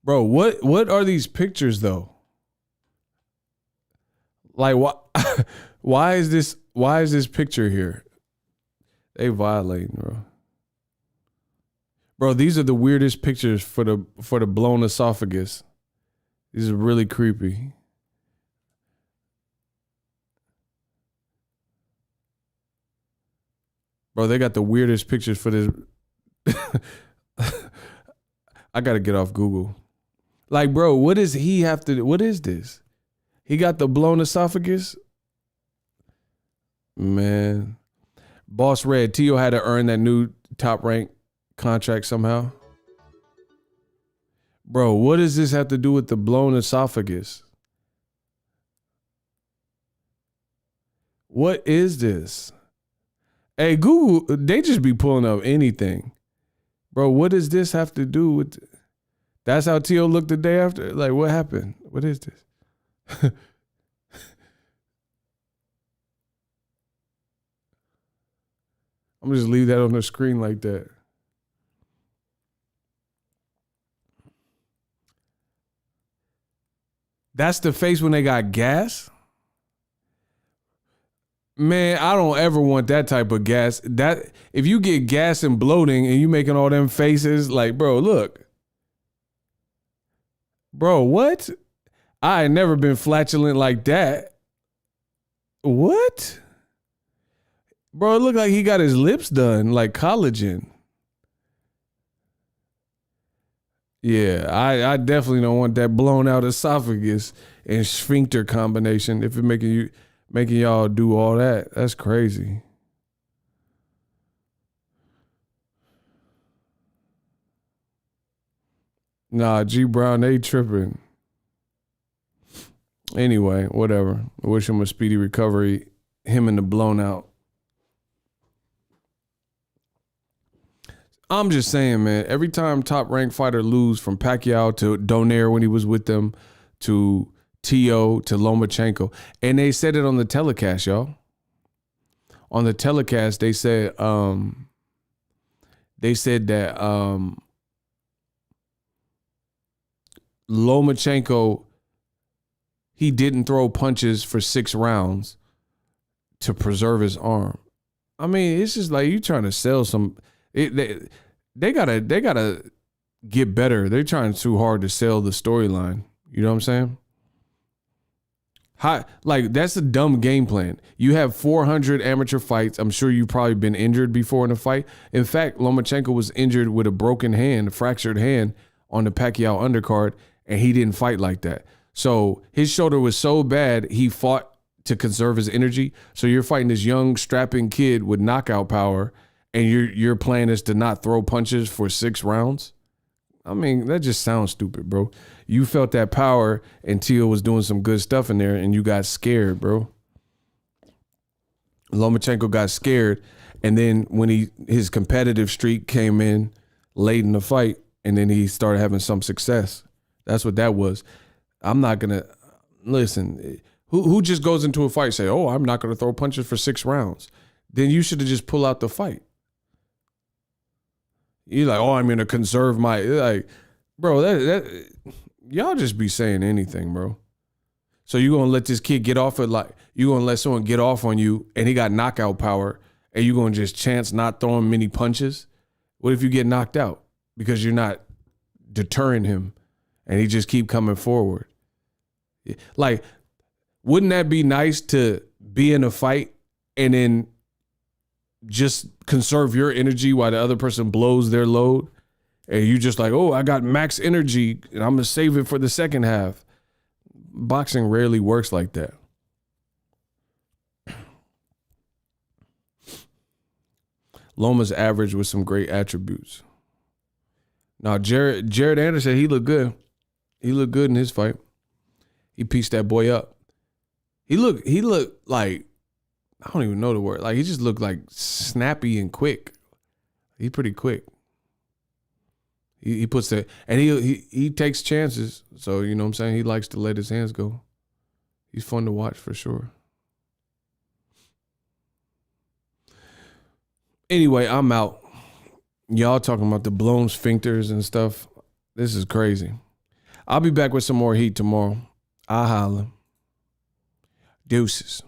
Bro, what are these pictures though? Like why is this picture here? They violating, bro. Bro, these are the weirdest pictures for the blown esophagus. These are really creepy. Bro, they got the weirdest pictures for this. I gotta get off Google. Like, bro, what does he have to do? What is this? He got the blown esophagus? Man. Boss Red, Tio had to earn that new Top Rank contract somehow. Bro, what does this have to do with the blown esophagus? What is this? Hey, Google, they just be pulling up anything. Bro, what does this have to do with... That's how Tio looked the day after? Like, what happened? What is this? I'm gonna just leave that on the screen like that. That's the face when they got gas? Man, I don't ever want that type of gas. That if you get gas and bloating and you making all them faces, like, bro, look. Bro, what? I ain't never been flatulent like that. What? Bro, it looked like he got his lips done, like collagen. Yeah, I definitely don't want that blown out esophagus and sphincter combination. If it making y'all do all that, that's crazy. Nah, G Brown, they tripping. Anyway, whatever. I wish him a speedy recovery. Him and the blown out. I'm just saying, man, every time Top Rank fighter lose, from Pacquiao to Donaire when he was with them, to T.O. to Lomachenko, and they said it on the telecast, y'all. On the telecast, they said that Lomachenko, he didn't throw punches for 6 rounds to preserve his arm. I mean, it's just like you trying to sell some. They gotta get better. They're trying too hard to sell the storyline. You know what I'm saying? Like, that's a dumb game plan. You have 400 amateur fights. I'm sure you've probably been injured before in a fight. In fact, Lomachenko was injured with a broken hand, a fractured hand on the Pacquiao undercard, and he didn't fight like that. So his shoulder was so bad, he fought to conserve his energy. So you're fighting this young, strapping kid with knockout power, and your plan is to not throw punches for 6 rounds? I mean, that just sounds stupid, bro. You felt that power, and Tio was doing some good stuff in there, and you got scared, bro. Lomachenko got scared, and then when his competitive streak came in late in the fight, and then he started having some success. That's what that was. I'm not gonna listen. Who just goes into a fight and say, "Oh, I'm not gonna throw punches for 6 rounds"? Then you should have just pulled out the fight. You're like, "Oh, I'm gonna conserve my," like, bro. That y'all just be saying anything, bro. So you gonna let this kid get off it? Like, you gonna let someone get off on you, and he got knockout power, and you're going to just chance not throwing many punches? What if you get knocked out because you're not deterring him and he just keep coming forward? Like, wouldn't that be nice to be in a fight and then just conserve your energy while the other person blows their load? And you just like, oh, I got max energy and I'm going to save it for the second half. Boxing rarely works like that. Loma's average with some great attributes. Now, Jared Anderson, he looked good. He looked good in his fight. He pieced that boy up. He looked like, I don't even know the word. Like, he just looked like snappy and quick. He's pretty quick. He puts that, and he takes chances. So, you know what I'm saying? He likes to let his hands go. He's fun to watch for sure. Anyway, I'm out. Y'all talking about the blown sphincters and stuff. This is crazy. I'll be back with some more heat tomorrow. I'll holla. Deuces.